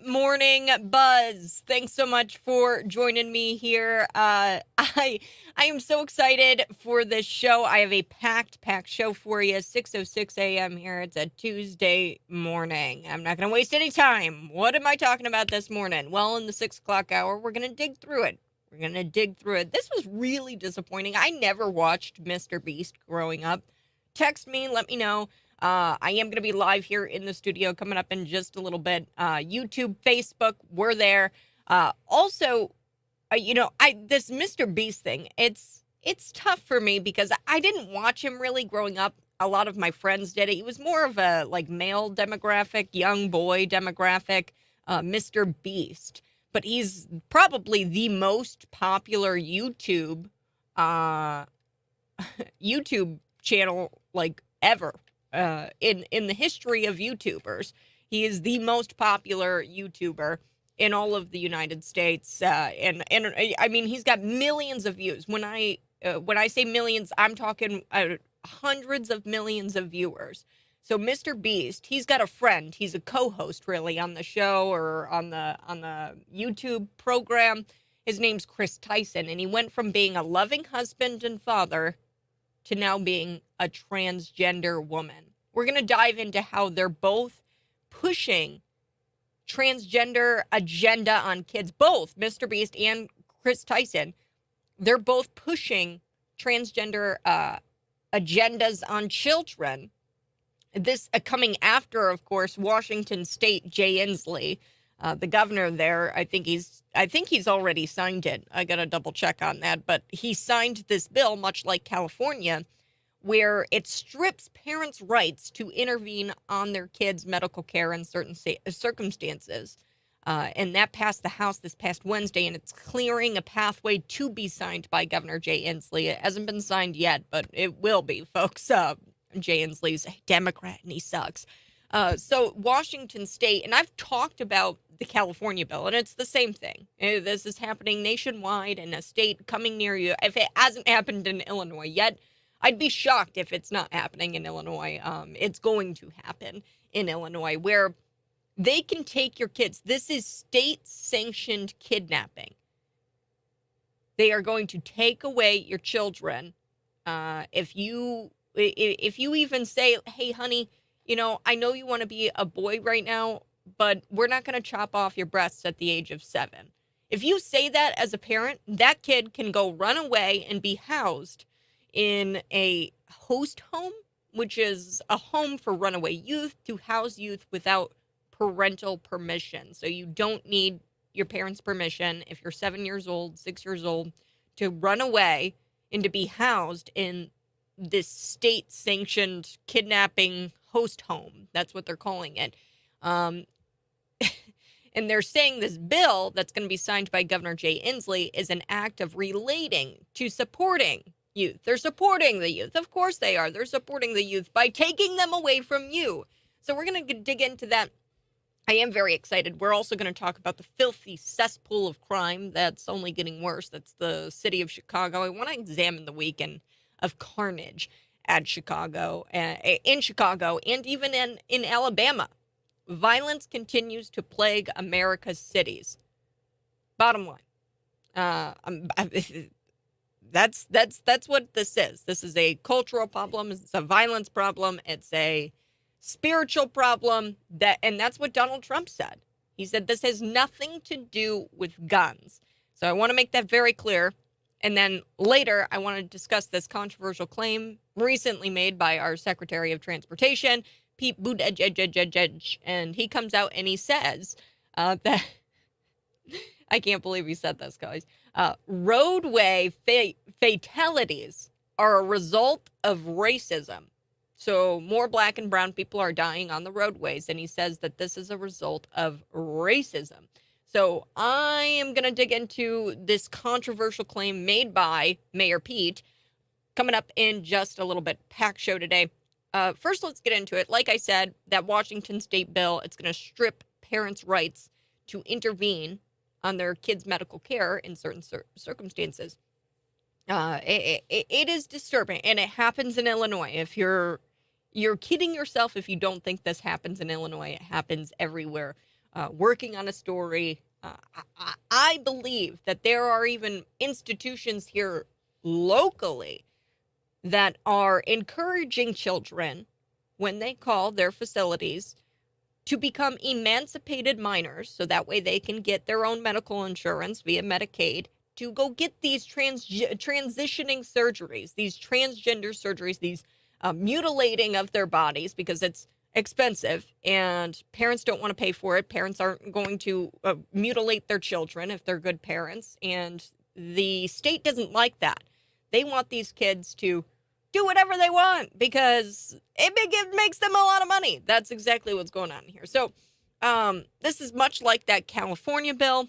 morning, Buzz? Thanks so much for joining me here. I am so excited for this show. I have a packed show for you. 6:06 a.m. here. It's a Tuesday morning. I'm not going to waste any time. What am I talking about this morning? Well, in the 6 o'clock hour, we're going to dig through it. This was really disappointing. I never watched MrBeast growing up. Text me, let me know. I am going to be live here in the studio coming up in just a little bit. YouTube, Facebook, we're there. Also, this MrBeast thing, it's tough for me because I didn't watch him really growing up. A lot of my friends did it. He was more of a male demographic, young boy demographic, MrBeast. But he's probably the most popular YouTube channel ever. In the history of YouTubers. He is the most popular YouTuber in all of the United States, and I mean he's got millions of views. When I say millions, I'm talking hundreds of millions of viewers. So MrBeast, he's got a friend. He's a co-host really on the show or on the YouTube program. His name's Chris Tyson, and he went from being a loving husband and father to now being a transgender woman. We're going to dive into how they're both pushing transgender agenda on kids. Both MrBeast and Chris Tyson, they're both pushing transgender agendas on children. This coming after, of course, Washington State Jay Inslee, the governor there. I think he's already signed it. I got to double check on that. But he signed this bill, much like California, where it strips parents' rights to intervene on their kids' medical care in certain circumstances. And that passed the House this past Wednesday, and it's clearing a pathway to be signed by Governor Jay Inslee. It hasn't been signed yet, but it will be, folks. Jay Inslee's a Democrat, and he sucks. So Washington State, and I've talked about the California bill, and it's the same thing. This is happening nationwide in a state coming near you. If it hasn't happened in Illinois yet, I'd be shocked if it's not happening in Illinois. It's going to happen in Illinois, where they can take your kids. This is state-sanctioned kidnapping. They are going to take away your children. If you even say, hey, honey, I know you want to be a boy right now, but we're not going to chop off your breasts at the age of 7. If you say that as a parent, that kid can go run away and be housed in a host home, which is a home for runaway youth to house youth without parental permission. So you don't need your parents' permission if you're 7 years old, 6 years old, to run away and to be housed in this state-sanctioned kidnapping host home. That's what they're calling it. And they're saying this bill that's going to be signed by Governor Jay Inslee is an act of relating to supporting youth. They're supporting the youth. Of course they are. They're supporting the youth by taking them away from you. So we're going to dig into that. I am very excited. We're also going to talk about the filthy cesspool of crime that's only getting worse. That's the city of Chicago. I want to examine the weekend of carnage in Chicago, and even in Alabama. Violence continues to plague America's cities. Bottom line, that's what this is. This is a cultural problem. It's a violence problem. It's a spiritual problem. And that's what Donald Trump said. He said this has nothing to do with guns. So I want to make that very clear. And then later, I want to discuss this controversial claim recently made by our Secretary of Transportation, Pete Buttigieg, and he comes out and he says that, I can't believe he said this, guys, roadway fatalities are a result of racism. So more black and brown people are dying on the roadways, and he says that this is a result of racism. So I am going to dig into this controversial claim made by Mayor Pete coming up in just a little bit. Packed show today. First, let's get into it. Like I said, that Washington State bill, it's going to strip parents' rights to intervene on their kids' medical care in certain circumstances. It is disturbing, and it happens in Illinois. If you're kidding yourself if you don't think this happens in Illinois, it happens everywhere. working on a story. I believe that there are even institutions here locally that are encouraging children when they call their facilities to become emancipated minors, so that way they can get their own medical insurance via Medicaid, to go get these transitioning surgeries, these transgender surgeries, these mutilating of their bodies, because it's expensive and parents don't want to pay for it. Parents aren't going to mutilate their children if they're good parents, and the state doesn't like that. They want these kids to do whatever they want because it makes them a lot of money. That's exactly what's going on here. So this is much like that California bill.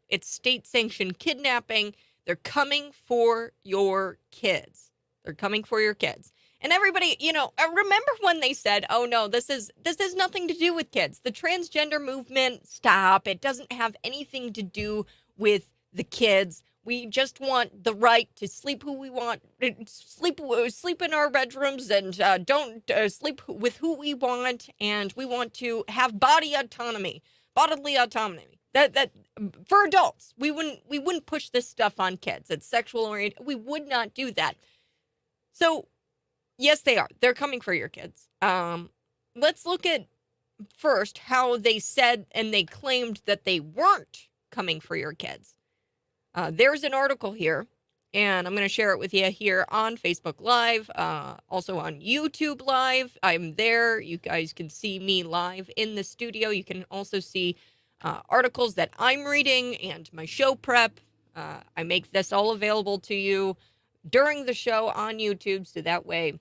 It's state-sanctioned kidnapping. They're coming for your kids. They're coming for your kids. And everybody, remember when they said, oh, no, this is nothing to do with kids. The transgender movement, stop. It doesn't have anything to do with the kids. We just want the right to sleep who we want, sleep in our bedrooms, and don't sleep with who we want, and we want to have bodily autonomy. That for adults, we wouldn't push this stuff on kids. It's sexual oriented. We would not do that. So, yes, they are. They're coming for your kids. Let's look at first how they said and they claimed that they weren't coming for your kids. There's an article here, and I'm going to share it with you here on Facebook Live, also on YouTube Live. I'm there. You guys can see me live in the studio. You can also see articles that I'm reading and my show prep. I make this all available to you during the show on YouTube, so that way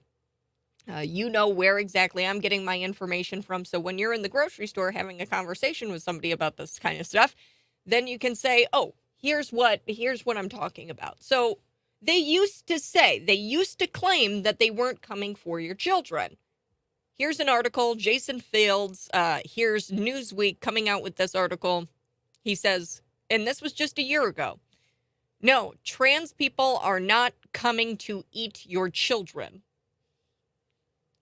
you know where exactly I'm getting my information from. So when you're in the grocery store having a conversation with somebody about this kind of stuff, then you can say, oh, here's what I'm talking about. So they used to claim that they weren't coming for your children. Here's an article, Jason Fields, here's Newsweek coming out with this article. He says, and this was just a year ago, no, trans people are not coming to eat your children.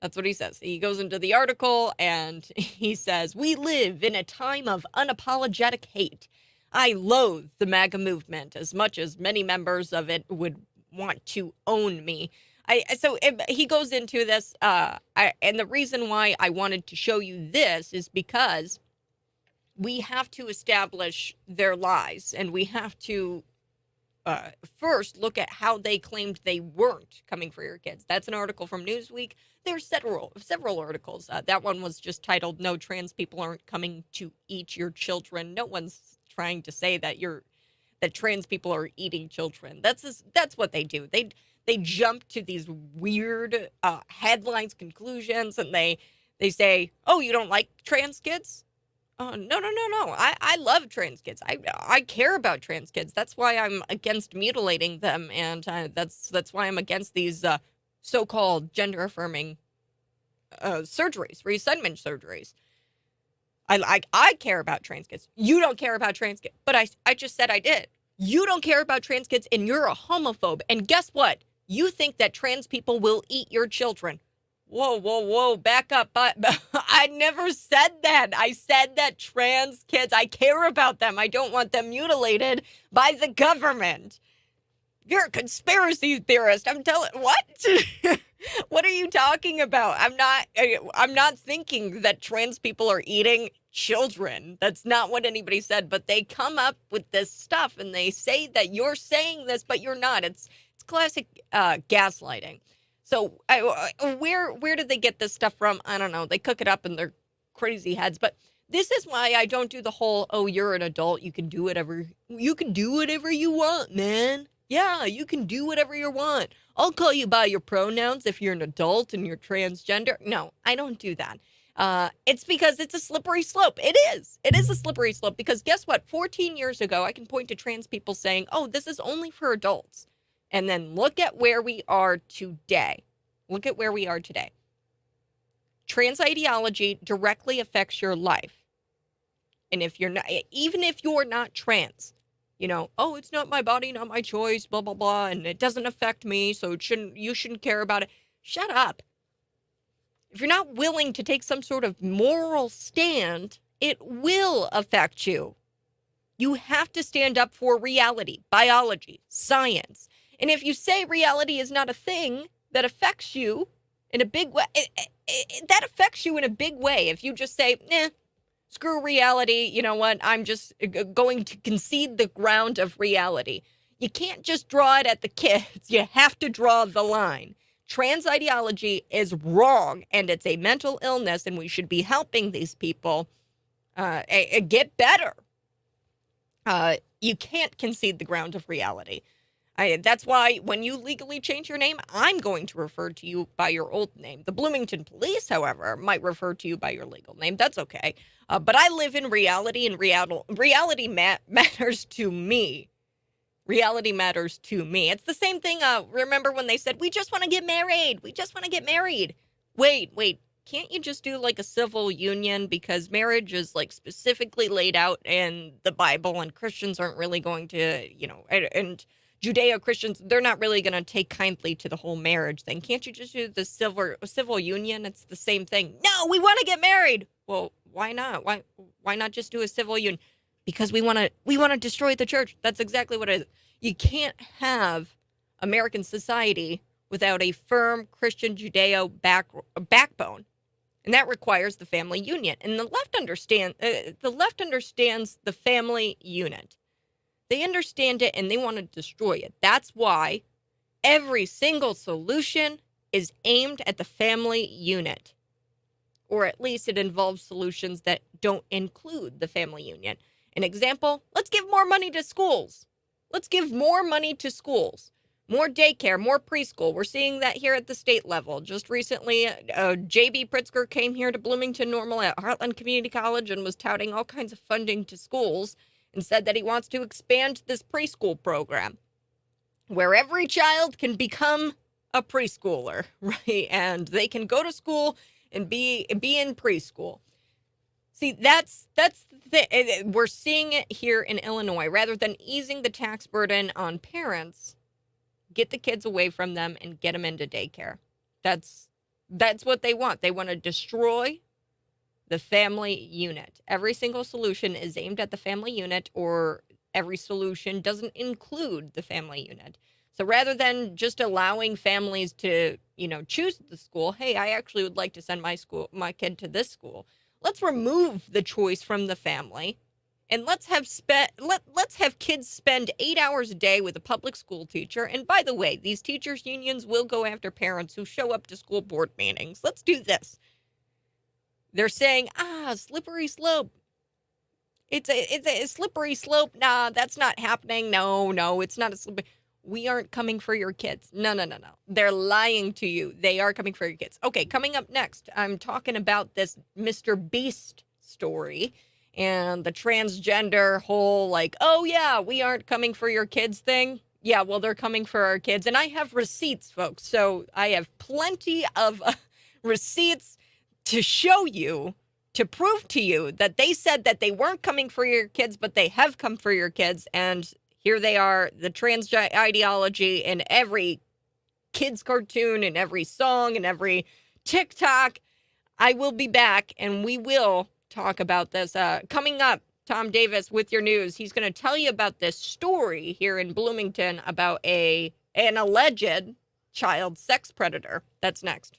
That's what he says. He goes into the article and he says, we live in a time of unapologetic hate. I loathe the MAGA movement as much as many members of it would want to own me. So he goes into this, and the reason why I wanted to show you this is because we have to establish their lies, and we have to first look at how they claimed they weren't coming for your kids. That's an article from Newsweek. There's several articles. That one was just titled, "No Trans People Aren't Coming to Eat Your Children." No one's trying to say that trans people are eating children. That's what they do. They jump to these weird headlines, conclusions, and they say, "Oh, you don't like trans kids?" No. I love trans kids. I care about trans kids. That's why I'm against mutilating them, and that's why I'm against these so-called gender-affirming surgeries, reassignment surgeries. I care about trans kids. You don't care about trans kids, but I just said I did. You don't care about trans kids, and you're a homophobe. And guess what? You think that trans people will eat your children. Whoa, back up. I never said that. I said that trans kids, I care about them. I don't want them mutilated by the government. You're a conspiracy theorist. I'm telling, what? What are you talking about? I'm not thinking that trans people are eating children. That's not what anybody said, but they come up with this stuff and they say that you're saying this, but you're not. It's classic gaslighting. So where did they get this stuff from? I don't know. They cook it up in their crazy heads. But this is why I don't do the whole, oh, you're an adult, you can do whatever you want, man. Yeah, you can do whatever you want. I'll call you by your pronouns if you're an adult and you're transgender. No, I don't do that. It's because it's a slippery slope. It is. It is a slippery slope because guess what? 14 years ago, I can point to trans people saying, oh, this is only for adults. And then look at where we are today. Look at where we are today. Trans ideology directly affects your life. And if you're not, even if you're not trans, oh, it's not my body, not my choice, blah, blah, blah, and it doesn't affect me, so you shouldn't care about it. Shut up. If you're not willing to take some sort of moral stand it will affect you. You have to stand up for reality, biology, science. And if you say reality is not a thing that affects you in a big way, that affects you in a big way. If you just say, screw reality, you know what, I'm just going to concede the ground of reality. You can't just draw it at the kids. You have to draw the line. Trans ideology is wrong, and it's a mental illness, and we should be helping these people get better. You can't concede the ground of reality. That's why when you legally change your name, I'm going to refer to you by your old name. The Bloomington Police, however, might refer to you by your legal name. That's okay. But I live in reality, and reality matters to me. Reality matters to me. It's the same thing. Remember when they said, we just want to get married. We just want to get married. Wait. Can't you just do like a civil union? Because marriage is like specifically laid out in the Bible, and Christians aren't really going to, and Judeo-Christians, they're not really going to take kindly to the whole marriage thing. Can't you just do the civil union? It's the same thing. No, we want to get married. Well, why not? Why not just do a civil union? Because we want to destroy the church. That's exactly what it is. You can't have American society without a firm Christian Judeo backbone. And that requires the family union. And the left understands the family unit. They understand it and they want to destroy it. That's why every single solution is aimed at the family unit. Or at least it involves solutions that don't include the family union. An example, let's give more money to schools. Let's give more money to schools. More daycare, more preschool. We're seeing that here at the state level. Just recently, J.B. Pritzker came here to Bloomington Normal at Heartland Community College and was touting all kinds of funding to schools and said that he wants to expand this preschool program where every child can become a preschooler, right? And they can go to school and be in preschool. See, that's the thing. We're seeing it here in Illinois. Rather than easing the tax burden on parents, get the kids away from them and get them into daycare. That's what they want. They want to destroy the family unit. Every single solution is aimed at the family unit, or every solution doesn't include the family unit. So rather than just allowing families to, choose the school, hey, I actually would like to send my kid to this school. Let's remove the choice from the family. And let's have kids spend 8 hours a day with a public school teacher. And by the way, these teachers' unions will go after parents who show up to school board meetings. Let's do this. They're saying, slippery slope. It's a slippery slope. Nah, that's not happening. No, it's not a slippery. We aren't coming for your kids. No. They're lying to you. They are coming for your kids. Okay, coming up next, I'm talking about this MrBeast story. And the transgender whole oh yeah, we aren't coming for your kids thing. Yeah, well, they're coming for our kids. And I have receipts, folks. So I have plenty of receipts to show you, to prove to you that they said that they weren't coming for your kids, but they have come for your kids. And here they are, the trans ideology in every kids cartoon, in every song, in every TikTok. I will be back and we will talk about this. Coming up, Tom Davis with your news. He's going to tell you about this story here in Bloomington about an alleged child sex predator. That's next.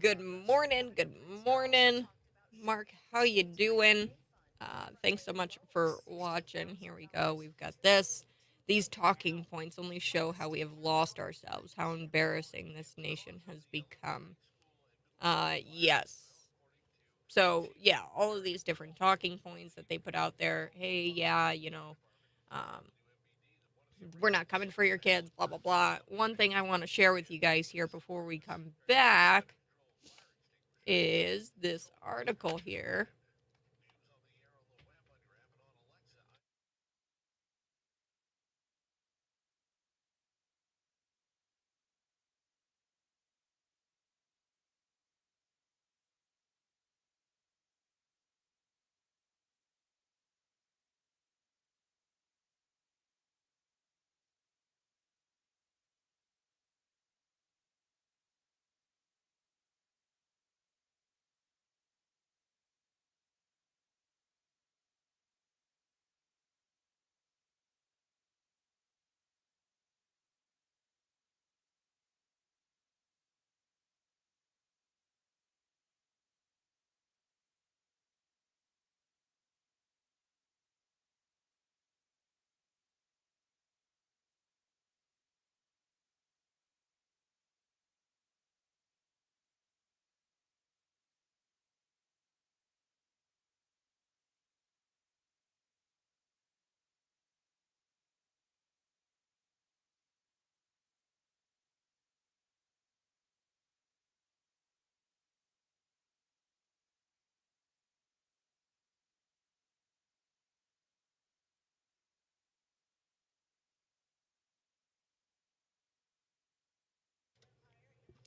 Good morning. Good morning. Mark, how you doing? Thanks so much for watching. Here we go. We've got this. These talking points only show how we have lost ourselves, how embarrassing this nation has become. Yes. So, yeah, all of these different talking points that they put out there. Hey, yeah, um, we're not coming for your kids, blah, blah, blah. One thing I want to share with you guys here before we come back is this article here.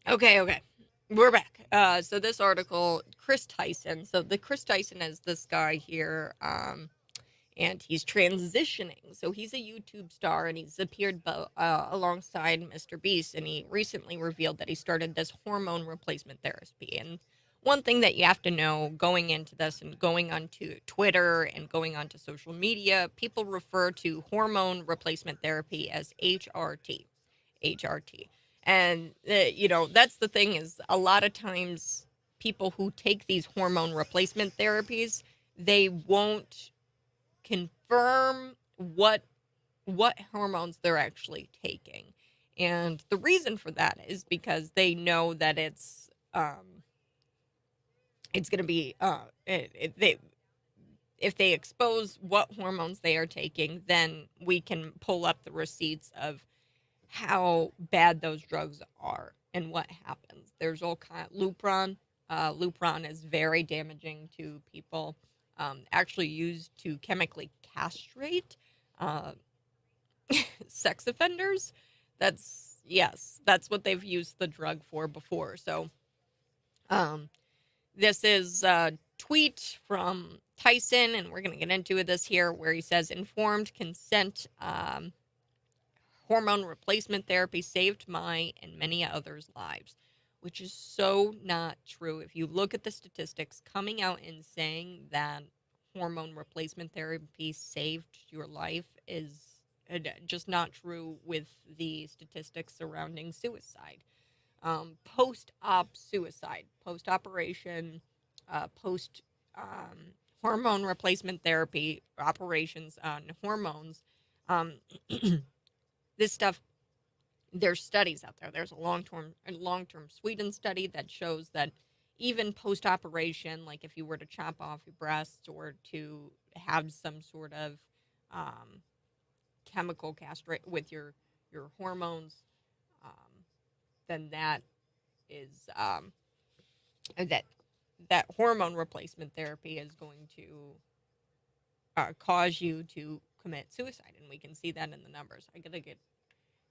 Okay, okay. We're back. So this article, Chris Tyson. So the Chris Tyson is this guy here, and he's transitioning. So he's a YouTube star, and he's appeared alongside MrBeast, and he recently revealed that he started this hormone replacement therapy. And one thing that you have to know going into this and going onto Twitter and going onto social media, people refer to hormone replacement therapy as HRT. HRT. And, that's the thing is a lot of times people who take these hormone replacement therapies, they won't confirm what hormones they're actually taking. And the reason for that is because they know that it's going to be they if they expose what hormones they are taking, then we can pull up the receipts of how bad those drugs are and what happens. There's all kind of Lupron. Lupron is very damaging to people. Actually used to chemically castrate uh, sex offenders. That's what they've used the drug for before. So um, this is a tweet from Tyson, and we're going to get into this here, where he says informed consent. Hormone replacement therapy saved my and many others' lives, which is so not true. If you look at the statistics coming out and saying that hormone replacement therapy saved your life is just not true with the statistics surrounding suicide. Post op suicide, post operation, post hormone replacement therapy operations on hormones. Um, this stuff, there's studies out there. There's a long term Sweden study that shows that even post operation, like if you were to chop off your breasts or to have some sort of um, chemical castrate with your hormones, um, then that is that that hormone replacement therapy is going to cause you to commit suicide, and we can see that in the numbers. I gotta get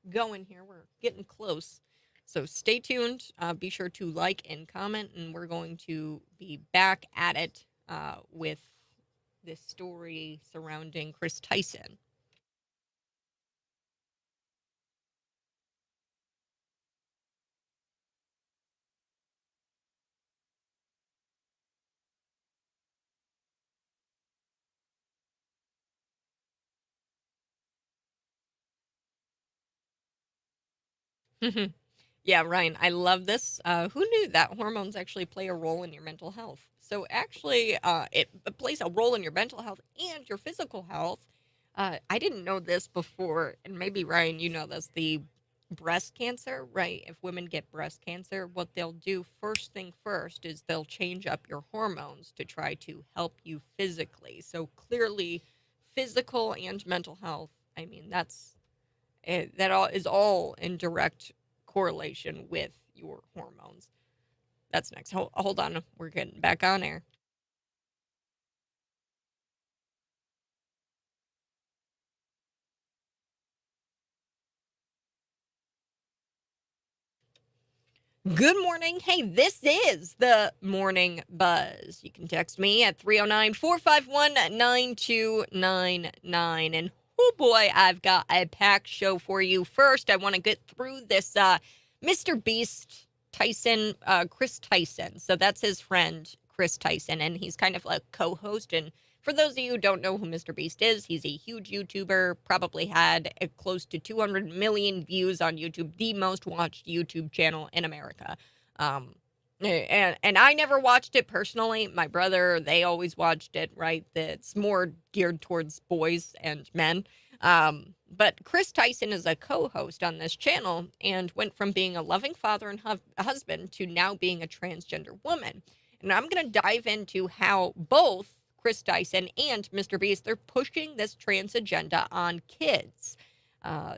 going here. We're getting close. So stay tuned. Be sure to like and comment, and we're going to be back at it with this story surrounding Chris Tyson. Yeah, Ryan, I love this. Who knew that hormones actually play a role in your mental health? So, actually, it plays a role in your mental health and your physical health. I didn't know this before, and maybe Ryan, you know this. The breast cancer, right? If women get breast cancer, what they'll do first thing first is they'll change up your hormones to try to help you physically. So clearly, physical and mental health. I mean, that all is all in direct correlation with your hormones. That's next. Hold on, we're getting back on air. Good morning. Hey, this is the Morning Buzz. You can text me at 309-451-9299. And oh boy, I've got a packed show for you. First, I want to get through this MrBeast Tyson, Chris Tyson. So that's his friend, Chris Tyson, and he's kind of like co-host. And for those of you who don't know who MrBeast is, he's a huge YouTuber, probably had close to 200 million views on YouTube, the most watched YouTube channel in America. And I never watched it personally. My brother, they always watched it, right? It's more geared towards boys and men. But Chris Tyson is a co-host on this channel and went from being a loving father and husband to now being a transgender woman. And I'm going to dive into how both Chris Tyson and MrBeast, they're pushing this trans agenda on kids. A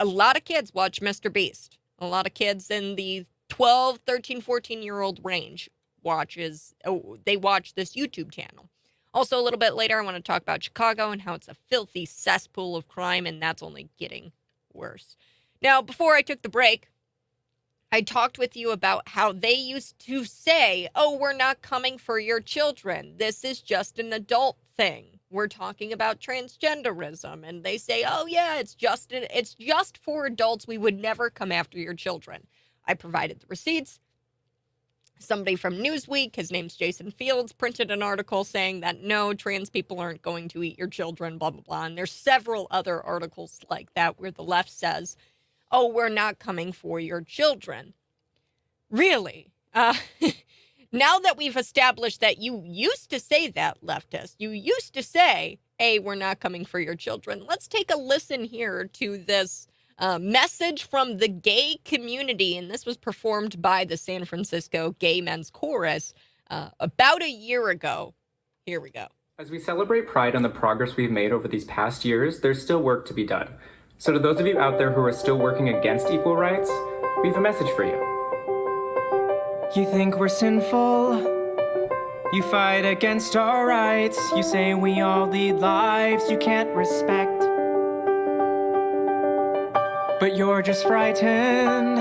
lot of kids watch MrBeast. A lot of kids in the 12, 13, 14-year-old range they watch this YouTube channel. Also, a little bit later, I want to talk about Chicago and how it's a filthy cesspool of crime, and that's only getting worse. Now, before I took the break, I talked with you about how they used to say, oh, we're not coming for your children. This is just an adult thing. We're talking about transgenderism. And they say, oh, yeah, it's just for adults. We would never come after your children. I provided the receipts. Somebody from Newsweek, his name's Jason Fields, printed an article saying that no, trans people aren't going to eat your children, blah, blah, blah. And there's several other articles like that where the left says, oh, we're not coming for your children. Really? Now that we've established that you used to say that, leftist, you used to say, hey, we're not coming for your children. Let's take a listen here to this message from the gay community. And this was performed by the San Francisco Gay Men's Chorus about a year ago. Here we go. As we celebrate Pride and the progress we've made over these past years, there's still work to be done. So to those of you out there who are still working against equal rights, we have a message for you. You think we're sinful? You fight against our rights. You say we all lead lives you can't respect. But you're just frightened.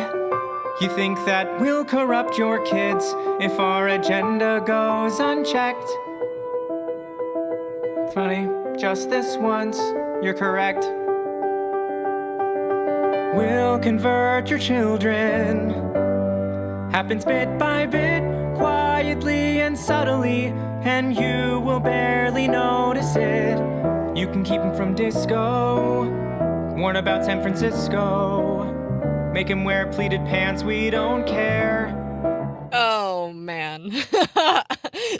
You think that we'll corrupt your kids if our agenda goes unchecked. Funny, just this once, you're correct. We'll convert your children. Happens bit by bit, quietly and subtly, and you will barely notice it. You can keep them from disco, warn about San Francisco, make him wear pleated pants, we don't care. Oh, man.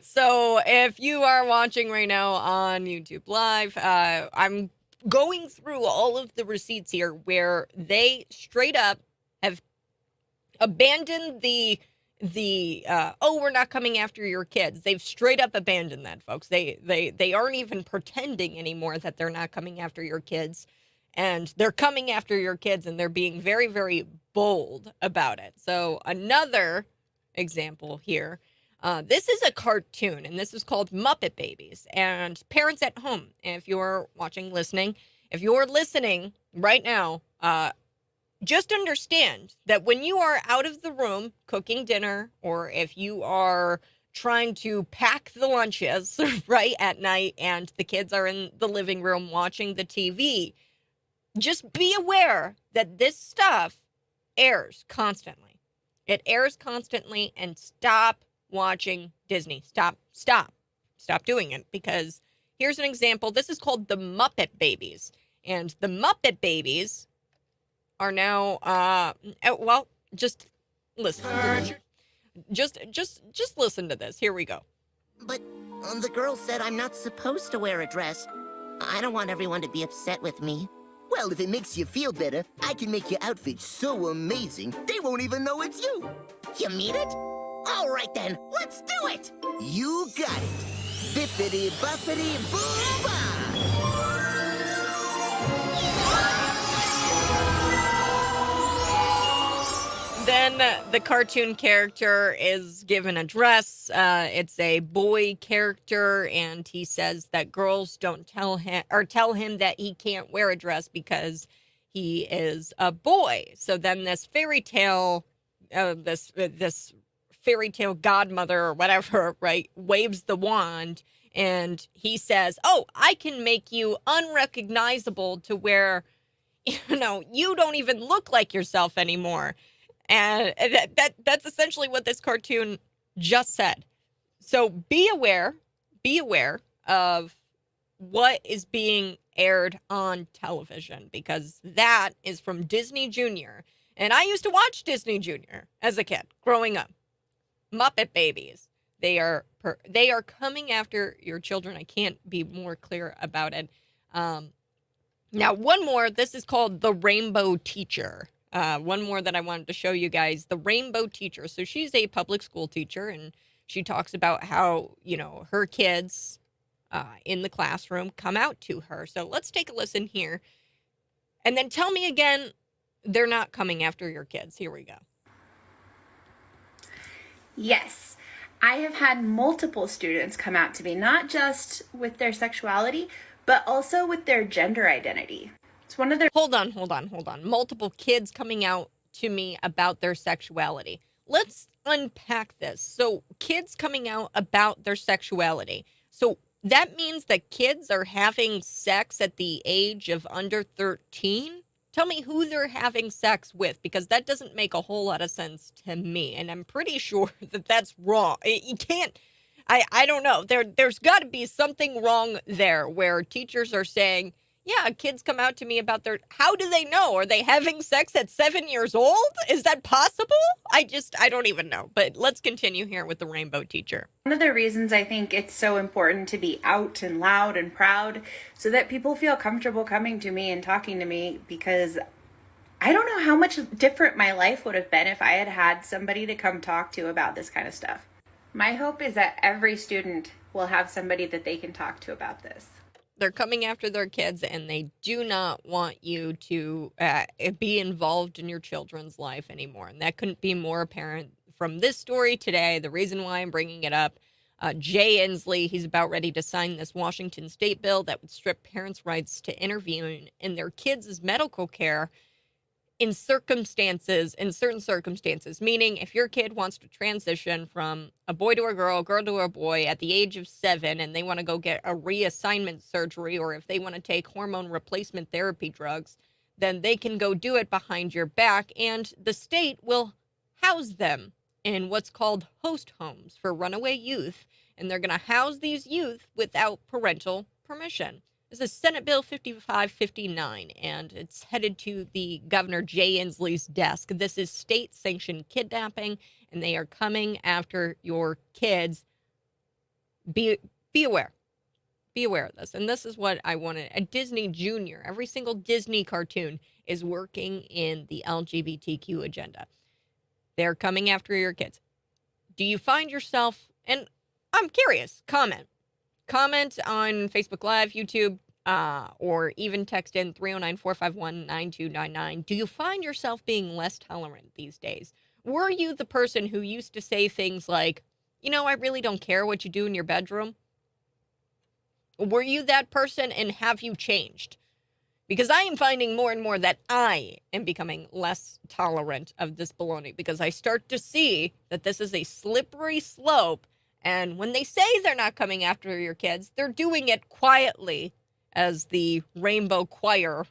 So if you are watching right now on YouTube Live, I'm going through all of the receipts here where they straight up have abandoned the oh, we're not coming after your kids. They've straight up abandoned that, folks. They aren't even pretending anymore that they're not coming after your kids. And they're coming after your kids, and they're being very, very bold about it. So another example here. This is a cartoon, and this is called Muppet Babies. And parents at home, if you're watching, listening, if you're listening right now, just understand that when you are out of the room cooking dinner, or if you are trying to pack the lunches, right, at night, and the kids are in the living room watching the TV, just be aware that this stuff airs constantly. It airs constantly, and stop watching Disney. Stop doing it, because here's an example. This is called the Muppet Babies, and the Muppet Babies are now well, just listen. Just listen to this. Here we go. But the girl said I'm not supposed to wear a dress. I don't want everyone to be upset with me. Well, if it makes you feel better, I can make your outfit so amazing, they won't even know it's you. You mean it? All right then, let's do it! You got it. Bippity buffity boo-ba! Then the cartoon character is given a dress. It's a boy character, and he says that girls don't tell him that he can't wear a dress because he is a boy. So then this fairy tale, this fairy tale godmother or whatever, right, waves the wand, and he says, "Oh, I can make you unrecognizable to where, you don't even look like yourself anymore." And that's essentially what this cartoon just said. So be aware of what is being aired on television, because that is from Disney Junior. And I used to watch Disney Junior as a kid growing up. Muppet Babies. They are coming after your children. I can't be more clear about it. Now, one more. This is called The Rainbow Teacher. One more that I wanted to show you guys, the Rainbow Teacher. So she's a public school teacher, and she talks about how, her kids in the classroom come out to her. So let's take a listen here. And then tell me again, they're not coming after your kids. Here we go. Yes, I have had multiple students come out to me, not just with their sexuality, but also with their gender identity. It's one of their... Hold on. Multiple kids coming out to me about their sexuality. Let's unpack this. So kids coming out about their sexuality. So that means that kids are having sex at the age of under 13? Tell me who they're having sex with, because that doesn't make a whole lot of sense to me. And I'm pretty sure that that's wrong. You can't... I don't know. There's got to be something wrong there where teachers are saying, yeah, kids come out to me about how do they know? Are they having sex at 7 years old? Is that possible? I don't even know. But let's continue here with the Rainbow Teacher. One of the reasons I think it's so important to be out and loud and proud so that people feel comfortable coming to me and talking to me, because I don't know how much different my life would have been if I had had somebody to come talk to about this kind of stuff. My hope is that every student will have somebody that they can talk to about this. They're coming after their kids, and they do not want you to be involved in your children's life anymore. And that couldn't be more apparent from this story today. The reason why I'm bringing it up, Jay Inslee, he's about ready to sign this Washington state bill that would strip parents' rights to intervene in their kids' medical care in certain circumstances, meaning if your kid wants to transition from a boy to a girl to a boy at the age of 7, and they want to go get a reassignment surgery, or if they want to take hormone replacement therapy drugs, then they can go do it behind your back, and the state will house them in what's called host homes for runaway youth, and they're going to house these youth without parental permission. This is Senate Bill 5559, and it's headed to the Governor Jay Inslee's desk. This is state-sanctioned kidnapping, and they are coming after your kids. Be aware. Be aware of this. And this is what I wanted. A Disney Junior, every single Disney cartoon is working in the LGBTQ agenda. They're coming after your kids. Do you find yourself, and I'm curious, comment on Facebook Live, YouTube, or even text in 309-451-9299. Do you find yourself being less tolerant these days? Were you the person who used to say things like, I really don't care what you do in your bedroom? Were you that person, and have you changed? Because I am finding more and more that I am becoming less tolerant of this baloney, because I start to see that this is a slippery slope. And when they say they're not coming after your kids, they're doing it quietly, as the Rainbow Choir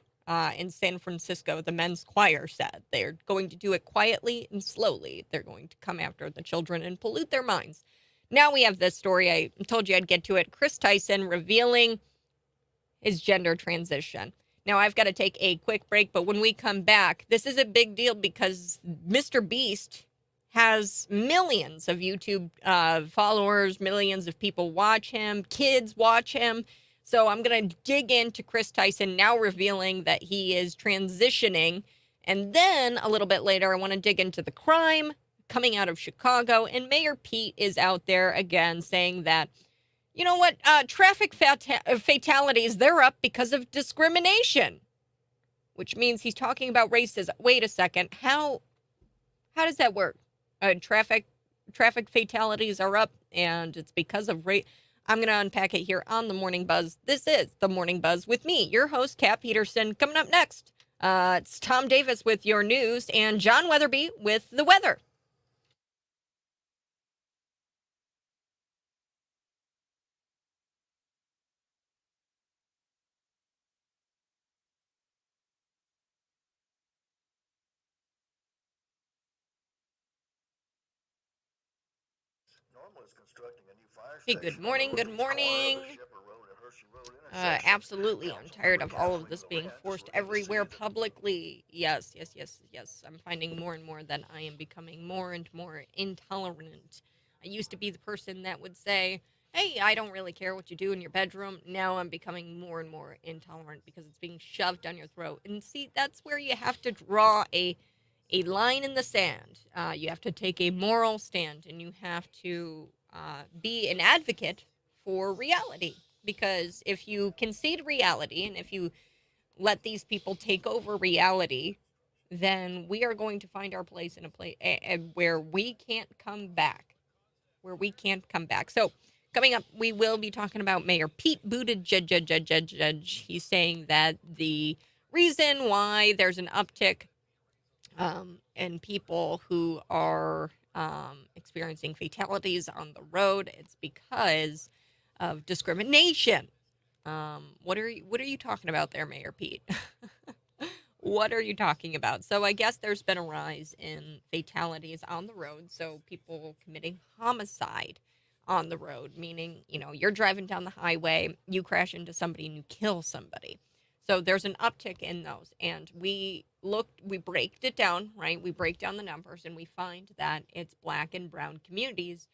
in San Francisco, the men's choir, said. They're going to do it quietly and slowly. They're going to come after the children and pollute their minds. Now we have this story. I told you I'd get to it. Chris Tyson revealing his gender transition. Now I've got to take a quick break, but when we come back, this is a big deal because MrBeast has millions of YouTube followers, millions of people watch him, kids watch him. So I'm going to dig into Chris Tyson now revealing that he is transitioning. And then a little bit later, I want to dig into the crime coming out of Chicago. And Mayor Pete is out there again saying that, you know what, traffic fatalities, they're up because of discrimination, which means he's talking about racism. Wait a second. How does that work? Traffic fatalities are up and it's because of race. I'm going to unpack it here on the Morning Buzz. This is the Morning Buzz with me, your host, Kat Peterson. Coming up next, it's Tom Davis with your news and John Weatherby with the weather. Hey, good morning. Good morning. Absolutely. I'm tired of all of this being forced everywhere publicly. Yes. I'm finding more and more that I am becoming more and more intolerant. I used to be the person that would say, hey, I don't really care what you do in your bedroom. Now I'm becoming more and more intolerant because it's being shoved down your throat. And see, that's where you have to draw a line in the sand. You have to take a moral stand and you have to be an advocate for reality. Because if you concede reality and if you let these people take over reality, then we are going to find our place in a place where we can't come back. So, coming up, we will be talking about Mayor Pete Buttigieg. He's saying that the reason why there's an uptick and people who are experiencing fatalities on the road, it's because of discrimination. What are you talking about there, Mayor Pete? What are you talking about? So I guess there's been a rise in fatalities on the road. So people committing homicide on the road, meaning, you're driving down the highway, you crash into somebody and you kill somebody. So there's an uptick in those. And we braked it down, right? We break down the numbers and we find that it's Black and brown communities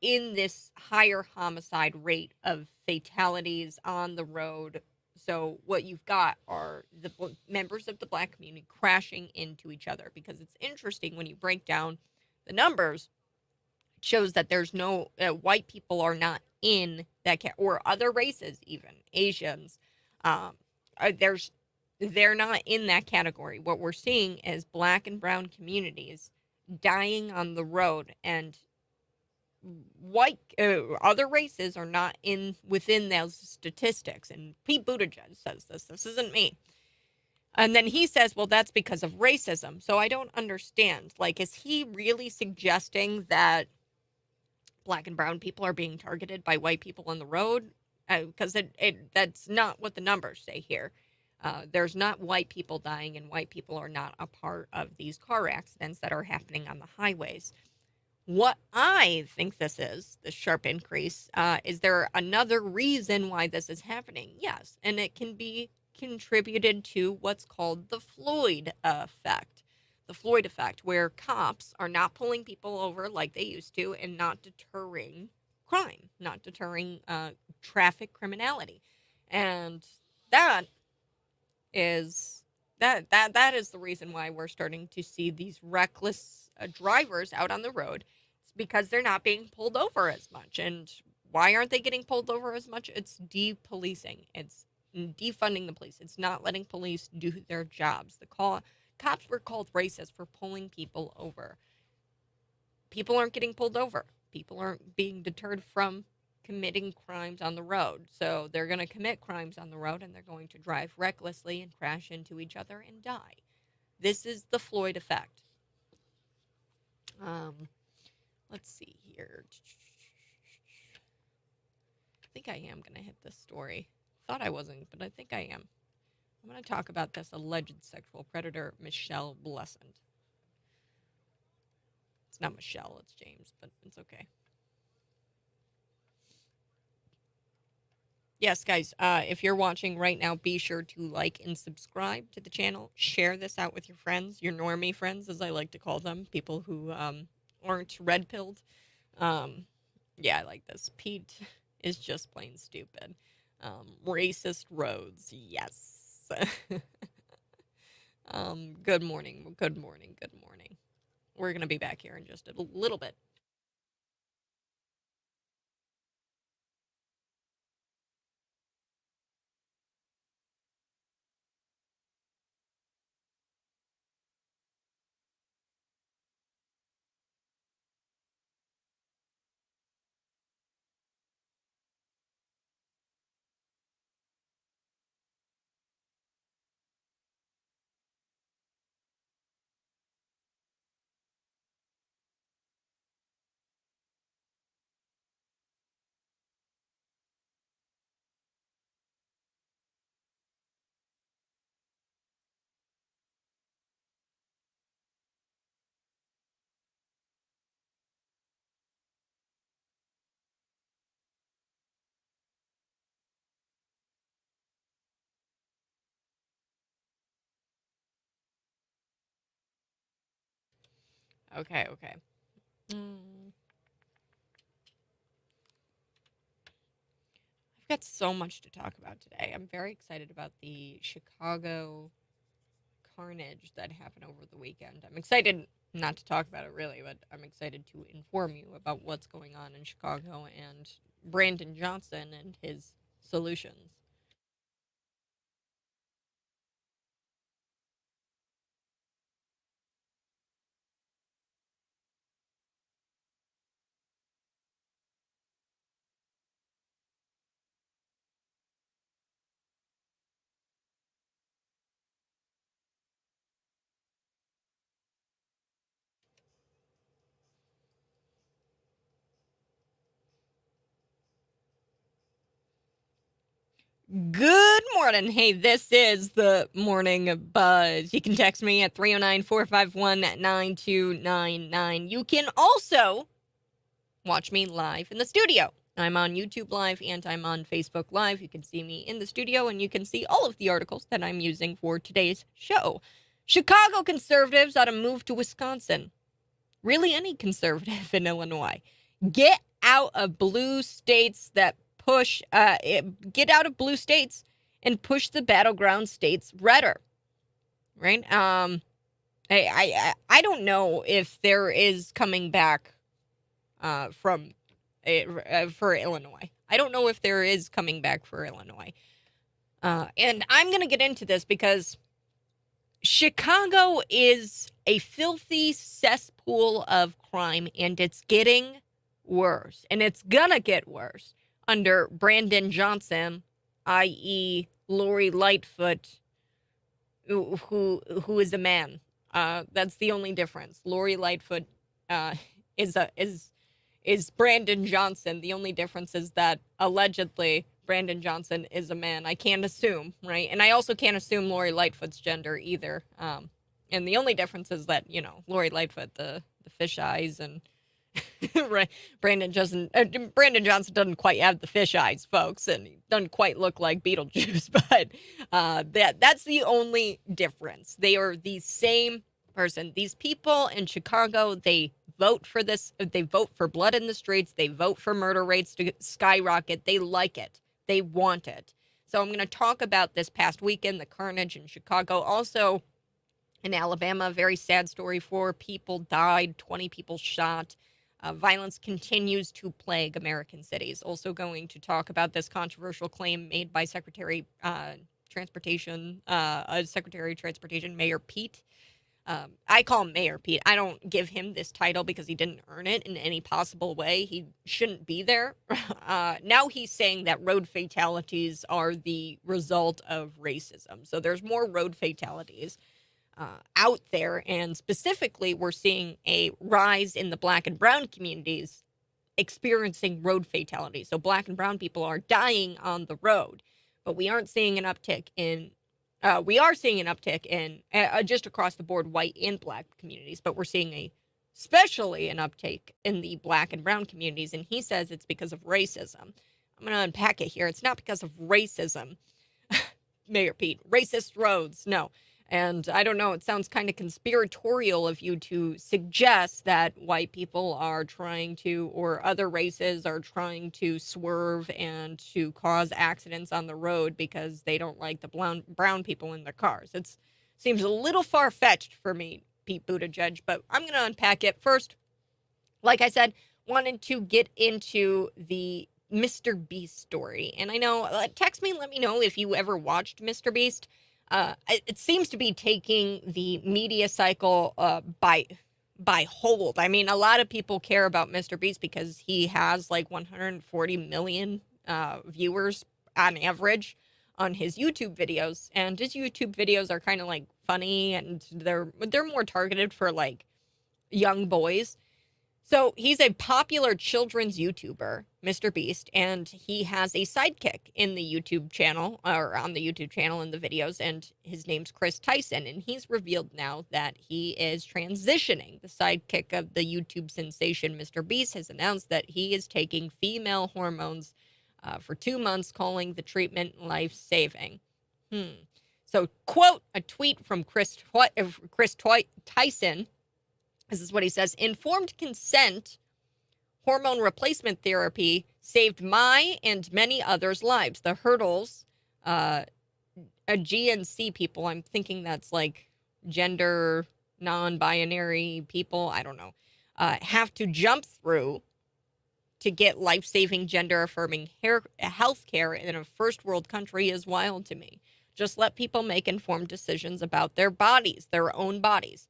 in this higher homicide rate of fatalities on the road. So what you've got are the members of the Black community crashing into each other, because it's interesting when you break down the numbers, it shows that there's no white people are not in that or other races, even Asians. They're not in that category. What we're seeing is Black and brown communities dying on the road, and white other races are not within those statistics. And Pete Buttigieg says this isn't me, and then he says, well, that's because of racism. So I don't understand, like, is he really suggesting that Black and brown people are being targeted by white people on the road? Because that's not what the numbers say here. There's not white people dying, and white people are not a part of these car accidents that are happening on the highways. What I think this sharp increase, is there another reason why this is happening? Yes, and it can be contributed to what's called the Floyd effect. The Floyd effect, where cops are not pulling people over like they used to and not deterring crime, not deterring traffic criminality. And that is the reason why we're starting to see these reckless drivers out on the road. It's because they're not being pulled over as much. And why aren't they getting pulled over as much? It's depolicing. It's defunding the police. It's not letting police do their jobs. Cops were called racist for pulling people over. People aren't getting pulled over. People aren't being deterred from committing crimes on the road. So they're going to commit crimes on the road, and they're going to drive recklessly and crash into each other and die. This is the Floyd effect. Let's see here. I think I am going to hit this story. Thought I wasn't, but I think I am. I'm going to talk about this alleged sexual predator, Michelle Blessant. It's not Michelle, it's James, but it's okay. Yes, guys, if you're watching right now, be sure to like and subscribe to the channel. Share this out with your friends, your normie friends, as I like to call them, people who aren't red-pilled. Yeah, I like this. Pete is just plain stupid. Racist roads, yes. Good morning, good morning, good morning. We're gonna be back here in just a little bit. Okay, okay. I've got so much to talk about today. I'm very excited about the Chicago carnage that happened over the weekend. I'm excited not to talk about it really, but I'm excited to inform you about what's going on in Chicago and Brandon Johnson and his solutions. Good morning. Hey, this is the Morning Buzz. You can text me at 309-451-9299. You can also watch me live in the studio. I'm on YouTube Live and I'm on Facebook Live. You can see me in the studio and you can see all of the articles that I'm using for today's show. Chicago conservatives ought to move to Wisconsin. Really, any conservative in Illinois. Get out of blue states that push, get out of blue states and push the battleground states redder, right? I don't know if there is coming back from for Illinois. I don't know if there is coming back for Illinois. And I'm going to get into this because Chicago is a filthy cesspool of crime, and it's getting worse. And it's going to get worse under Brandon Johnson, i.e. Lori Lightfoot, who is a man. That's the only difference. Lori Lightfoot is Brandon Johnson. The only difference is that allegedly Brandon Johnson is a man. I can't assume, right? And I also can't assume Lori Lightfoot's gender either. And the only difference is that, you know, Lori Lightfoot, the fish eyes, and right, Brandon Johnson doesn't quite have the fish eyes, folks, and he doesn't quite look like Beetlejuice, but that's the only difference. They are the same person. These people in Chicago, they vote for this. They vote for blood in the streets. They vote for murder rates to skyrocket. They like it. They want it. So I'm going to talk about this past weekend, the carnage in Chicago. Also in Alabama, very sad story. 4 people died, 20 people shot. Violence continues to plague American cities. Also going to talk about this controversial claim made by Secretary Transportation Mayor Pete. I call him Mayor Pete. I don't give him this title because he didn't earn it in any possible way. He shouldn't be there. Now he's saying that road fatalities are the result of racism. So there's more road fatalities out there, and specifically we're seeing a rise in the Black and brown communities experiencing road fatalities. So Black and brown people are dying on the road, but we aren't seeing an uptick in just across the board white and Black communities, but we're seeing especially an uptake in the Black and brown communities, and he says it's because of racism. I'm going to unpack it here. It's not because of racism, Mayor Pete. Racist roads, no. And I don't know, it sounds kind of conspiratorial of you to suggest that white people are trying to, or other races are trying to swerve and to cause accidents on the road because they don't like the brown people in their cars. It seems a little far-fetched for me, Pete Buttigieg, but I'm going to unpack it first. Like I said, wanted to get into the MrBeast story. And I know, text me, let me know if you ever watched MrBeast. It seems to be taking the media cycle by hold. I mean, a lot of people care about MrBeast because he has like 140 million viewers on average on his YouTube videos, and his YouTube videos are kind of like funny, and they're more targeted for like young boys. So he's a popular children's YouTuber, MrBeast, and he has a sidekick in the YouTube channel, or on the YouTube channel in the videos, and his name's Chris Tyson, and he's revealed now that he is transitioning. The sidekick of the YouTube sensation, MrBeast, has announced that he is taking female hormones for 2 months, calling the treatment life-saving. So, quote, a tweet from Chris Tyson. This is what he says. Informed consent hormone replacement therapy saved my and many others' lives. The hurdles, a GNC people, I'm thinking that's like gender non-binary people, I don't know, have to jump through to get life-saving gender-affirming health care in a first world country is wild to me. Just let people make informed decisions about their bodies, their own bodies.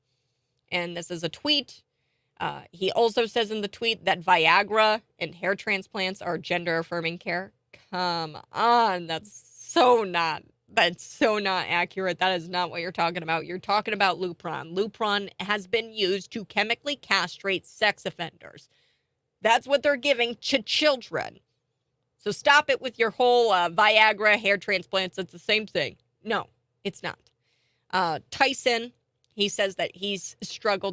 And this is a tweet. He also says in the tweet that Viagra and hair transplants are gender-affirming care. Come on, that's so not accurate. That is not what you're talking about. You're talking about Lupron. Lupron has been used to chemically castrate sex offenders. That's what they're giving to children. So stop it with your whole Viagra, hair transplants. It's the same thing. No, it's not. Tyson, he says that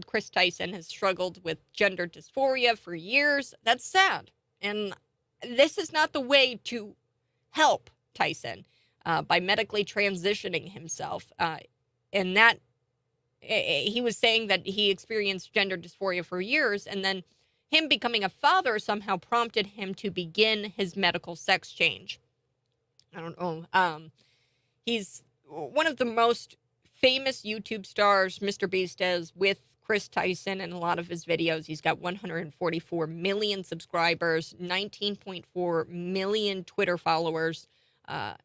Chris Tyson has struggled with gender dysphoria for years. That's sad. And this is not the way to help Tyson by medically transitioning himself. And that he was saying that he experienced gender dysphoria for years, and then him becoming a father somehow prompted him to begin his medical sex change. I don't know. He's one of the most famous YouTube stars, MrBeast, is with Chris Tyson in a lot of his videos. He's got 144 million subscribers, 19.4 million Twitter followers,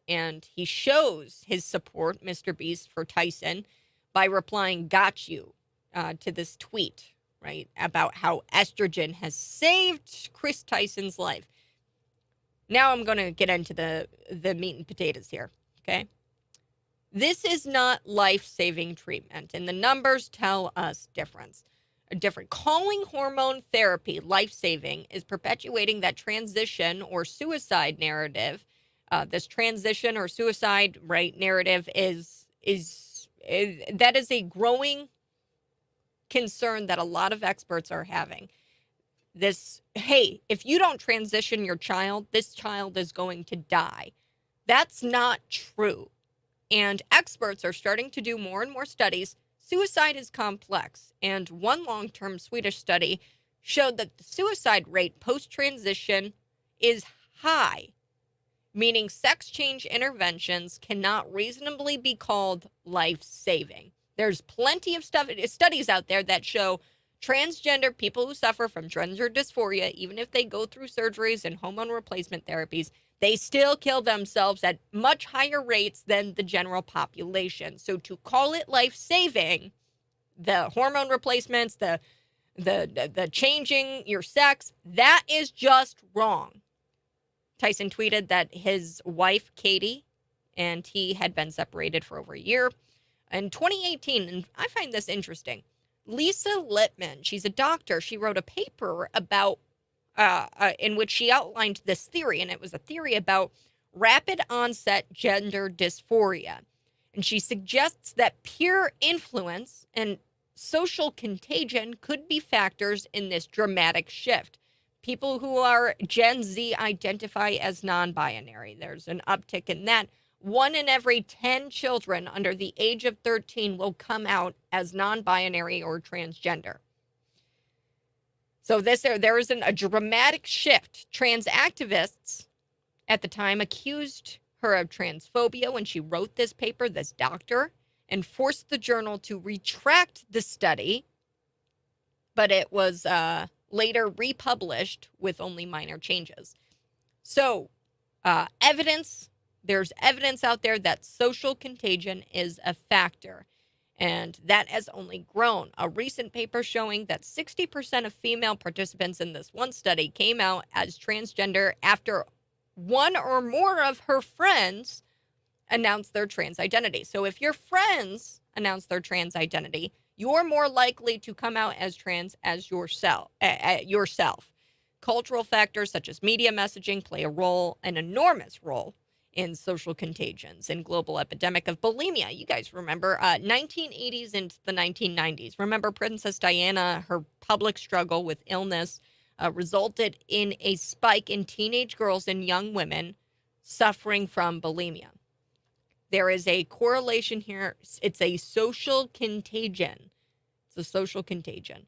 and he shows his support, MrBeast, for Tyson by replying, "Got you," to this tweet, right, about how estrogen has saved Chris Tyson's life. Now I'm going to get into the meat and potatoes here, okay? This is not life-saving treatment, and the numbers tell us different. Calling hormone therapy life-saving is perpetuating that transition or suicide narrative. This transition or suicide, right, narrative is that is a growing concern that a lot of experts are having. This, hey, if you don't transition your child, this child is going to die. That's not true. And experts are starting to do more and more studies. Suicide is complex, and one long-term Swedish study showed that the suicide rate post-transition is high, meaning sex change interventions cannot reasonably be called life-saving. There's plenty of studies out there that show transgender people who suffer from gender dysphoria, even if they go through surgeries and hormone replacement therapies, they still kill themselves at much higher rates than the general population. So to call it life-saving, the hormone replacements, the changing your sex, that is just wrong. Tyson tweeted that his wife, Katie, and he had been separated for over a year. In 2018, and I find this interesting, Lisa Littman, she's a doctor, she wrote a paper about in which she outlined this theory, and it was a theory about rapid onset gender dysphoria. And she suggests that peer influence and social contagion could be factors in this dramatic shift. People who are Gen Z identify as non-binary. There's an uptick in that. 1 in every 10 children under the age of 13 will come out as non-binary or transgender. So there is a dramatic shift. Trans activists at the time accused her of transphobia when she wrote this paper, this doctor, and forced the journal to retract the study, but it was later republished with only minor changes. So, there's evidence out there that social contagion is a factor, and that has only grown. A recent paper showing that 60% of female participants in this one study came out as transgender after one or more of her friends announced their trans identity. So if your friends announce their trans identity, you're more likely to come out as trans as yourself. Cultural factors such as media messaging play an enormous role in social contagions and global epidemic of bulimia. You guys remember 1980s into the 1990s. Remember Princess Diana, her public struggle with illness resulted in a spike in teenage girls and young women suffering from bulimia. There is a correlation here. It's a social contagion. It's a social contagion.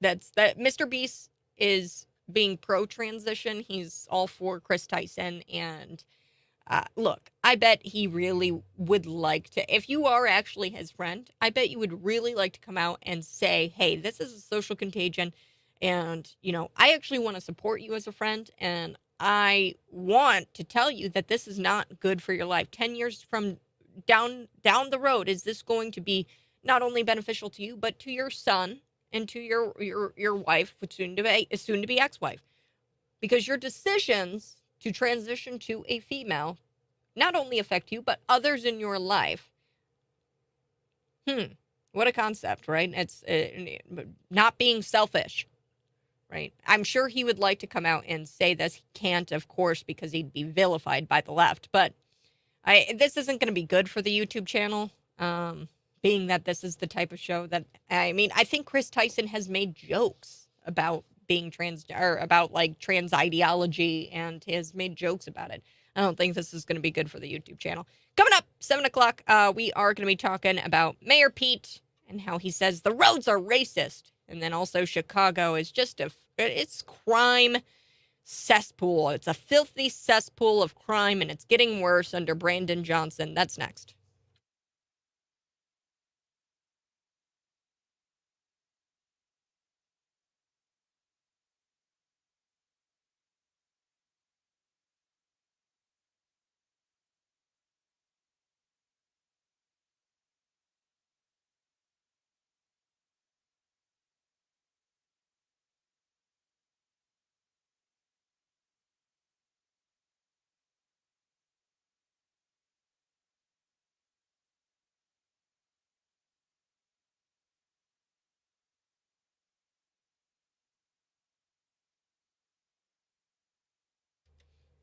MrBeast is being pro-transition. He's all for Chris Tyson. And look, I bet he really would like to, if you are actually his friend, I bet you would really like to come out and say, hey, this is a social contagion. And, I actually want to support you as a friend. And I want to tell you that this is not good for your life. 10 years from down the road, is this going to be not only beneficial to you, but to your son and to your wife, soon to be ex-wife? Because your decisions to transition to a female not only affect you, but others in your life. What a concept, right? It's not being selfish. Right. I'm sure he would like to come out and say this. He can't, of course, because he'd be vilified by the left. But this isn't going to be good for the YouTube channel, being that this is the type of show that, I think Chris Tyson has made jokes about being trans, or about like trans ideology, and has made jokes about it. I don't think this is going to be good for the YouTube channel. Coming up, 7 o'clock, we are going to be talking about Mayor Pete and how he says the roads are racist. And then also Chicago is just it's crime cesspool. It's a filthy cesspool of crime, and it's getting worse under Brandon Johnson. That's next.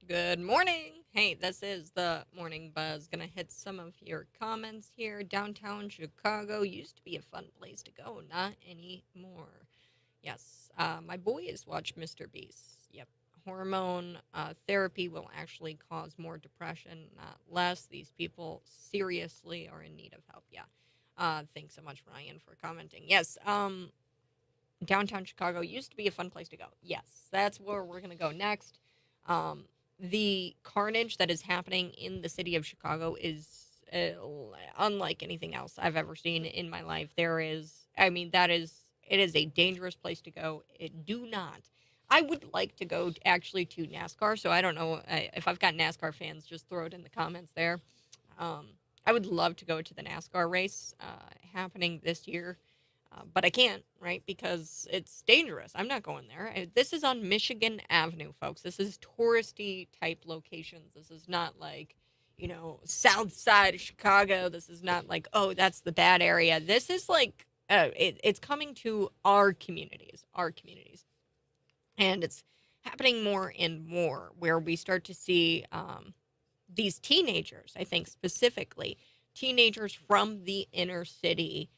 Good morning. Hey, this is the Morning Buzz. Gonna hit some of your comments here. Downtown Chicago used to be a fun place to go, not anymore. Yes, my boys watch MrBeast. Yep. Hormone therapy will actually cause more depression, not less. These people seriously are in need of help. Yeah. Thanks so much, Ryan, for commenting. Yes. Downtown Chicago used to be a fun place to go. Yes, that's where we're gonna go next. The carnage that is happening in the city of Chicago is unlike anything else I've ever seen in my life. It is a dangerous place to go. I would like to go actually to NASCAR, so I don't know if I've got NASCAR fans, just throw it in the comments there. I would love to go to the NASCAR race happening this year. But I can't, right? Because it's dangerous. I'm not going there. This is on Michigan Avenue, folks. This is touristy type locations. This is not like, south side of Chicago. This is not like, oh, that's the bad area. This is like, it's coming to our communities. And it's happening more and more where we start to see these teenagers, I think specifically, teenagers from the inner city,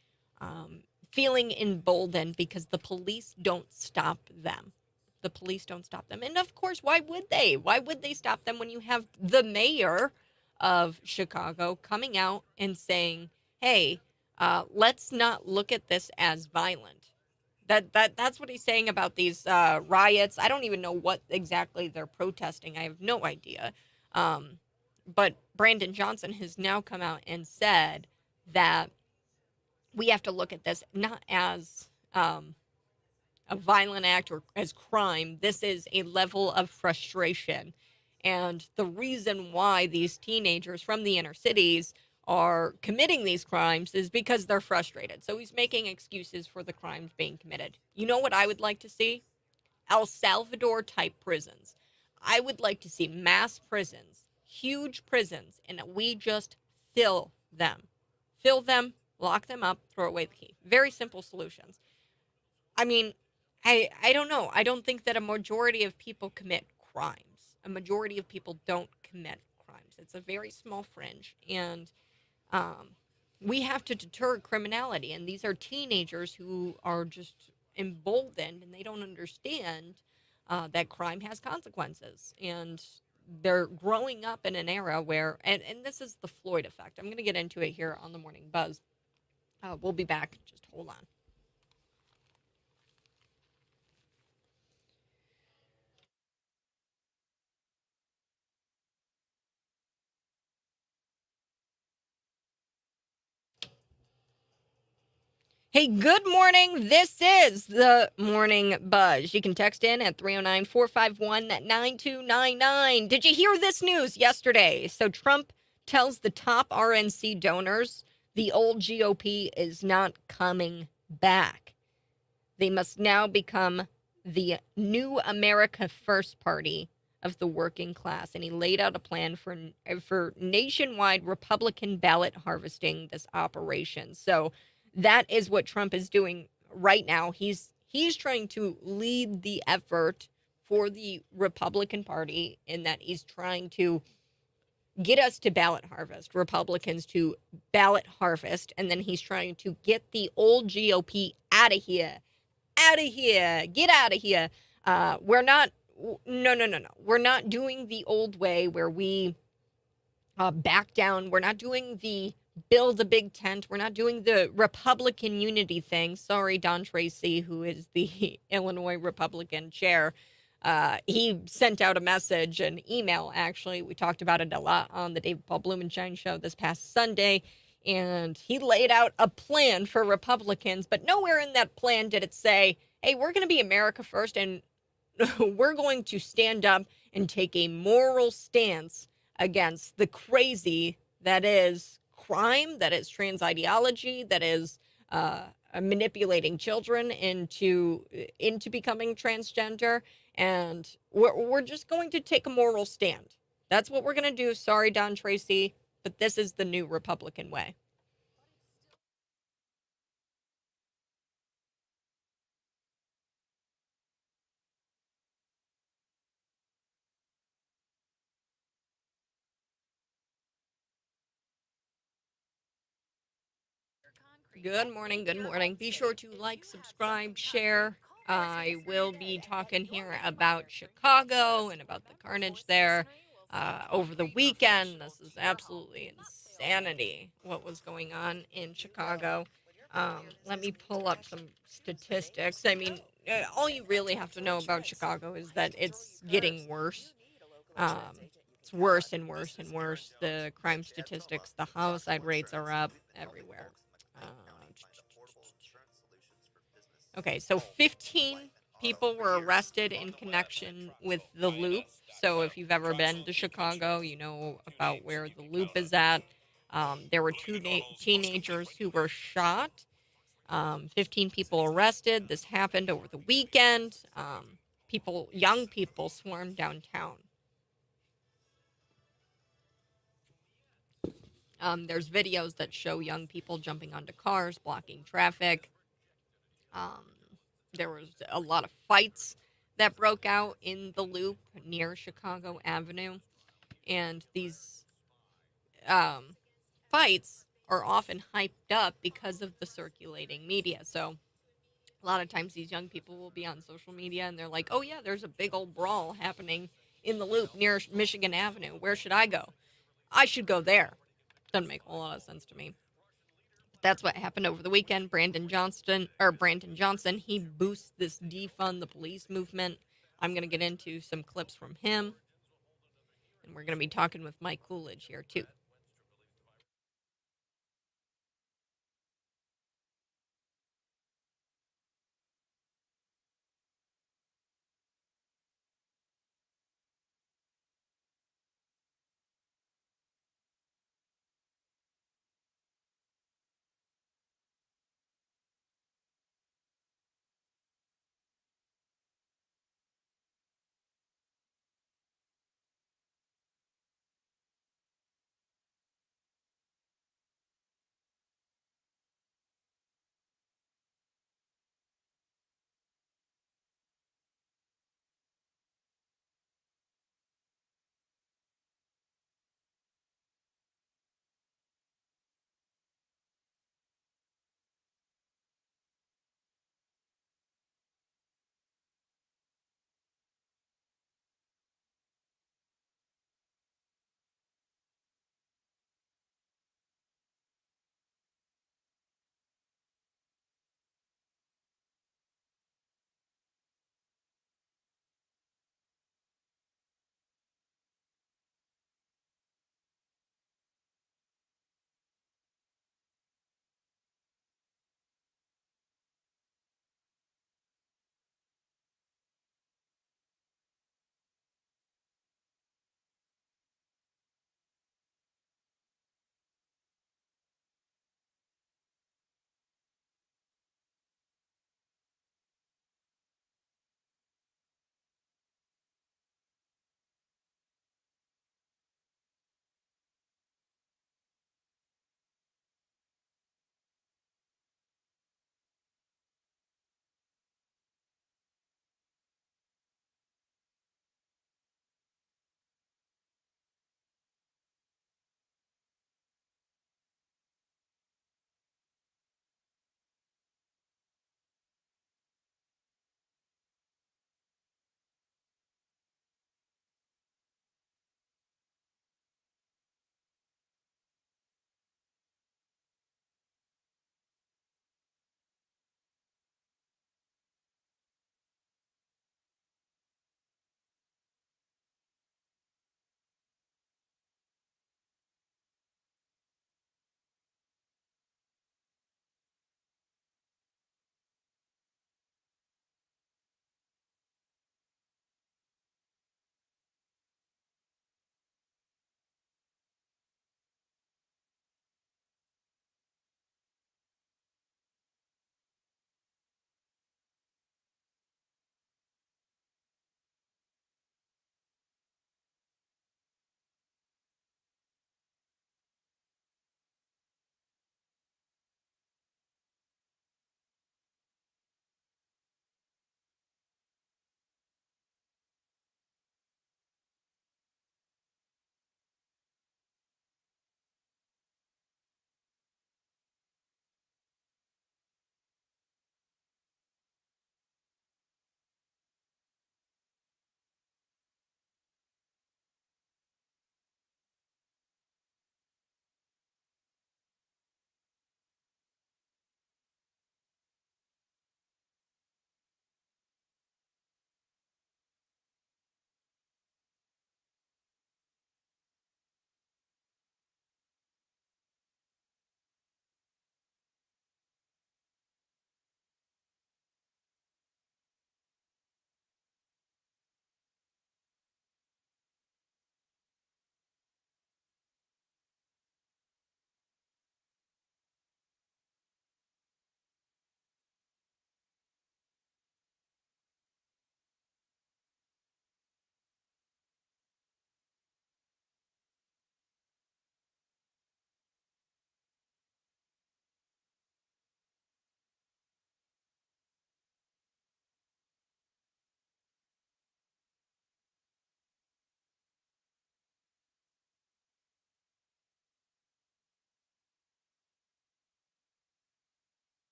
feeling emboldened because the police don't stop them. the police don't stop them. And of course, why would they? Why would they stop them when you have the mayor of Chicago coming out and saying, hey, let's not look at this as violent. That's what he's saying about these riots. I don't even know what exactly they're protesting. I have no idea. But Brandon Johnson has now come out and said that we have to look at this not as a violent act or as crime. This is a level of frustration. And the reason why these teenagers from the inner cities are committing these crimes is because they're frustrated. So he's making excuses for the crimes being committed. You know what I would like to see? El Salvador type prisons. I would like to see mass prisons, huge prisons, and we just fill them. Fill them, lock them up, throw away the key. Very simple solutions. I mean, I don't know. I don't think that a majority of people commit crimes. A majority of people don't commit crimes. It's a very small fringe, and we have to deter criminality. And these are teenagers who are just emboldened, and they don't understand that crime has consequences. And they're growing up in an era where, and this is the Floyd effect. I'm going to get into it here on the Morning Buzz. We'll be back. Just hold on. Hey, good morning. This is the Morning Buzz. You can text in at 309-451-9299. Did you hear this news yesterday? So Trump tells the top RNC donors the old GOP is not coming back. They must now become the new America First Party of the working class. And he laid out a plan for nationwide Republican ballot harvesting this operation. So that is what Trump is doing right now. He's trying to lead the effort for the Republican Party in that he's trying to get us to ballot harvest, Republicans to ballot harvest, and then he's trying to get the old GOP out of here. Out of here. Get out of here. We're not no. We're not doing the old way where we back down. We're not doing the build a big tent. We're not doing the Republican unity thing. Sorry, Don Tracy, who is the Illinois Republican chair. He sent out a message, an email, actually. We talked about it a lot on the David Paul Blumenshine show this past Sunday. And he laid out a plan for Republicans, but nowhere in that plan did it say, hey, we're going to be America first, and we're going to stand up and take a moral stance against the crazy that is crime, that is trans ideology, that is manipulating children into becoming transgender. And we're just going to take a moral stand. That's what we're going to do. Sorry, Don Tracy, but this is the new Republican way. Good morning. Good morning. Be sure to like, subscribe, share. I will be talking here about Chicago and about the carnage there over the weekend. This is absolutely insanity what was going on in Chicago. Let me pull up some statistics. I mean, all you really have to know about Chicago is that it's getting worse. It's worse and worse and worse. The crime statistics, the homicide rates are up everywhere. Okay, so 15 people were arrested in connection with the Loop. So if you've ever been to Chicago, you know about where the Loop is at. There were two teenagers who were shot. 15 people arrested. This happened over the weekend. Young people swarmed downtown. There's videos that show young people jumping onto cars, blocking traffic. There was a lot of fights that broke out in the Loop near Chicago Avenue. And these fights are often hyped up because of the circulating media. So A lot of times these young people will be on social media and they're like, oh yeah, there's a big old brawl happening in the Loop near Michigan Avenue. Where should I go? I should go there. Doesn't make a lot of sense to me. But that's what happened over the weekend. Brandon Johnson, he boosts this defund the police movement. I'm going to get into some clips from him. And we're going to be talking with Mike Coolidge here too.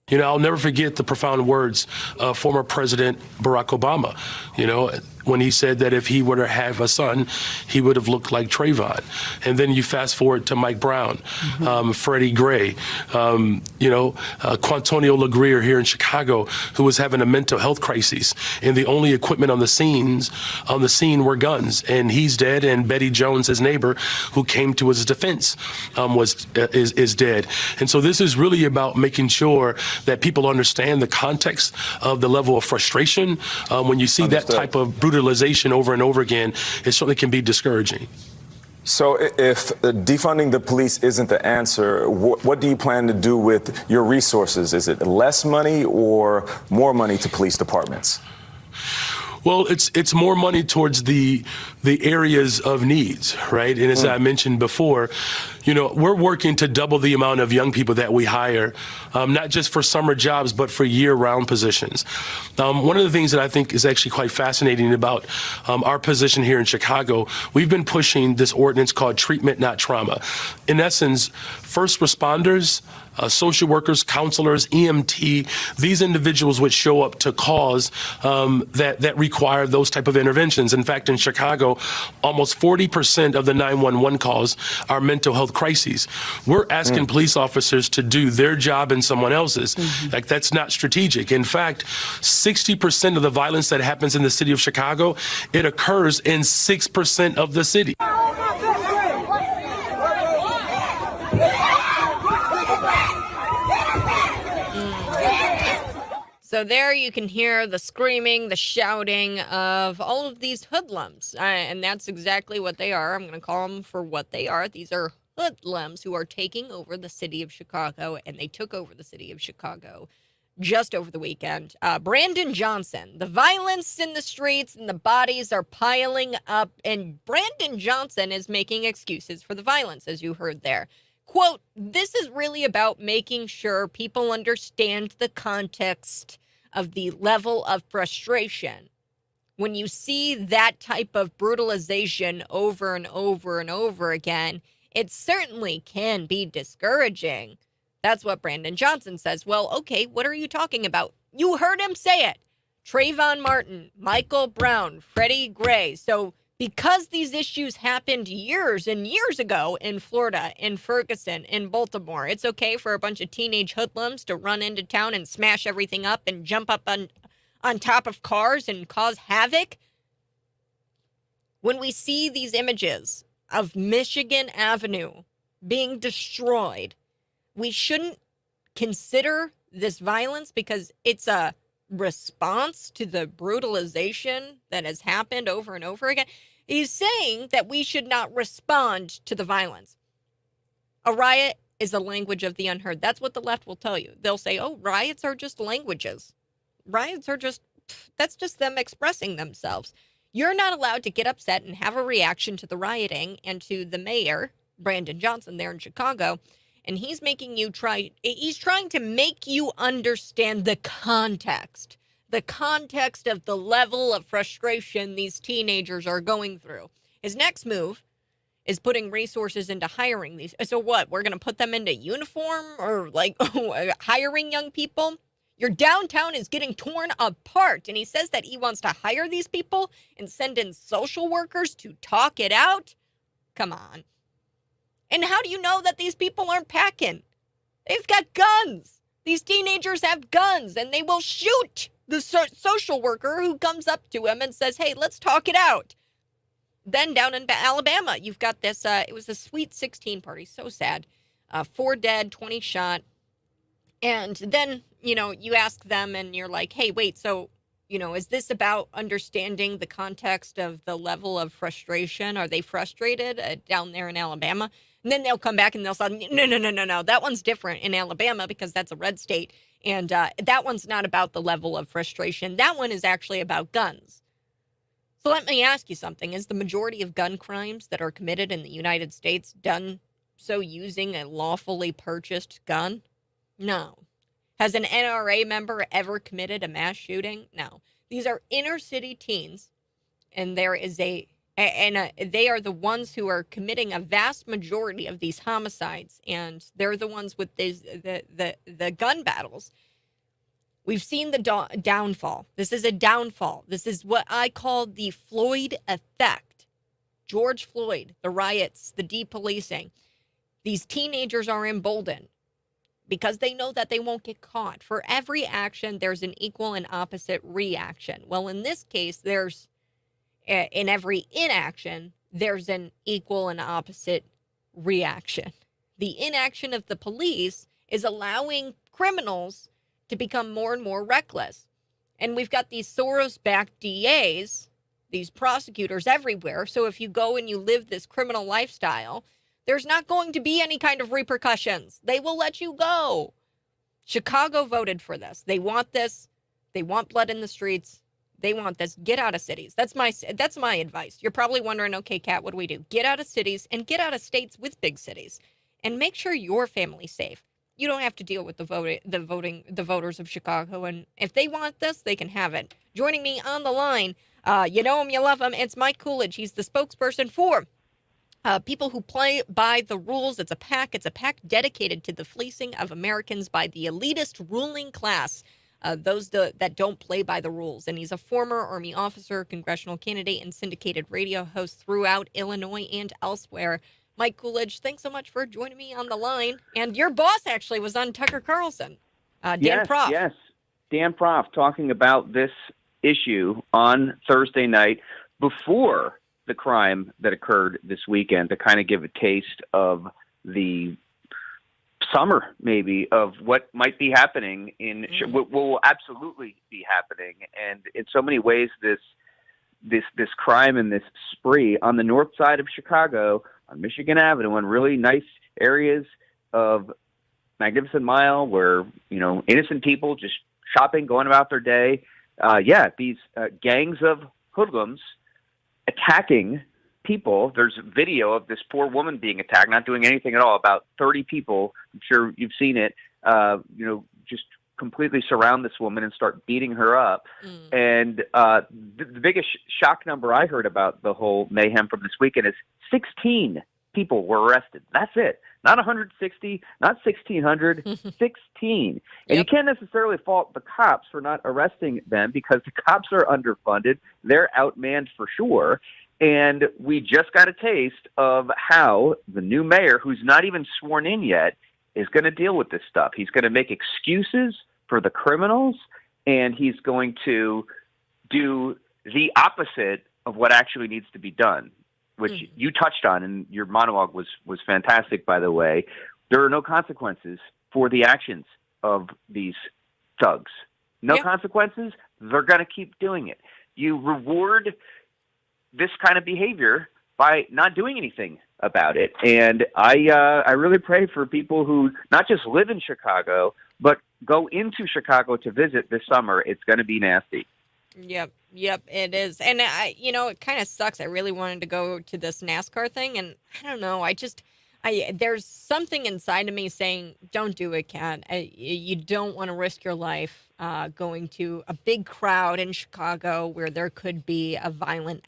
You know, I'll never forget the profound words of former President Barack Obama, you know, when he said that if he were to have a son, he would have looked like Trayvon. And then you fast forward to Mike Brown, Freddie Gray, Quantonio LaGreer here in Chicago, who was having a mental health crisis. And the only equipment on the scene were guns. And he's dead. And Betty Jones, his neighbor, who came to his defense, is dead. And so this is really about making sure that people understand the context of the level of frustration. When you see that type of brutalization over and over again, it certainly can be discouraging. So if defunding the police isn't the answer, what do you plan to do with your resources? Is it less money or more money to police departments? Well, it's more money towards the areas of needs, right? And as I mentioned before, you know, we're working to double the amount of young people that we hire, not just for summer jobs, but for year-round positions. One of the things that I think is actually quite fascinating about our position here in Chicago, we've been pushing this ordinance called Treatment Not Trauma. In essence, first responders, social workers, counselors, EMT, these individuals would show up to calls that require those type of interventions. In fact, in Chicago, almost 40% of the 911 calls are mental health crises. We're asking police officers to do their job and someone else's. Like, that's not strategic. In fact, 60% of the violence that happens in the city of Chicago, it occurs in 6% of the city. So there you can hear the screaming, the shouting of all of these hoodlums. And that's exactly what they are. I'm going to call them for what they are. These are hoodlums who are taking over the city of Chicago, and they took over the city of Chicago just over the weekend. Brandon Johnson, the violence in the streets and the bodies are piling up, and Brandon Johnson is making excuses for the violence, as you heard there. Quote, "This is really about making sure people understand the context of the level of frustration. When you see that type of brutalization over and over and over again, it certainly can be discouraging." That's what Brandon Johnson says. Well, okay, what are you talking about? You heard him say it. Trayvon Martin, Michael Brown, Freddie Gray. So because these issues happened years and years ago in Florida, in Ferguson, in Baltimore, it's okay for a bunch of teenage hoodlums to run into town and smash everything up and jump up on top of cars and cause havoc. When we see these images of Michigan Avenue being destroyed, we shouldn't consider this violence because it's a response to the brutalization that has happened over and over again. He's saying that we should not respond to the violence. A riot is a language of the unheard. That's what the left will tell you. They'll say, oh, riots are just languages. Riots are that's just them expressing themselves. You're not allowed to get upset and have a reaction to the rioting and to the mayor, Brandon Johnson, there in Chicago. And he's he's trying to make you understand the context of the level of frustration these teenagers are going through. His next move is putting resources into hiring these. So what? We're going to put them into uniform or like hiring young people? Your downtown is getting torn apart. And he says that he wants to hire these people and send in social workers to talk it out. Come on. And how do you know that these people aren't packing? They've got guns. These teenagers have guns, and they will shoot the social worker who comes up to him and says, hey, let's talk it out. Then down in Alabama, you've got this, it was a Sweet 16 party, so sad. 4 dead, 20 shot. And then, you ask them and you're like, hey, wait, so, is this about understanding the context of the level of frustration? Are they frustrated down there in Alabama? And then they'll come back and they'll say, no. That one's different in Alabama because that's a red state. And that one's not about the level of frustration. That one is actually about guns. So let me ask you something. Is the majority of gun crimes that are committed in the United States done so using a lawfully purchased gun? No. Has an NRA member ever committed a mass shooting? No. These are inner city teens, and they are the ones who are committing a vast majority of these homicides, and they're the ones with the gun battles. We've seen the downfall. This is a downfall. This is what I call the Floyd effect. George Floyd, the riots, the depolicing. These teenagers are emboldened because they know that they won't get caught. For every action, there's an equal and opposite reaction. Well, in this case, in every inaction, there's an equal and opposite reaction. The inaction of the police is allowing criminals to become more and more reckless. And we've got these Soros-backed DAs, these prosecutors everywhere. So if you go and you live this criminal lifestyle, there's not going to be any kind of repercussions. They will let you go. Chicago voted for this. They want this. They want blood in the streets. They want this. Get out of cities. That's my advice. You're probably wondering, okay, Kat, what do we do? Get out of cities and get out of states with big cities, and make sure your family's safe. You don't have to deal with the voters of Chicago, and if they want this, they can have it. Joining me on the line, you know him, you love him. It's Mike Coolidge. He's the spokesperson for people who play by the rules. It's a PAC dedicated to the fleecing of Americans by the elitist ruling class, those that don't play by the rules. And he's a former Army officer, congressional candidate, and syndicated radio host throughout Illinois and elsewhere. Mike Coolidge, thanks so much for joining me on the line. And your boss actually was on Tucker Carlson, Dan Proft. Yes, Dan Proft talking about this issue on Thursday night before the crime that occurred this weekend, to kind of give a taste of the summer, maybe, of what might be happening what will absolutely be happening. And in so many ways, this crime and this spree on the north side of Chicago, on Michigan Avenue, in really nice areas of Magnificent Mile, where, innocent people just shopping, going about their day. These gangs of hoodlums attacking people. There's video of this poor woman being attacked, not doing anything at all. About 30 people, I'm sure you've seen it, just completely surround this woman and start beating her up. And the biggest shock number I heard about the whole mayhem from this weekend is 16 people were arrested. That's it. Not 160, not 1,600, 16. And you can't necessarily fault the cops for not arresting them, because the cops are underfunded. They're outmanned for sure. And we just got a taste of how the new mayor, who's not even sworn in yet, is going to deal with this stuff. He's going to make excuses for the criminals, and he's going to do the opposite of what actually needs to be done, which you touched on, and your monologue was fantastic, by the way. There are no consequences for the actions of these thugs. No consequences. They're going to keep doing it. You reward this kind of behavior by not doing anything about it. And I really pray for people who not just live in Chicago, but go into Chicago to visit this summer. It's going to be nasty. Yep, it is. And it kind of sucks. I really wanted to go to this NASCAR thing, and I don't know. There's something inside of me saying, don't do it, Kat. You don't want to risk your life going to a big crowd in Chicago where there could be a violent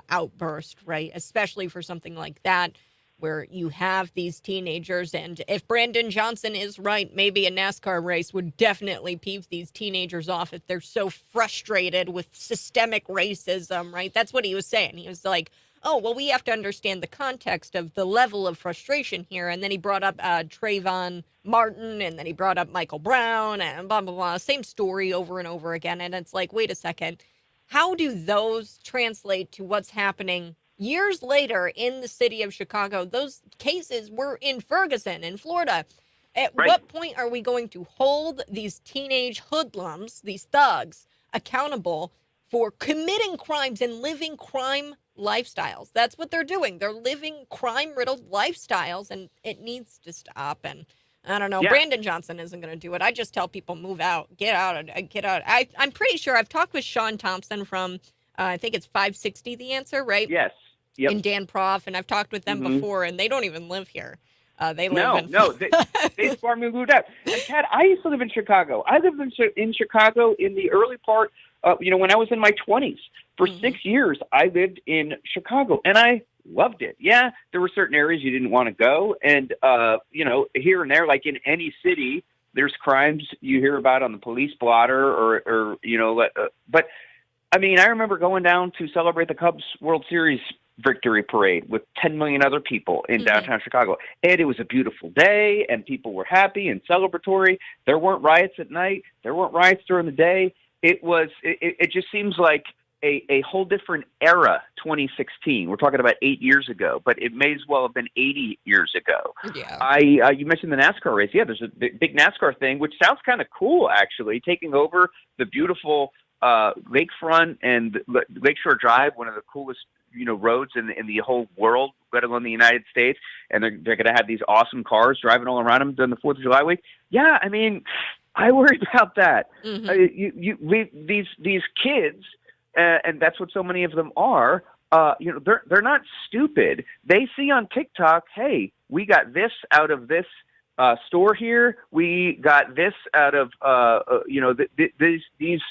outburst, right? Especially for something like that, where you have these teenagers. And if Brandon Johnson is right, maybe a NASCAR race would definitely peeve these teenagers off if they're so frustrated with systemic racism, right? That's what he was saying. He was like, oh, well, we have to understand the context of the level of frustration here. And then he brought up Trayvon Martin, and then he brought up Michael Brown, and blah, blah, blah. Same story over and over again. And it's like, wait a second. How do those translate to what's happening years later in the city of Chicago? Those cases were in Ferguson, in Florida. At what point are we going to hold these teenage hoodlums, these thugs, accountable for committing crimes and living crime lifestyles? That's what they're doing. They're living crime-riddled lifestyles, and it needs to stop. And I don't know. Yeah. Brandon Johnson isn't going to do it. I just tell people, move out, get out. I'm pretty sure I've talked with Sean Thompson from, I think it's 560 The Answer, right? Yes. Yep. And Dan Prof, and I've talked with them before, and they don't even live here. They live they farmed and moved out. And Kat, I used to live in Chicago. I lived in Chicago in the early part, when I was in my 20s. For 6 years, I lived in Chicago, and I loved it. Yeah, there were certain areas you didn't want to go, and here and there, like in any city, there's crimes you hear about on the police blotter, or but I mean, I remember going down to celebrate the Cubs World Series victory parade with 10 million other people in downtown Chicago. And it was a beautiful day, and people were happy and celebratory. There weren't riots at night. There weren't riots during the day. It just seems like a whole different era, 2016. We're talking about 8 years ago, but it may as well have been 80 years ago. Yeah. You mentioned the NASCAR race. Yeah, there's a big NASCAR thing, which sounds kind of cool, actually, taking over the beautiful lakefront and Lakeshore Drive, one of the coolest roads in the whole world, let alone the United States. And they're going to have these awesome cars driving all around them during the 4th of July week. Yeah, I mean, I worry about that. These kids, and that's what so many of them are. They're not stupid. They see on TikTok, hey, we got this out of this store here. We got this out of these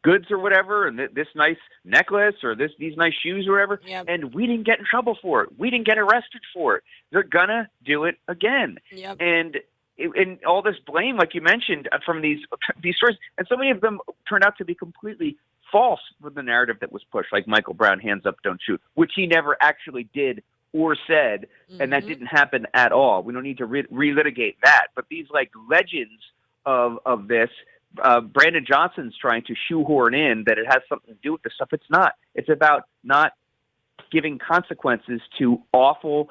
goods or whatever, and this nice necklace or these nice shoes or whatever. Yep. And we didn't get in trouble for it. We didn't get arrested for it. They're gonna do it again. Yep. And all this blame, like you mentioned, from these stories, and so many of them turned out to be completely false with the narrative that was pushed, like Michael Brown, hands up, don't shoot, which he never actually did or said, and that didn't happen at all. We don't need to relitigate that. But these legends of this, Brandon Johnson's trying to shoehorn in that it has something to do with this stuff. It's not. It's about not giving consequences to awful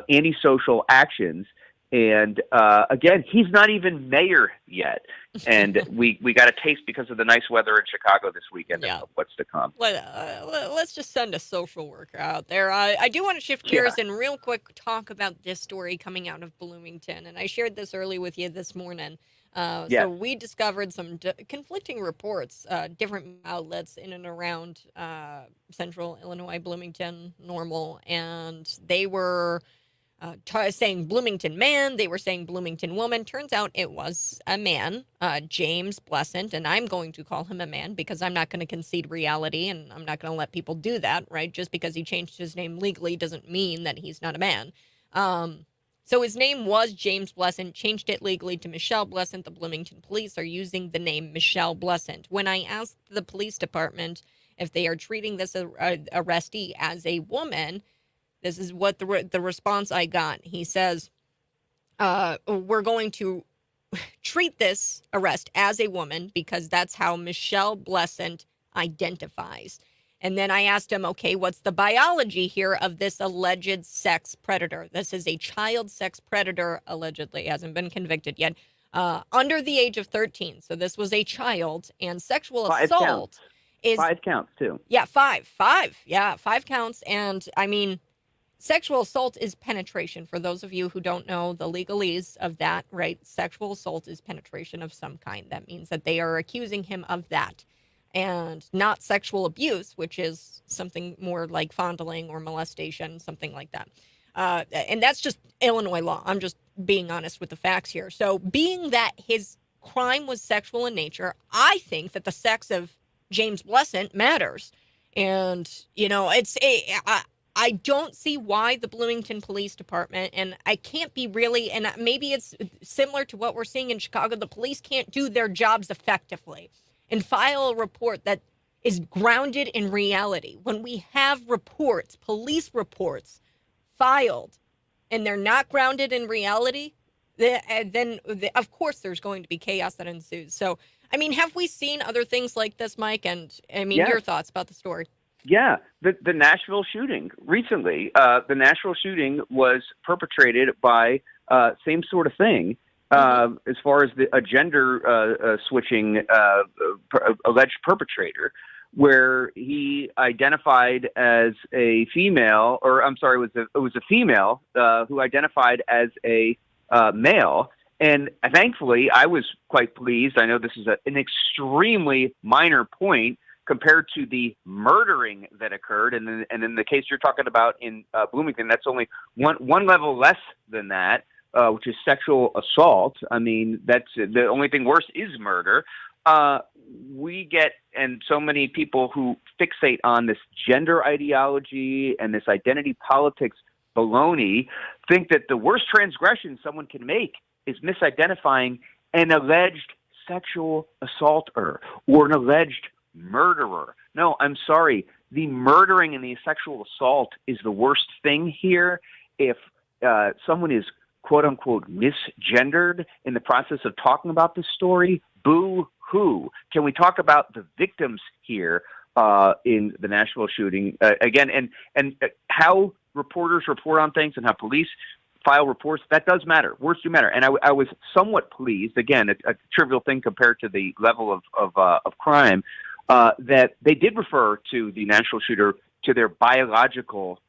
antisocial actions. And again, he's not even mayor yet, and we got a taste because of the nice weather in Chicago this weekend of what's to come. Let's just send a social worker out there. I do want to shift gears and real quick talk about this story coming out of Bloomington, and I shared this early with you this morning. So we discovered some conflicting reports, different outlets in and around central Illinois, Bloomington, Normal, and they were saying Bloomington man, they were saying Bloomington woman. Turns out it was a man, James Blessant, and I'm going to call him a man because I'm not going to concede reality, and I'm not going to let people do that, right? Just because he changed his name legally doesn't mean that he's not a man. So his name was James Blessant, changed it legally to Michelle Blessant. The Bloomington police are using the name Michelle Blessant. When I asked the police department if they are treating this arrestee as a woman, this is what the response I got. He says, we're going to treat this arrest as a woman because that's how Michelle Blessant identifies. And then I asked him, okay, what's the biology here of this alleged sex predator? This is a child sex predator, allegedly, hasn't been convicted yet, under the age of 13. So this was a child, and sexual assault is 5 counts too. Yeah, 5. Yeah, 5 counts. And I mean, sexual assault is penetration. For those of you who don't know the legalese of that, right? Sexual assault is penetration of some kind. That means that they are accusing him of that, and not sexual abuse, which is something more like fondling or molestation, something like that. And that's just Illinois law. I'm just being honest with the facts here. So being that his crime was sexual in nature, I think that the sex of James Blessant matters. And, I don't see why the Bloomington Police Department, and I can't be really, and maybe it's similar to what we're seeing in Chicago, the police can't do their jobs effectively and file a report that is grounded in reality. When we have reports, police reports filed, and they're not grounded in reality, then of course there's going to be chaos that ensues. So, I mean, have we seen other things like this, Mike? And I mean, your thoughts about the story? Yeah, the Nashville shooting recently. The Nashville shooting was perpetrated by same sort of thing. As far as a gender switching alleged perpetrator, where he identified as a female, or I'm sorry, it was a female who identified as a male. And thankfully, I was quite pleased. I know this is an extremely minor point compared to the murdering that occurred, and in the case you're talking about in Bloomington, that's only one level less than that. Which is sexual assault. I mean, that's the only thing worse is murder. We get, and so many people who fixate on this gender ideology and this identity politics baloney think that the worst transgression someone can make is misidentifying an alleged sexual assaulter or an alleged murderer. No, I'm sorry. The murdering and the sexual assault is the worst thing here. If someone is quote unquote misgendered in the process of talking about this story, boo hoo. Can we talk about the victims here in the Nashville shooting again? And how reporters report on things and how police file reports, that does matter. Words do matter. And I was somewhat pleased, again, a trivial thing compared to the level of crime, that they did refer to the Nashville shooter to their biological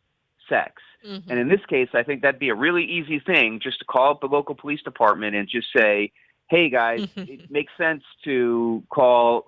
sex. Mm-hmm. And in this case, I think that'd be a really easy thing, just to call up the local police department and just say, hey, guys, it makes sense to call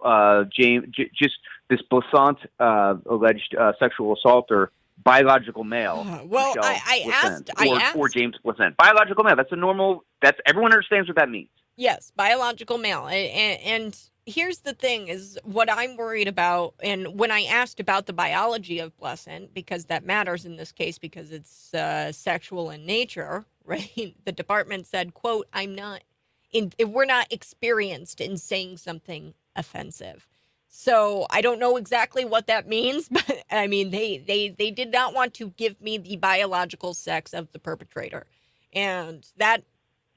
just this Blessant alleged sexual assaulter biological male. Well, I asked, or James Blessant. Biological male. That's a normal. That's everyone understands what that means. Yes, biological male. And here's the thing: is what I'm worried about. And when I asked about the biology of Blessant, because that matters in this case, because it's sexual in nature, right? The department said, "quote We're not experienced in saying something offensive." So I don't know exactly what that means, but I mean, they did not want to give me the biological sex of the perpetrator. And that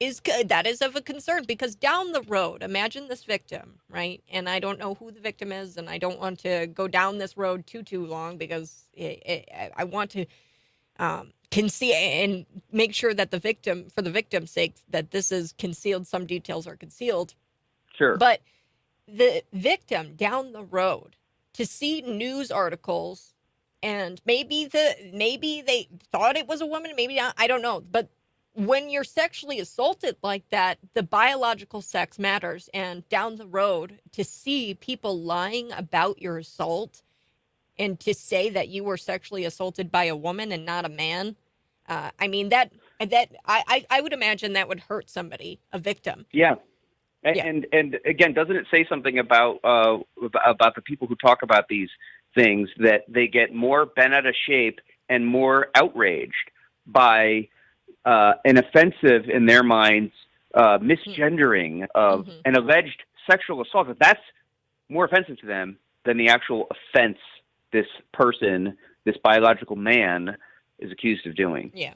is of a concern, because down the road, imagine this victim, right? And I don't know who the victim is, and I don't want to go down this road too long, because I want to conceal and make sure that the victim, for the victim's sake, that this is concealed. Some details are concealed. Sure. But the victim down the road to see news articles, and maybe they thought it was a woman, maybe not, I don't know. But when you're sexually assaulted like that, the biological sex matters. And down the road, to see people lying about your assault and to say that you were sexually assaulted by a woman and not a man, I mean, that I would imagine that would hurt somebody, a victim. Yeah. Yeah. And again, doesn't it say something about the people who talk about these things, that they get more bent out of shape and more outraged by an offensive, in their minds, misgendering of an alleged sexual assault? That's more offensive to them than the actual offense this person, this biological man, is accused of doing. Yeah.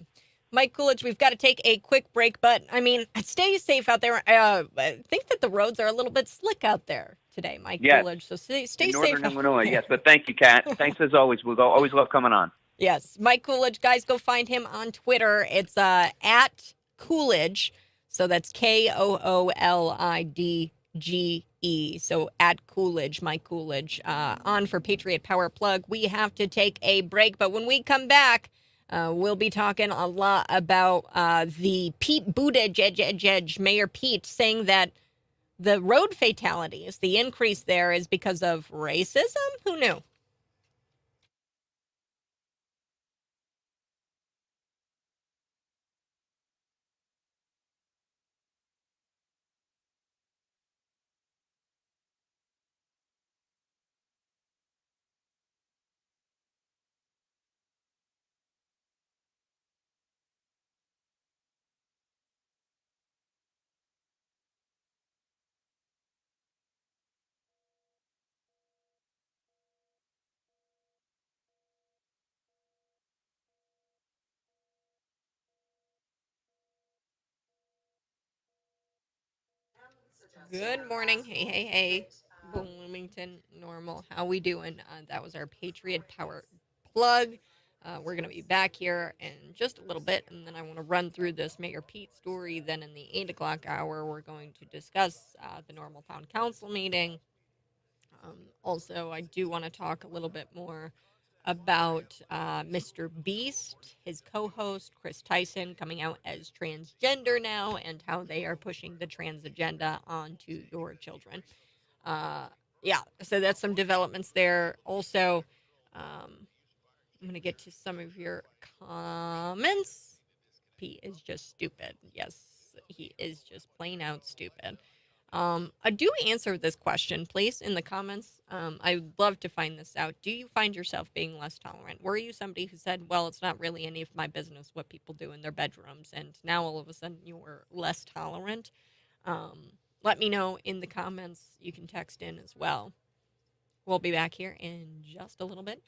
Mike Coolidge, we've got to take a quick break, but I mean, stay safe out there. I think that the roads are a little bit slick out there today, Mike Coolidge. So stay safe. Northern Illinois, yes. But thank you, Kat. Thanks as always. We'll always love coming on. Yes. Mike Coolidge, guys, go find him on Twitter. It's at Coolidge. So that's KOOLIDGE. So at Coolidge, Mike Coolidge, on for Patriot Power Plug. We have to take a break, but when we come back, we'll be talking a lot about the Pete Buttigieg, Mayor Pete, saying that the road fatalities, the increase there is because of racism. Who knew? Good morning. Hey. Bloomington Normal. How we doing? That was our Patriot Power Plug. We're going to be back here in just a little bit, and then I want to run through this Mayor Pete story. Then in the 8 o'clock hour, we're going to discuss the Normal Town Council meeting. Also, I do want to talk a little bit more about MrBeast, his co-host, Chris Tyson, coming out as transgender now, and how they are pushing the trans agenda onto your children. Yeah, so that's some developments there. Also, I'm going to get to some of your comments. Pete is just stupid. Yes, he is just plain out stupid. Do answer this question, please, in the comments. I'd love to find this out. Do you find yourself being less tolerant? Were you somebody who said, well, it's not really any of my business what people do in their bedrooms, and now all of a sudden you were less tolerant? Let me know in the comments. You can text in as well. We'll be back here in just a little bit.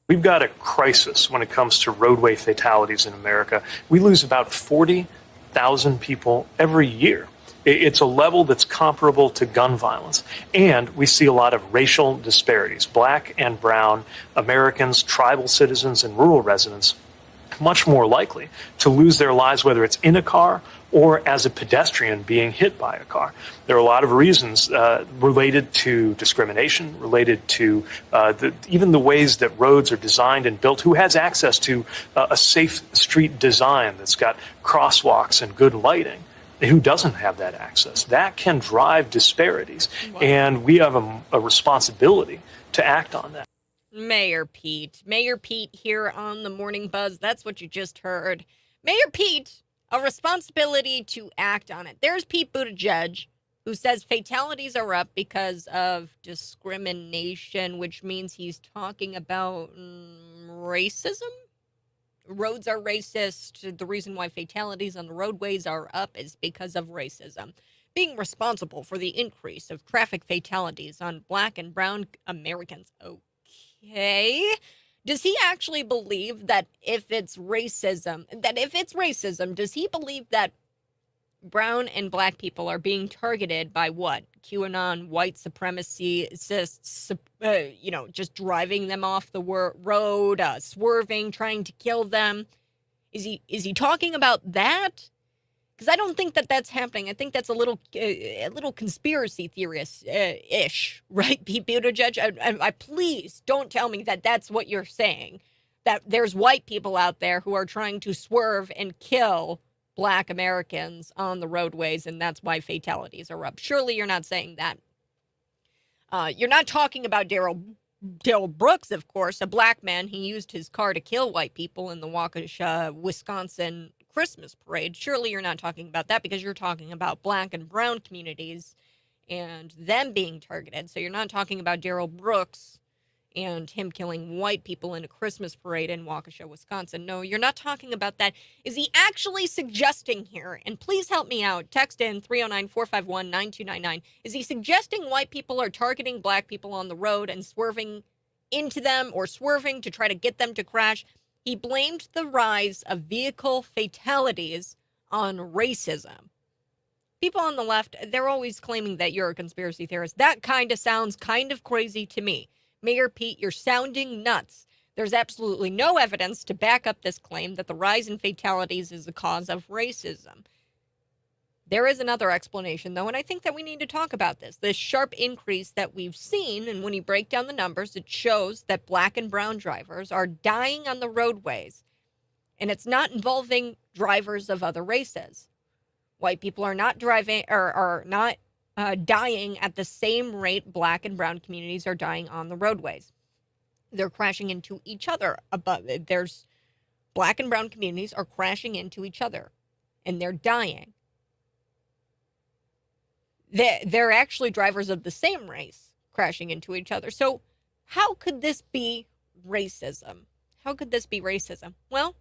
We've got a crisis when it comes to roadway fatalities in America. We lose about 40,000 people every year. It's a level that's comparable to gun violence. And we see a lot of racial disparities. Black and brown Americans, tribal citizens, and rural residents much more likely to lose their lives, whether it's in a car or as a pedestrian being hit by a car. There are a lot of reasons related to discrimination, related to even the ways that roads are designed and built. Who has access to a safe street design that's got crosswalks and good lighting? Who doesn't have that access? That can drive disparities, and we have a responsibility to act on that. Mayor Pete here on the Morning Buzz. That's what you just heard. Mayor Pete, a responsibility to act on it. There's Pete Buttigieg, who says fatalities are up because of discrimination, which means he's talking about racism. Roads are racist. The reason why fatalities on the roadways are up is because of racism. Being responsible for the increase of traffic fatalities on Black and brown Americans. Okay. Does he actually believe that if it's racism, does he believe that brown and Black people are being targeted by what? QAnon, white supremacists, just driving them off the road, swerving, trying to kill them. Is he talking about that? Because I don't think that that's happening. I think that's a little conspiracy theorist ish, right? Pete Buttigieg, I please don't tell me that that's what you're saying. That there's white people out there who are trying to swerve and kill Black Americans on the roadways, and that's why fatalities are up. Surely you're not saying that. You're not talking about Darrell Brooks, of course, a Black man. He used his car to kill white people in the Waukesha, Wisconsin Christmas parade. Surely you're not talking about that, because you're talking about Black and brown communities and them being targeted. So you're not talking about Darrell Brooks and him killing white people in a Christmas parade in Waukesha, Wisconsin. No, you're not talking about that. Is he actually suggesting here, and please help me out, text in 309-451-9299, is he suggesting white people are targeting Black people on the road and swerving into them or swerving to try to get them to crash? He blamed the rise of vehicle fatalities on racism. People on the left, they're always claiming that you're a conspiracy theorist. That kind of sounds kind of crazy to me. Mayor Pete, you're sounding nuts. There's absolutely no evidence to back up this claim that the rise in fatalities is a cause of racism. There is another explanation, though, and I think that we need to talk about this sharp increase that we've seen. And when you break down the numbers, it shows that Black and brown drivers are dying on the roadways. And it's not involving drivers of other races. White people are not dying at the same rate Black and brown communities are dying on the roadways. They're crashing into each other. There's Black and brown communities are crashing into each other, and they're dying. They're actually drivers of the same race crashing into each other. So how could this be racism? How could this be racism? Well,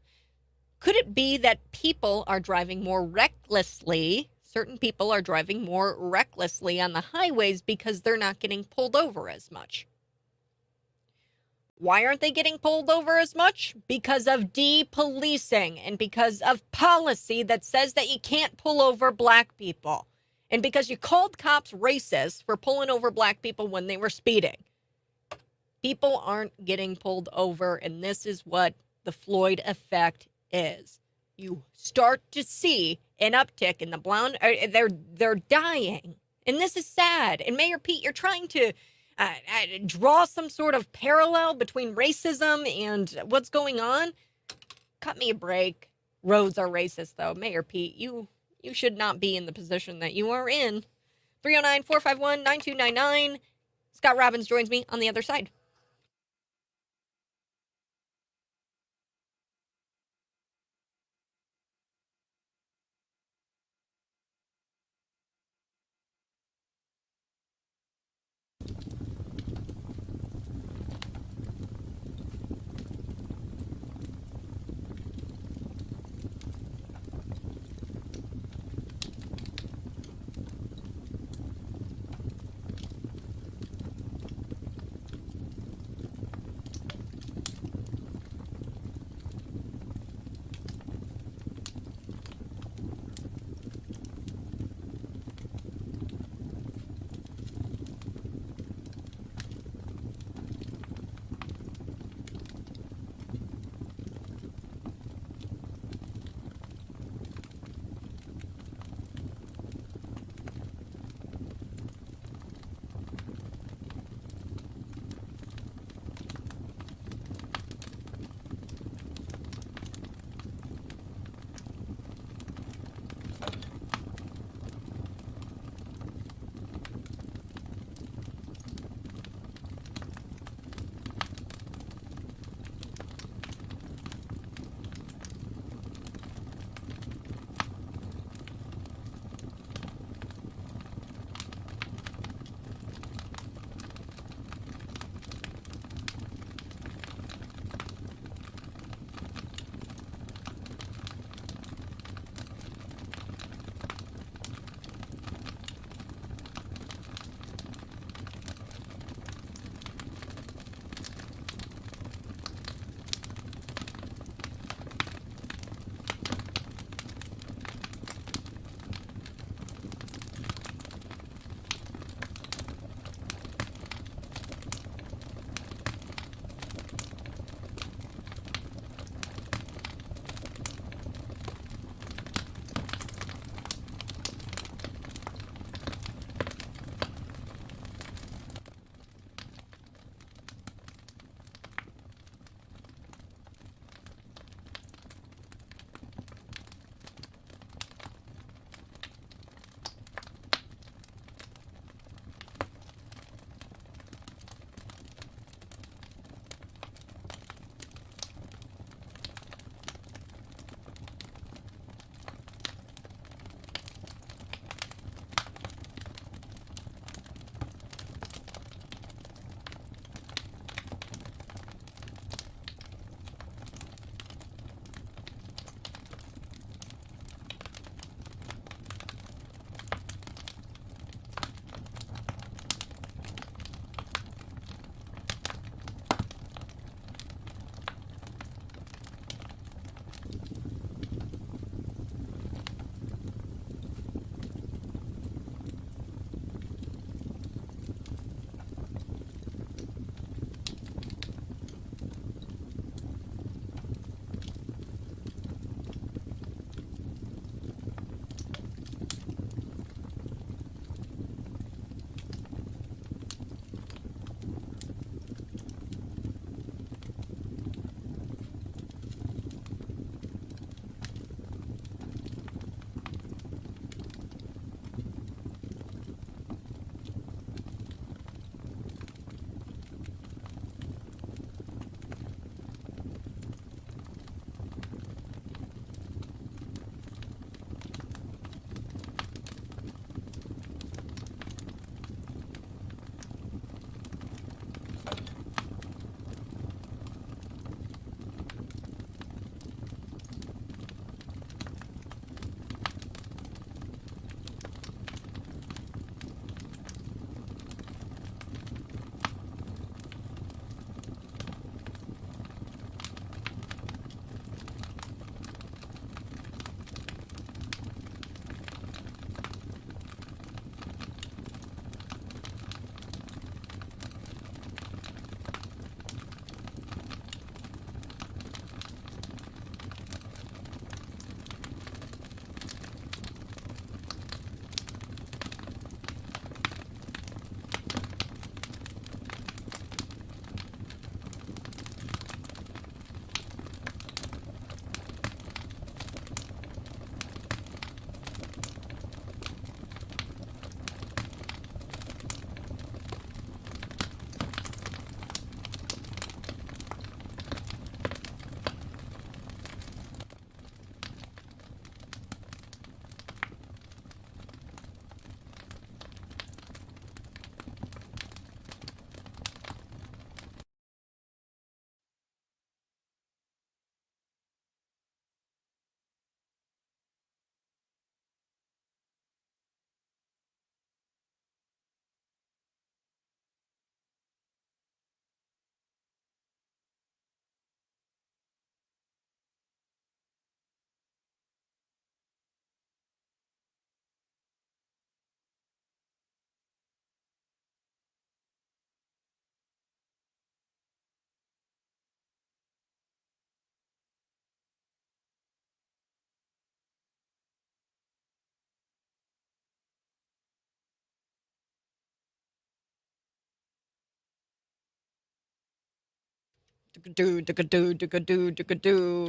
could it be that people are driving more recklessly? Certain people are driving more recklessly on the highways because they're not getting pulled over as much. Why aren't they getting pulled over as much? Because of depolicing and because of policy that says that you can't pull over Black people. And because you called cops racist for pulling over Black people when they were speeding. People aren't getting pulled over, and this is what the Floyd effect is. You start to see an uptick in the brown. They're dying, and this is sad. And Mayor Pete, you're trying to draw some sort of parallel between racism and what's going on. Cut me a break. Roads are racist, though. Mayor Pete, you should not be in the position that you are in. 309-451-9299. Scott Robbins joins me on the other side.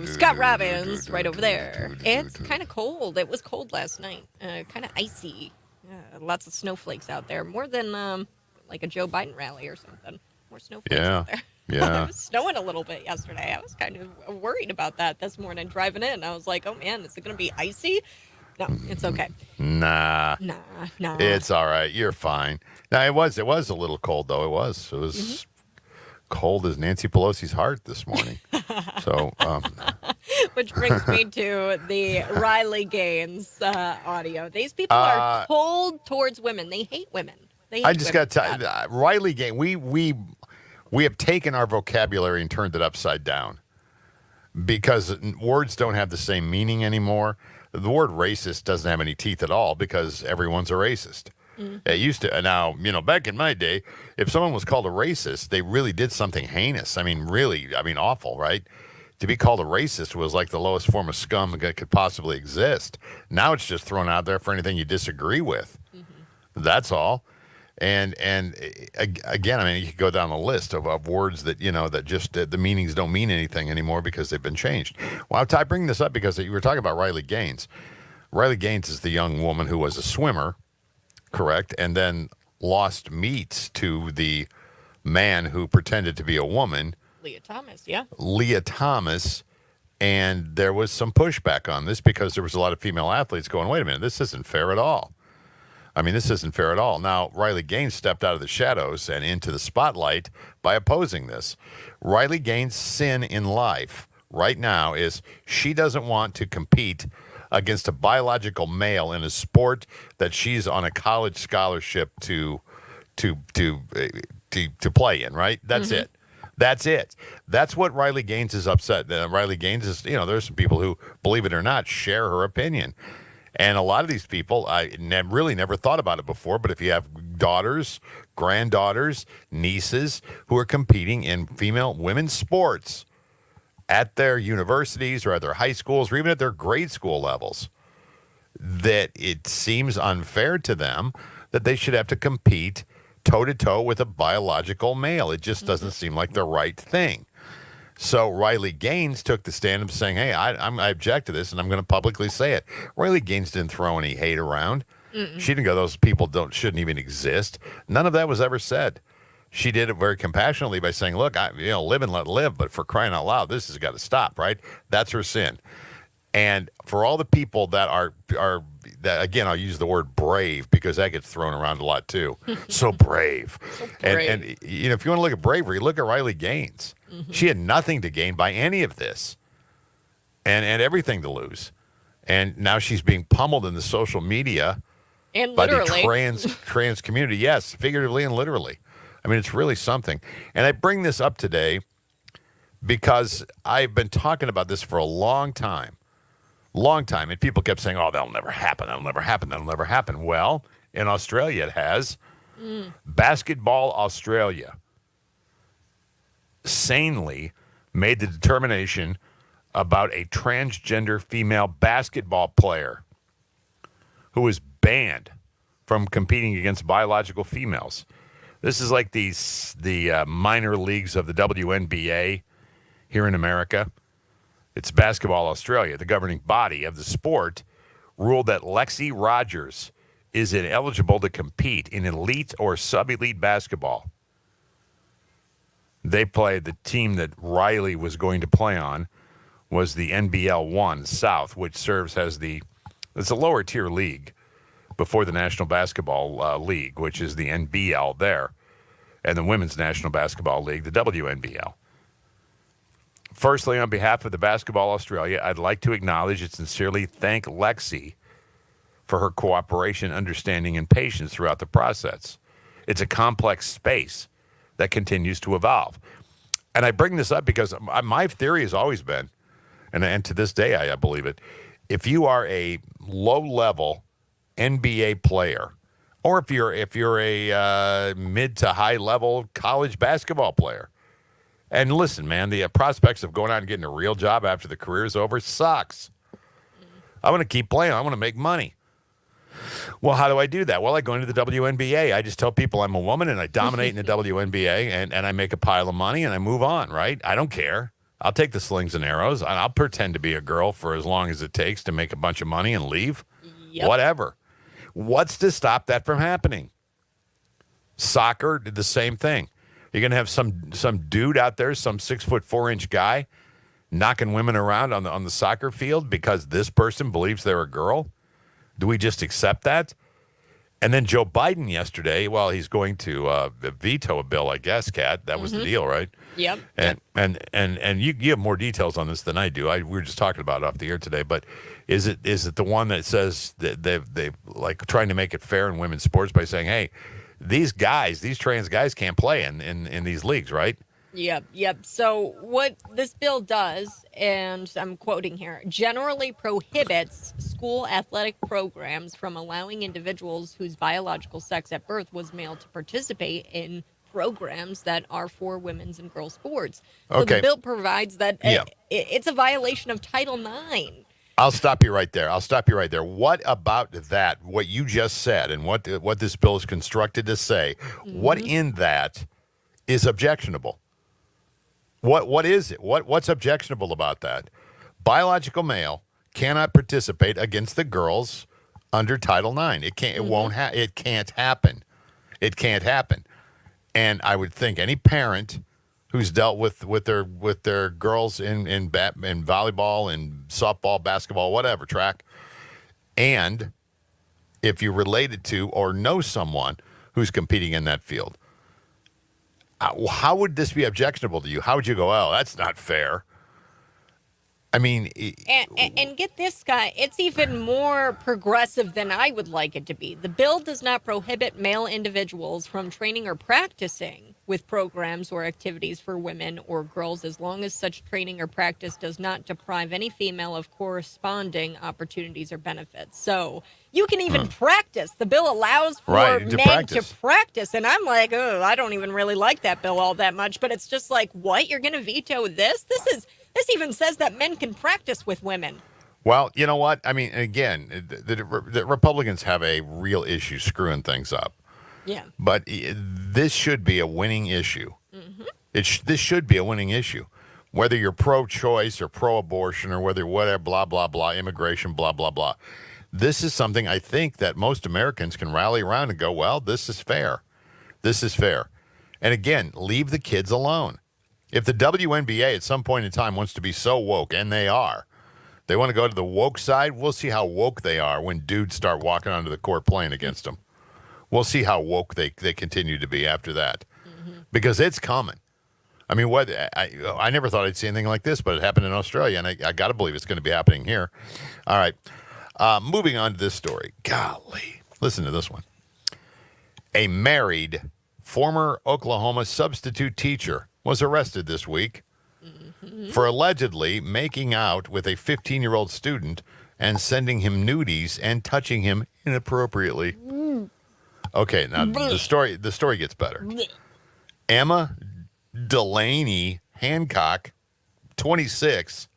Scott Robbins, right over there. It's kind of cold. It was cold last night. Kind of icy. Lots of snowflakes out there. More than like a Joe Biden rally or something. More snowflakes out there. Yeah. It was snowing a little bit yesterday. I was kind of worried about that this morning driving in. I was like, oh man, is it going to be icy? No, it's okay. Nah. Nah. It's all right. You're fine. Now it was a little cold though. It was cold as Nancy Pelosi's heart this morning. So, which brings me to the Riley Gaines audio. These people are cold towards women. They hate women. I just got to tell you, Riley Gaines. We have taken our vocabulary and turned it upside down because words don't have the same meaning anymore. The word racist doesn't have any teeth at all because everyone's a racist. It used to. Now, back in my day, if someone was called a racist, they really did something heinous. Awful, right? To be called a racist was like the lowest form of scum that could possibly exist. Now it's just thrown out there for anything you disagree with. That's all. And again, you could go down the list of words that, that just the meanings don't mean anything anymore because they've been changed. Well, I bring this up because you were talking about Riley Gaines. Riley Gaines is the young woman who was a swimmer, correct? And then lost meets to the man who pretended to be a woman. Leah Thomas, yeah. Leah Thomas. And there was some pushback on this because there was a lot of female athletes going, wait a minute, this isn't fair at all. This isn't fair at all. Now, Riley Gaines stepped out of the shadows and into the spotlight by opposing this. Riley Gaines' sin in life right now is she doesn't want to compete against a biological male in a sport that she's on a college scholarship to play in, right? That's it. That's it. That's what Riley Gaines is upset. Riley Gaines is, there's some people who, believe it or not, share her opinion. And a lot of these people, I really never thought about it before, but if you have daughters, granddaughters, nieces who are competing in women's sports at their universities or at their high schools or even at their grade school levels, that it seems unfair to them that they should have to compete toe-to-toe with a biological male. It just doesn't seem like the right thing. So Riley Gaines took the stand of saying, hey, I object to this, and I'm going to publicly say it. Riley Gaines didn't throw any hate around. She didn't go, those people shouldn't even exist. None of that was ever said. She did it very compassionately by saying, look, live and let live, but for crying out loud, this has got to stop, right? That's her sin. And for all the people that are that, again, I'll use the word brave because that gets thrown around a lot too. So brave. And if you want to look at bravery, look at Riley Gaines. She had nothing to gain by any of this and everything to lose. And now she's being pummeled in the social media and by literally. the trans community. Yes, figuratively and literally. It's really something. And I bring this up today because I've been talking about this for a long time. And people kept saying, oh, that'll never happen. That'll never happen. That'll never happen. Well, in Australia, it has. Basketball Australia sanely made the determination about a transgender female basketball player who was banned from competing against biological females. This is like the minor leagues of the WNBA here in America. It's Basketball Australia, the governing body of the sport, ruled that Lexi Rogers is ineligible to compete in elite or sub-elite basketball. They played the team that Riley was going to play on was the NBL 1 South, which serves as it's a lower tier league before the National Basketball League, which is the NBL there, and the Women's National Basketball League, the WNBL. Firstly, on behalf of the Basketball Australia, I'd like to acknowledge and sincerely thank Lexi for her cooperation, understanding, and patience throughout the process. It's a complex space that continues to evolve. And I bring this up because my theory has always been, and to this day I believe it, if you are a low-level NBA player, or if you're a mid to high-level college basketball player, and listen, man, the prospects of going out and getting a real job after the career is over sucks. I want to keep playing. I want to make money. Well, how do I do that? Well, I go into the WNBA. I just tell people I'm a woman and I dominate in the WNBA and I make a pile of money and I move on, right? I don't care. I'll take the slings and arrows. And I'll pretend to be a girl for as long as it takes to make a bunch of money and leave. Yep. Whatever. What's to stop that from happening? Soccer did the same thing. You're going to have some dude out there, some 6'4" guy, knocking women around on the soccer field because this person believes they're a girl? Do we just accept that? And then Joe Biden yesterday, well, he's going to veto a bill, I guess, Kat. That was the deal, right? Yep. And you have more details on this than I do. We were just talking about it off the air today, but is it the one that says that they like trying to make it fair in women's sports by saying, hey, these trans guys can't play in these leagues, right? Yep. So what this bill does, and I'm quoting here, generally prohibits school athletic programs from allowing individuals whose biological sex at birth was male to participate in programs that are for women's and girls' sports. So the bill provides that it's a violation of Title IX. I'll stop you right there. What about that, what you just said, and what this bill is constructed to say, what in that is objectionable? What is it? What's objectionable about that? Biological male cannot participate against the girls under Title IX. It can't. It won't. It can't happen. It can't happen. And I would think any parent who's dealt with their girls in volleyball and softball, basketball, whatever track, and if you're related to or know someone who's competing in that field. How would this be objectionable to you? How would you go, oh, that's not fair? I mean... And get this, guy, it's even more progressive than I would like it to be. The bill does not prohibit male individuals from training or practicing with programs or activities for women or girls as long as such training or practice does not deprive any female of corresponding opportunities or benefits. So you can even practice. The bill allows for men to practice. And I'm like, oh, I don't even really like that bill all that much. But it's just like, what? You're going to veto this? This even says that men can practice with women. Well, you know what? I mean, again, the Republicans have a real issue screwing things up. Yeah. But this should be a winning issue. This should be a winning issue. Whether you're pro-choice or pro-abortion or whatever, blah, blah, blah, immigration, blah, blah, blah. This is something I think that most Americans can rally around and go, well, this is fair. This is fair. And again, leave the kids alone. If the WNBA at some point in time wants to be so woke, and they are, they want to go to the woke side, we'll see how woke they are when dudes start walking onto the court playing against them. We'll see how woke they continue to be after that. Because it's coming. I mean, I never thought I'd see anything like this, but it happened in Australia, and I got to believe it's going to be happening here. All right. Moving on to this story. Golly. Listen to this one. A married former Oklahoma substitute teacher was arrested this week for allegedly making out with a 15-year-old student and sending him nudies and touching him inappropriately. Okay, now the story gets better. Emma Delaney Hancock, 26,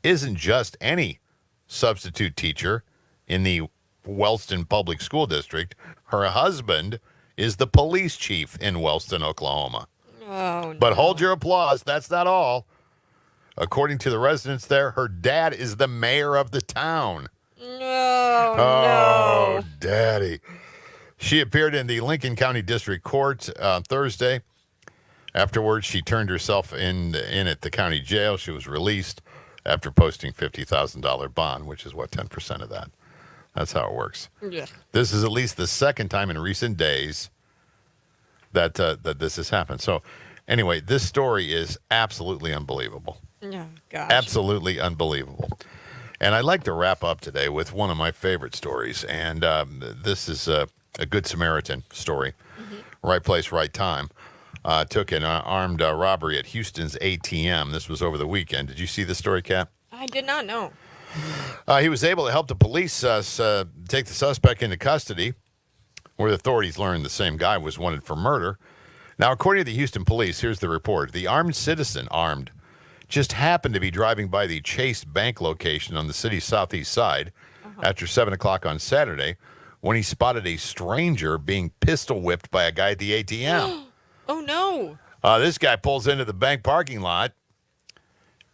isn't just any substitute teacher in the Wellston Public School District. Her husband is the police chief in Wellston, Oklahoma. Oh, no. But hold your applause. That's not all. According to the residents there, her dad is the mayor of the town. No. Daddy. She appeared in the Lincoln County District Court on Thursday. Afterwards, she turned herself in at the county jail. She was released after posting $50,000 bond, which is, 10% of that. That's how it works. Yeah. This is at least the second time in recent days that this has happened. So, anyway, this story is absolutely unbelievable. Oh, gosh. Absolutely unbelievable. And I'd like to wrap up today with one of my favorite stories. And this is a Good Samaritan story. Right place, right time. Took an armed robbery at Houston's ATM. This was over the weekend. Did you see this story, Kat? I did not know. He was able to help the police take the suspect into custody, where the authorities learned the same guy was wanted for murder. Now, according to the Houston police, here's the report. The armed citizen, just happened to be driving by the Chase Bank location on the city's southeast side after 7 o'clock on Saturday when he spotted a stranger being pistol whipped by a guy at the ATM. Oh, no. This guy pulls into the bank parking lot,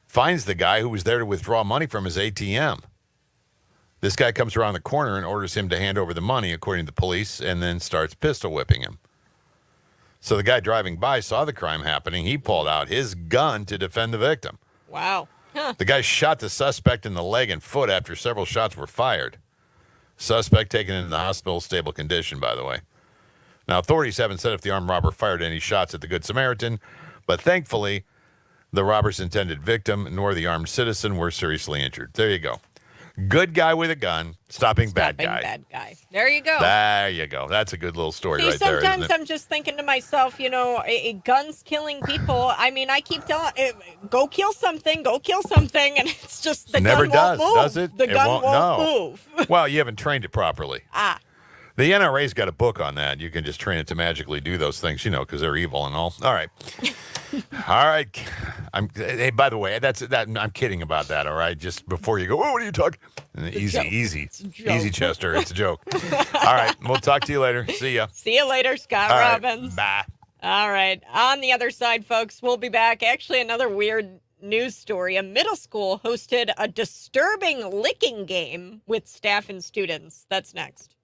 finds the guy who was there to withdraw money from his ATM. This guy comes around the corner and orders him to hand over the money, according to the police, and then starts pistol whipping him. So the guy driving by saw the crime happening. He pulled out his gun to defend the victim. Wow. Huh. The guy shot the suspect in the leg and foot after several shots were fired. Suspect taken into the hospital, stable condition, by the way. Now, authorities haven't said if the armed robber fired any shots at the Good Samaritan, but thankfully, the robber's intended victim nor the armed citizen were seriously injured. There you go. Good guy with a gun, stopping bad guy. Bad guy. There you go. There you go. That's a good little story See, right there, isn't sometimes it? I'm just thinking to myself, guns killing people. I mean, I keep telling, go kill something, and it's just the Never gun does, won't move. does it? The It gun won't move. Well, you haven't trained it properly. The NRA's got a book on that. You can just train it to magically do those things, because they're evil and all. All right. All right. Hey, by the way, I'm kidding about that, all right? Just before you go, what are you talking? Easy, Chester. It's a joke. All right. We'll talk to you later. See ya. See you later, Scott All right, Robbins. bye. All right. On the other side, folks, we'll be back. Actually, another weird news story. A middle school hosted a disturbing licking game with staff and students. That's next.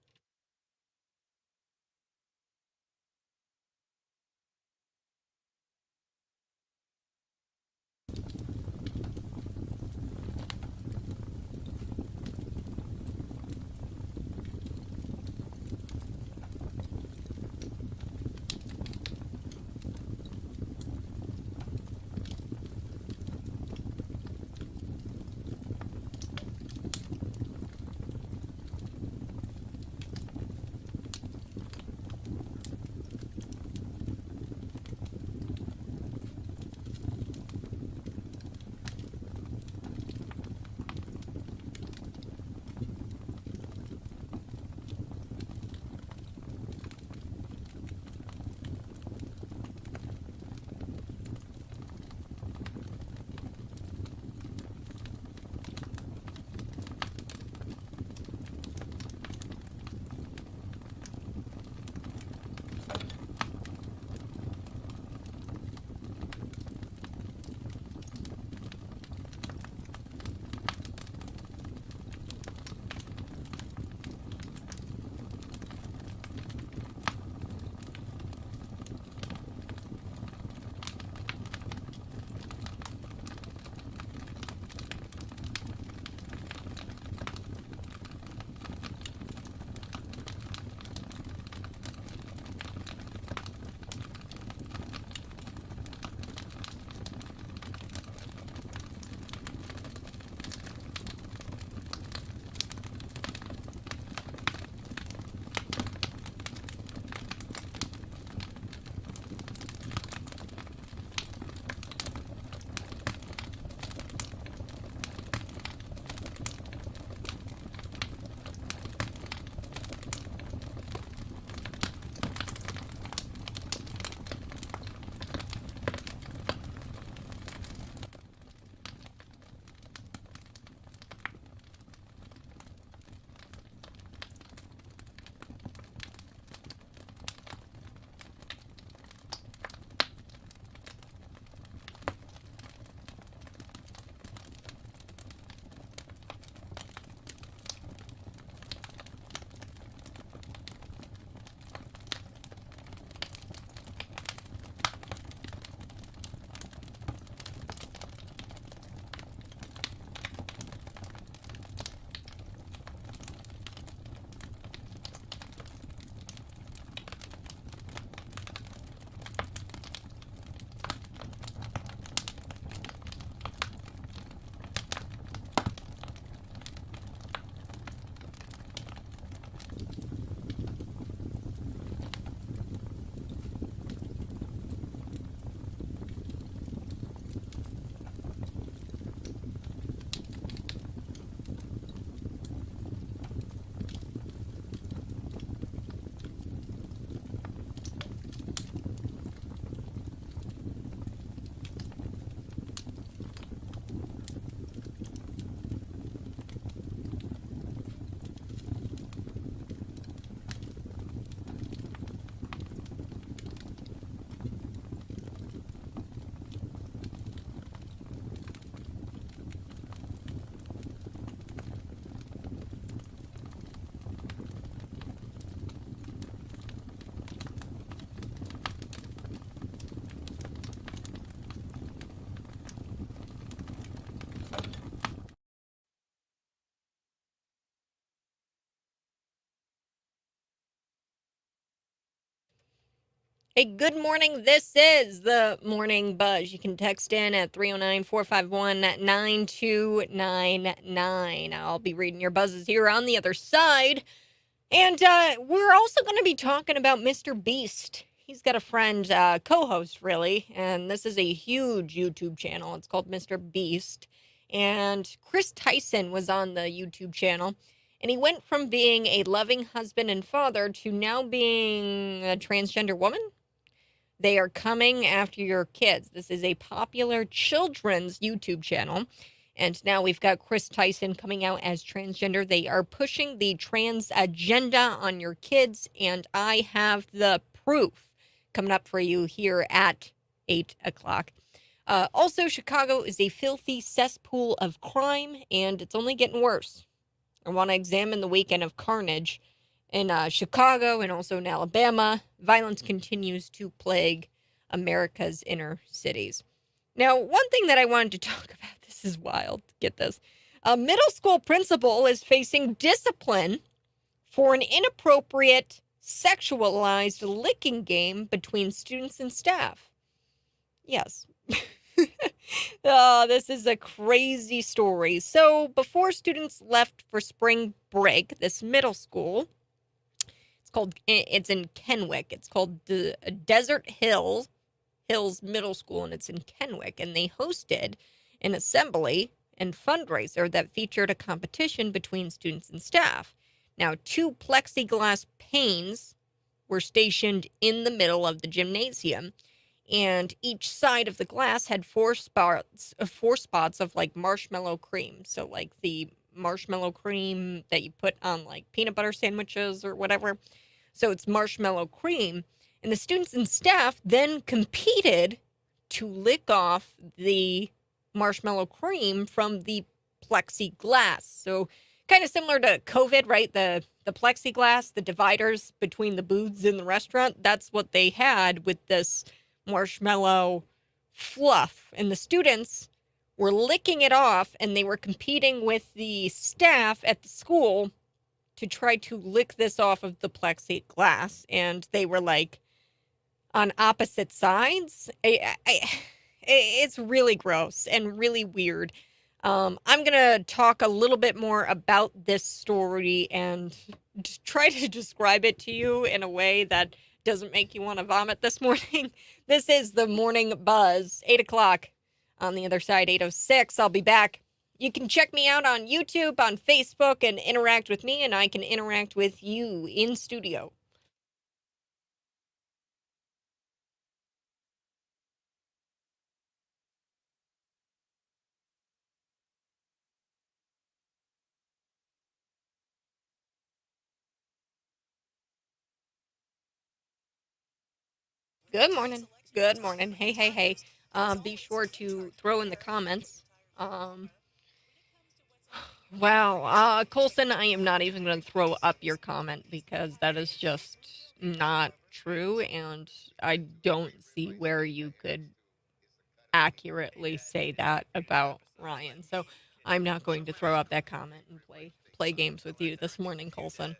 Hey, good morning. This is the Morning Buzz. You can text in at 309-451-9299. I'll be reading your buzzes here on the other side. And we're also going to be talking about MrBeast. He's got a friend, co-host, really, and this is a huge YouTube channel. It's called MrBeast. And Chris Tyson was on the YouTube channel, and he went from being a loving husband and father to now being a transgender woman. They are coming after your kids. This is a popular children's YouTube channel. And now we've got Chris Tyson coming out as transgender. They are pushing the trans agenda on your kids, and I have the proof coming up for you here at 8 o'clock. Also, Chicago is a filthy cesspool of crime, and it's only getting worse. I want to examine the weekend of carnage in Chicago and also in Alabama. Violence continues to plague America's inner cities. Now, one thing that I wanted to talk about, this is wild. Get this. A middle school principal is facing discipline for an inappropriate sexualized licking game between students and staff. Yes. Oh, this is a crazy story. So, before students left for spring break, this middle school, it's in Kenwick. It's called the Desert Hills Middle School, and it's in Kenwick. And they hosted an assembly and fundraiser that featured a competition between students and staff. Now, 2 plexiglass panes were stationed in the middle of the gymnasium, and each side of the glass had 4 spots of like marshmallow cream. So like the marshmallow cream that you put on like peanut butter sandwiches or whatever. So it's marshmallow cream. And the students and staff then competed to lick off the marshmallow cream from the plexiglass. So kind of similar to COVID, right? The plexiglass, the dividers between the booths in the restaurant, that's what they had with this marshmallow fluff. And the students were licking it off, and they were competing with the staff at the school to try to lick this off of the plexiglass. And they were like on opposite sides. It's really gross and really weird. I'm going to talk a little bit more about this story and try to describe it to you in a way that doesn't make you want to vomit this morning. This is the Morning Buzz, 8 o'clock on the other side, 8:06. I'll be back. You can check me out on YouTube, on Facebook, and interact with me, and I can interact with you in studio. Good morning. Good morning. Hey, hey, hey. Be sure to throw in the comments. Um, wow. Colson, I am not even going to throw up your comment because that is just not true. And I don't see where you could accurately say that about Ryan. So I'm not going to throw up that comment and play games with you this morning, Colson.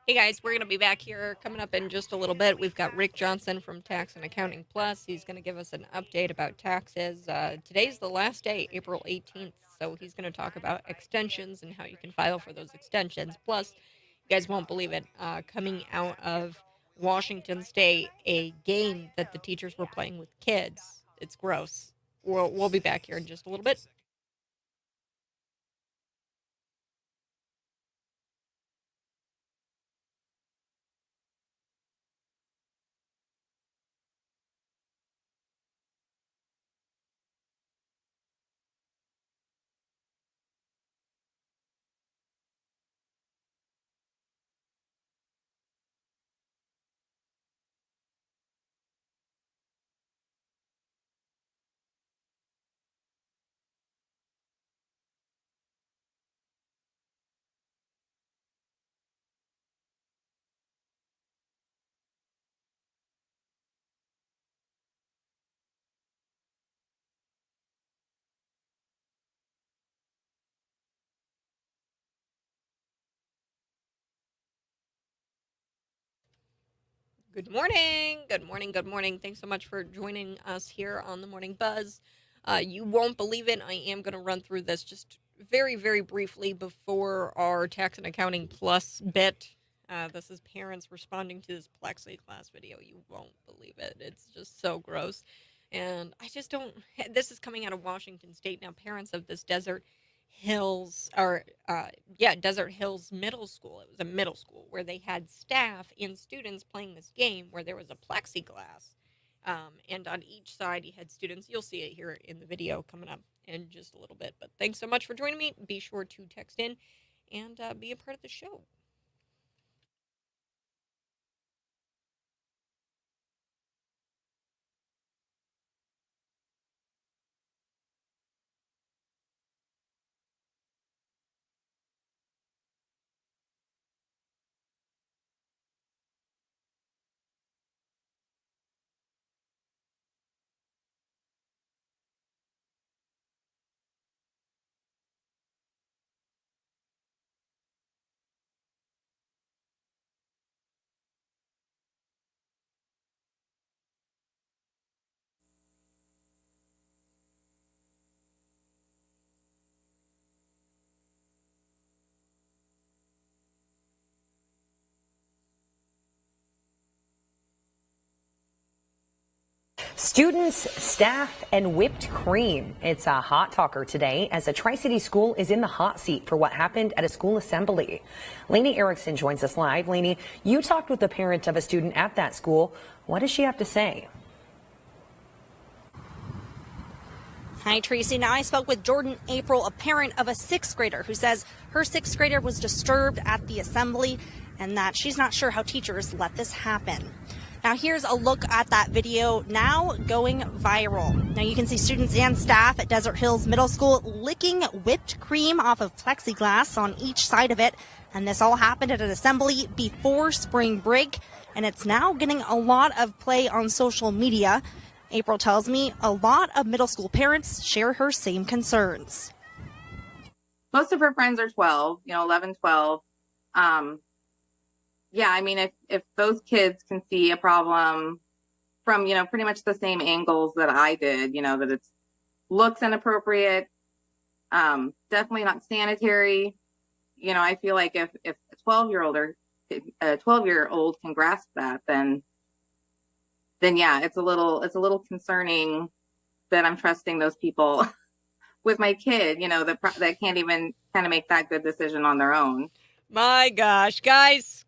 Hey guys, we're going to be back here coming up in just a little bit. We've got Rick Johnson from Tax and Accounting Plus. He's going to give us an update about taxes. Today's the last day, April 18th, so he's going to talk about extensions and how you can file for those extensions. Plus, you guys won't believe it, coming out of Washington State, a game that the teachers were playing with kids. It's gross. We'll be back here in just a little bit. Good morning. Good morning. Good morning. Thanks so much for joining us here on the Morning Buzz. You won't believe it. I am going to run through this just very, very briefly before our Tax and Accounting Plus bit. This is parents responding to this plexiglass video. You won't believe it. It's just so gross. And I just don't. This is coming out of Washington State. Now, parents of this Desert Hills Middle School. It was a middle school where they had staff and students playing this game where there was a plexiglass. And on each side, you had students. You'll see it here in the video coming up in just a little bit. But thanks so much for joining me. Be sure to text in and be a part of the show. Students, staff, and whipped cream. It's a hot talker today as a Tri-City school is in the hot seat for what happened at a school assembly. Lainey Erickson joins us live. Lainey, you talked with the parent of a student at that school. What does she have to say? Hi, Tracy. Now, I spoke with Jordan April, a parent of a sixth grader, who says her sixth grader was disturbed at the assembly and that she's not sure how teachers let this happen. Now, here's a look at that video now going viral. Now, you can see students and staff at Desert Hills Middle School licking whipped cream off of plexiglass on each side of it. And this all happened at an assembly before spring break. And it's now getting a lot of play on social media. April tells me a lot of middle school parents share her same concerns. Most of her friends are 12, 11, 12. Yeah, I mean, if those kids can see a problem from, pretty much the same angles that I did, that it looks inappropriate, definitely not sanitary. I feel like if a 12-year-old can grasp that, then yeah, it's a little concerning that I'm trusting those people with my kid, that can't even kind of make that good decision on their own. My gosh, guys,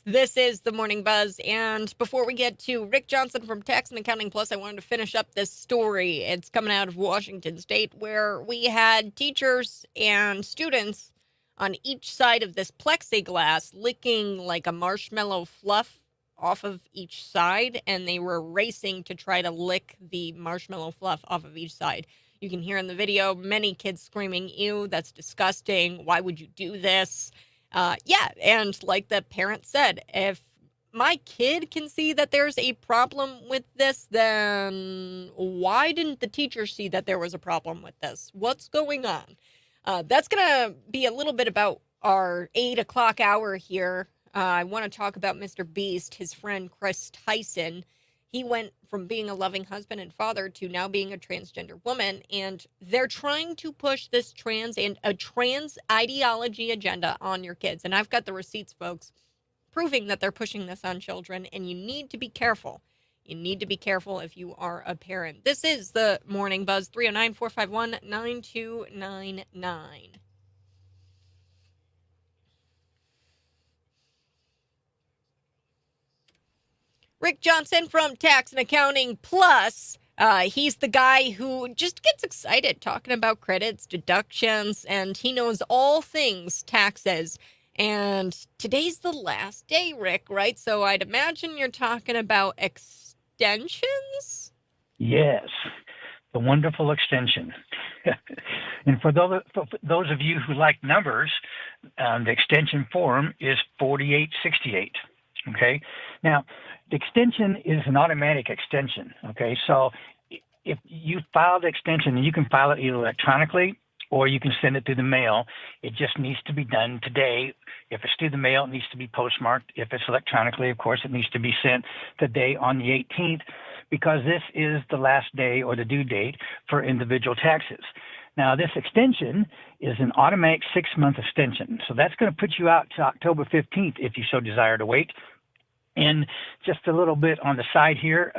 this is the Morning Buzz. And before we get to Rick Johnson from Tax and Accounting Plus, I wanted to finish up this story. It's coming out of Washington State where we had teachers and students on each side of this plexiglass licking like a marshmallow fluff off of each side. And they were racing to try to lick the marshmallow fluff off of each side. You can hear in the video many kids screaming, "Ew, that's disgusting. Why would you do this?" And like the parent said, if my kid can see that there's a problem with this, then why didn't the teacher see that there was a problem with this? What's going on? That's going to be a little bit about our 8 o'clock hour here I want to talk about MrBeast, his friend Chris Tyson. He went from being a loving husband and father to now being a transgender woman, and they're trying to push this trans ideology agenda on your kids. And I've got the receipts, folks, proving that they're pushing this on children, and you need to be careful. You need to be careful if you are a parent. This is the Morning Buzz, 309-451-9299. Rick Johnson from Tax and Accounting Plus. He's the guy who just gets excited talking about credits, deductions, and he knows all things taxes. And today's the last day, Rick, right? So I'd imagine you're talking about extensions? Yes, the wonderful extension. And for those of you who like numbers, the extension form is 4868. Okay. Now, the extension is an automatic extension. Okay. So if you file the extension, you can file it either electronically or you can send it through the mail. It just needs to be done today. If it's through the mail, it needs to be postmarked. If it's electronically, of course, it needs to be sent today on the 18th, because this is the last day or the due date for individual taxes. Now, this extension is an automatic 6-month extension. So that's going to put you out to October 15th if you so desire to wait. And just a little bit on the side here,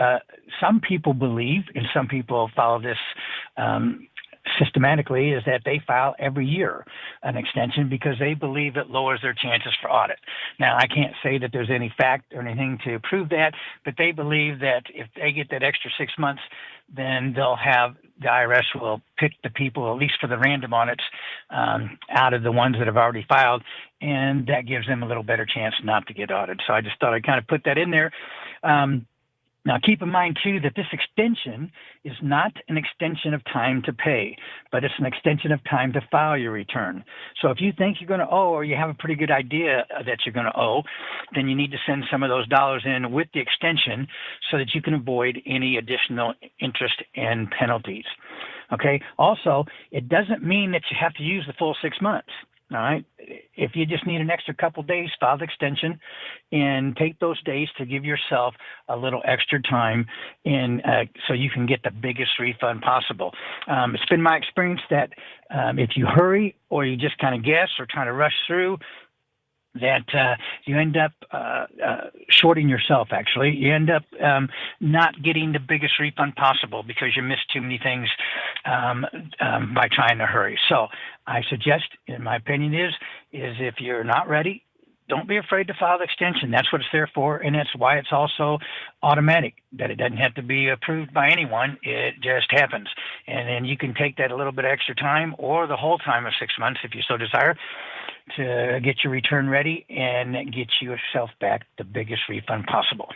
some people believe, and some people follow this systematically, is that they file every year an extension because they believe it lowers their chances for audit. Now, I can't say that there's any fact or anything to prove that, but they believe that if they get that extra 6 months, then they'll have, the IRS will pick the people, at least for the random audits, out of the ones that have already filed, and that gives them a little better chance not to get audited. So I just thought I'd kind of put that in there. Now, keep in mind, too, that this extension is not an extension of time to pay, but it's an extension of time to file your return. So if you think you're going to owe, or you have a pretty good idea that you're going to owe, then you need to send some of those dollars in with the extension so that you can avoid any additional interest and penalties. Okay? Also, it doesn't mean that you have to use the full 6 months. All right. If you just need an extra couple days, file the extension and take those days to give yourself a little extra time so you can get the biggest refund possible. It's been my experience that if you hurry or you just kind of guess or try to rush through, that you end up shorting yourself, actually. You end up not getting the biggest refund possible because you missed too many things by trying to hurry. So I suggest, in my opinion, is if you're not ready, don't be afraid to file the extension. That's what it's there for, and that's why it's also automatic, that it doesn't have to be approved by anyone. It just happens. And then you can take that a little bit extra time or the whole time of 6 months, if you so desire, to get your return ready and get yourself back the biggest refund possible.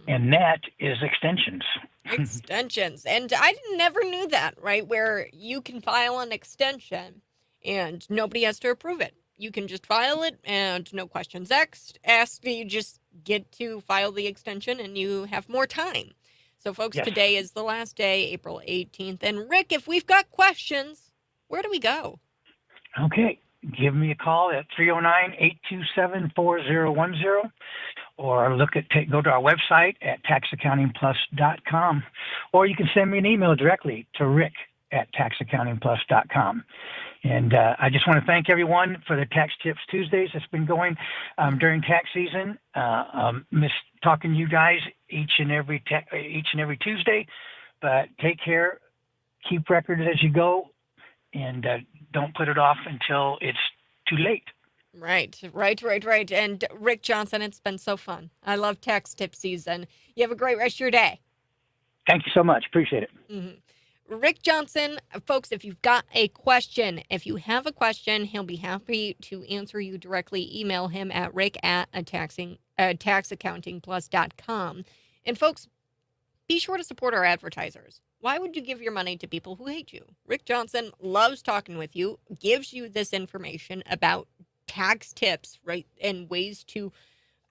And that is extensions. Extensions. And I never knew that, right? Where you can file an extension and nobody has to approve it. You can just file it and no questions asked. You just get to file the extension and you have more time. So, folks, yes. Today is the last day, April 18th. And, Rick, if we've got questions, where do we go? Okay. Give me a call at 309-827-4010 or go to our website at taxaccountingplus.com, or you can send me an email directly to rick@taxaccountingplus.com. And I just want to thank everyone for the Tax Tips Tuesdays that's been going during tax season. Miss talking to you guys each and every Tuesday, but take care, keep records as you go, and don't put it off until it's too late. Right. And Rick Johnson, it's been so fun. I love tax tip season. You have a great rest of your day. Thank you so much. Appreciate it. Mm-hmm. Rick Johnson, folks, if you've got a question, if you have a question, he'll be happy to answer you directly. Email him at rick@taxaccountingplus.com. And folks, be sure to support our advertisers. Why would you give your money to people who hate you? Rick Johnson loves talking with you, gives you this information about tax tips, right, and ways to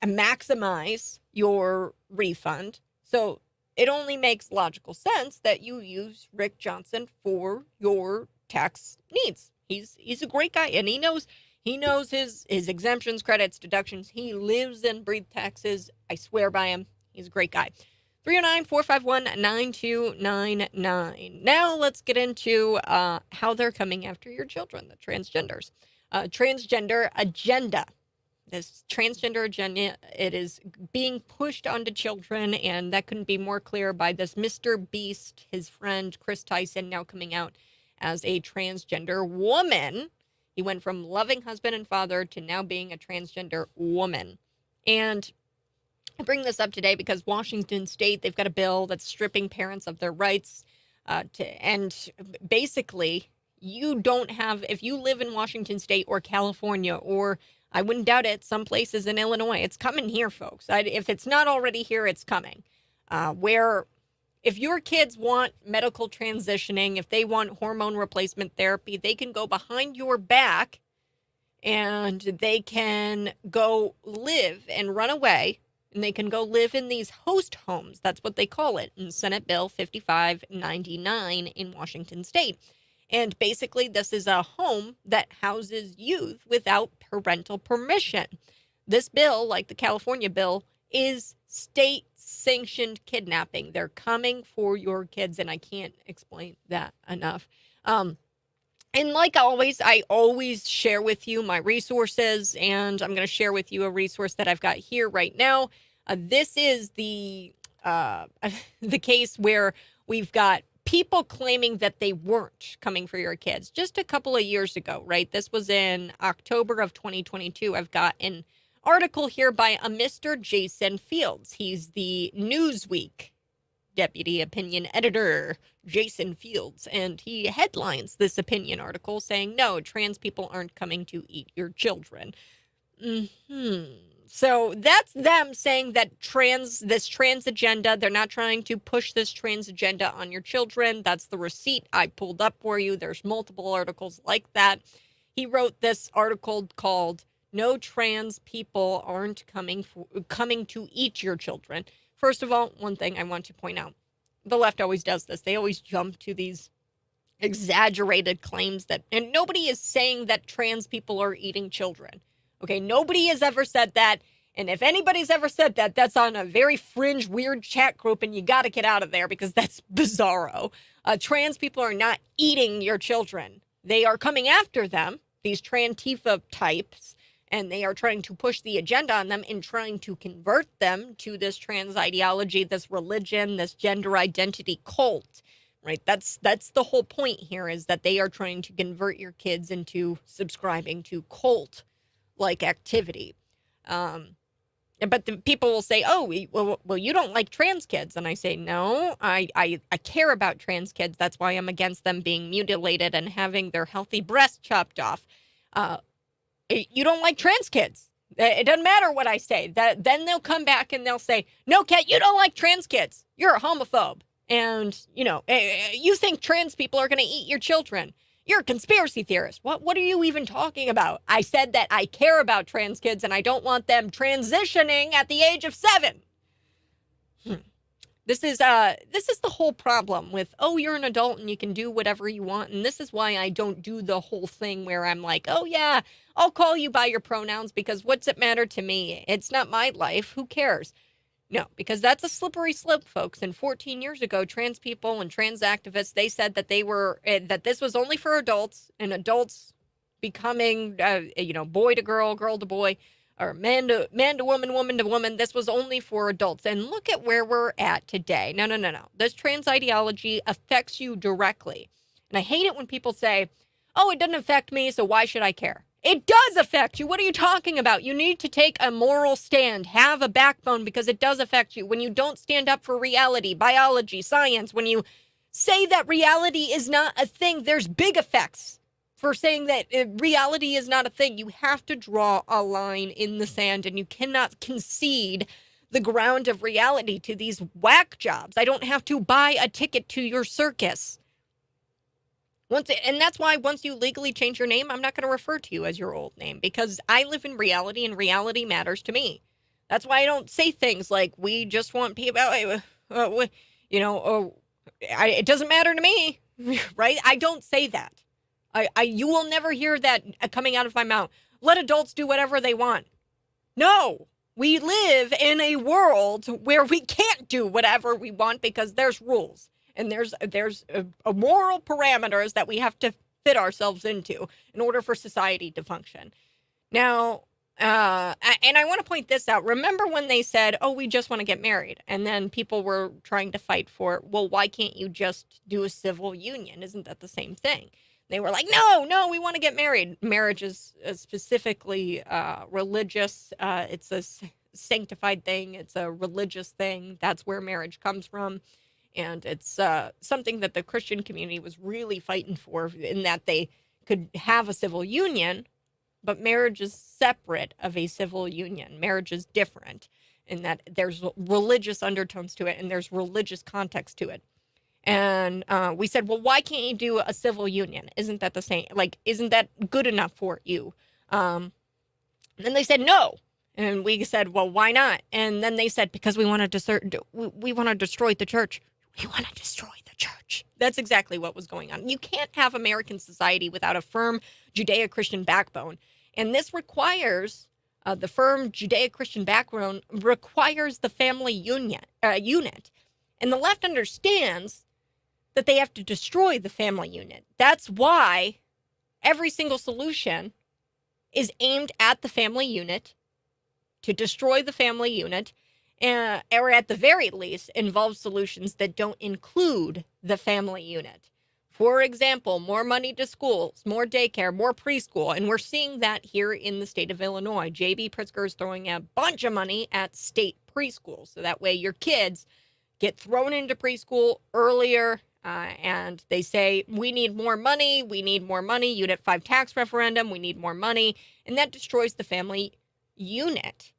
maximize your refund. So it only makes logical sense that you use Rick Johnson for your tax needs. He's a great guy, and he knows He knows his exemptions, credits, deductions. He lives and breathes taxes. I swear by him. He's a great guy. 309-451-9299. Now let's get into how they're coming after your children, the transgenders. Transgender agenda. This transgender agenda, it is being pushed onto children, and that couldn't be more clear by this MrBeast, his friend Chris Tyson, now coming out as a transgender woman. He went from loving husband and father to now being a transgender woman. And I bring this up today because Washington State, they've got a bill that's stripping parents of their rights and basically you don't have, if you live in Washington State or California, or I wouldn't doubt it, some places in Illinois, it's coming here, folks. If it's not already here, it's coming. Where if your kids want medical transitioning, if they want hormone replacement therapy, they can go behind your back and they can go live and run away, and they can go live in these host homes. That's what they call it in Senate Bill 5599 in Washington State. And basically, this is a home that houses youth without parental permission. This bill, like the California bill, is state-sanctioned kidnapping. They're coming for your kids, and I can't explain that enough. And like always, I always share with you my resources, and I'm going to share with you a resource that I've got here right now. This is the case where we've got people claiming that they weren't coming for your kids just a couple of years ago, right? This was in October of 2022. I've got an article here by a Mr. Jason Fields. He's the Newsweek deputy opinion editor, Jason Fields, and he headlines this opinion article saying, no, trans people aren't coming to eat your children. So that's them saying that this trans agenda, they're not trying to push this trans agenda on your children. That's the receipt I pulled up for you. There's multiple articles like that. He wrote this article called No Trans People Aren't Coming to Eat Your Children. First of all, one thing I want to point out, the left always does this. They always jump to these exaggerated claims and nobody is saying that trans people are eating children. Okay, nobody has ever said that. And if anybody's ever said that, that's on a very fringe, weird chat group, and you got to get out of there because that's bizarro. Trans people are not eating your children. They are coming after them, these Trantifa types, and they are trying to push the agenda on them and trying to convert them to this trans ideology, this religion, this gender identity cult, right? That's the whole point here, is that they are trying to convert your kids into subscribing to cult-like activity. But the people will say, oh, well, you don't like trans kids. And I say, no, I care about trans kids. That's why I'm against them being mutilated and having their healthy breast chopped off. You don't like trans kids. It doesn't matter what I say. Then they'll come back and they'll say, no, Kat, you don't like trans kids. You're a homophobe. And, you think trans people are going to eat your children. You're a conspiracy theorist. What are you even talking about? I said that I care about trans kids and I don't want them transitioning at the age of 7. This is the whole problem with, oh, you're an adult and you can do whatever you want. And this is why I don't do the whole thing where I'm like, oh yeah, I'll call you by your pronouns because what's it matter to me? It's not my life. Who cares? No, because that's a slippery slope, folks. And 14 years ago, trans people and trans activists, they said that that this was only for adults, and adults becoming, boy to girl, girl to boy, or man to woman, woman to woman. This was only for adults. And look at where we're at today. No. This trans ideology affects you directly. And I hate it when people say, oh, it doesn't affect me, so why should I care? It does affect you. What are you talking about? You need to take a moral stand, have a backbone, because it does affect you. When you don't stand up for reality, biology, science, when you say that reality is not a thing, there's big effects for saying that reality is not a thing. You have to draw a line in the sand, and you cannot concede the ground of reality to these whack jobs. I don't have to buy a ticket to your circus. And that's why once you legally change your name, I'm not going to refer to you as your old name, because I live in reality and reality matters to me. That's why I don't say things like, we just want people, it doesn't matter to me, right? I don't say that. You will never hear that coming out of my mouth. let adults do whatever they want. No, we live in a world where we can't do whatever we want because there's rules and there's a moral parameters that we have to fit ourselves into in order for society to function. Now, and I want to point this out. Remember when they said, oh, we just want to get married? And then people were trying to fight for, well, why can't you just do a civil union? Isn't that the same thing? They were like, no, we want to get married. Marriage is specifically religious. It's a sanctified thing. It's a religious thing. That's where marriage comes from. And it's something that the Christian community was really fighting for, in that they could have a civil union, but marriage is separate of a civil union. Marriage is different in that there's religious undertones to it and there's religious context to it. And we said, well, why can't you do a civil union? Isn't that the same? Like, isn't that good enough for you? And then they said no. And we said, well, why not? And then they said, because we want to we want to destroy the church. We want to destroy the church. That's exactly what was going on. You can't have American society without a firm Judeo-Christian backbone. And this requires, the firm Judeo-Christian backbone requires the family unit. And the left understands that they have to destroy the family unit. That's why every single solution is aimed at the family unit, to destroy the family unit, or at the very least involve solutions that don't include the family unit. For example, more money to schools, more daycare, more preschool. And we're seeing that here in the state of Illinois. J.B. Pritzker is throwing a bunch of money at state preschool. So that way your kids get thrown into preschool earlier. And they say, we need more money. Unit 5 tax referendum. We need more money. And that destroys the family unit,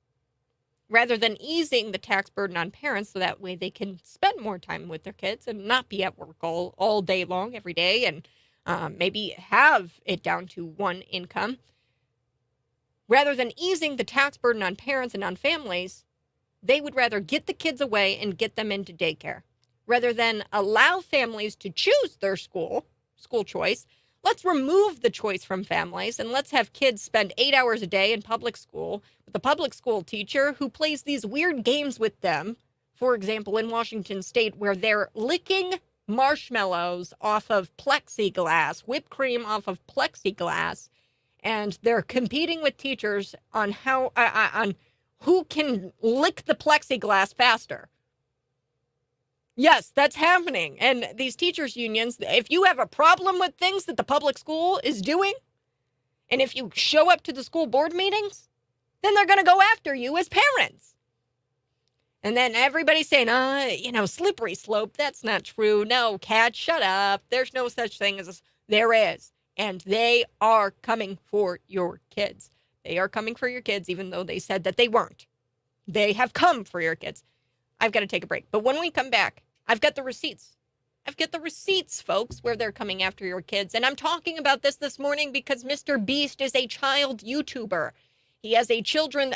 rather than easing the tax burden on parents so that way they can spend more time with their kids and not be at work all day long every day, and maybe have it down to one income. Rather than easing the tax burden on parents and on families, they would rather get the kids away and get them into daycare. Rather than allow families to choose their school choice, let's remove the choice from families and let's have kids spend 8 hours a day in public school with a public school teacher who plays these weird games with them. For example, in Washington State, where they're licking marshmallows off of plexiglass, whipped cream off of plexiglass, and they're competing with teachers on on who can lick the plexiglass faster. Yes, that's happening. And these teachers' unions, if you have a problem with things that the public school is doing, and if you show up to the school board meetings, then they're going to go after you as parents. And then everybody's saying, slippery slope. That's not true. No, Kat, shut up. There's no such thing as there is. And they are coming for your kids. They are coming for your kids, even though they said that they weren't. They have come for your kids. I've got to take a break. But when we come back, I've got the receipts. I've got the receipts, folks, where they're coming after your kids. And I'm talking about this morning because MrBeast is a child YouTuber. He has children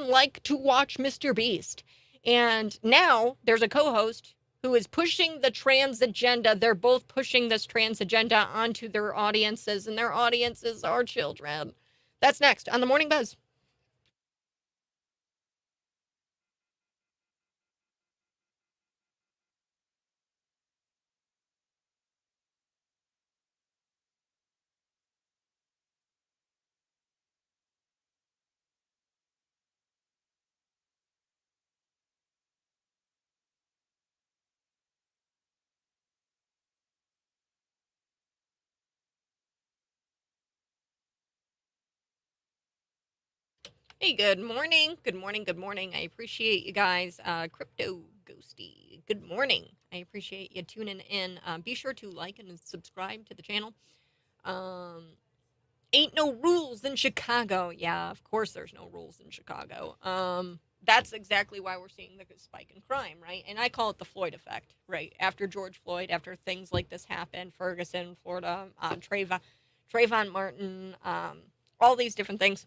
like to watch MrBeast. And now there's a co-host who is pushing the trans agenda. They're both pushing this trans agenda onto their audiences, and their audiences are children. That's next on The Morning Buzz. Hey, good morning. Good morning. Good morning. I appreciate you guys. Crypto Ghosty, good morning. I appreciate you tuning in. Be sure to like and subscribe to the channel. Ain't no rules in Chicago. Yeah, of course there's no rules in Chicago. That's exactly why we're seeing the spike in crime, right? And I call it the Floyd effect, right? After George Floyd, after things like this happened, Ferguson, Florida, Trayvon Martin, all these different things,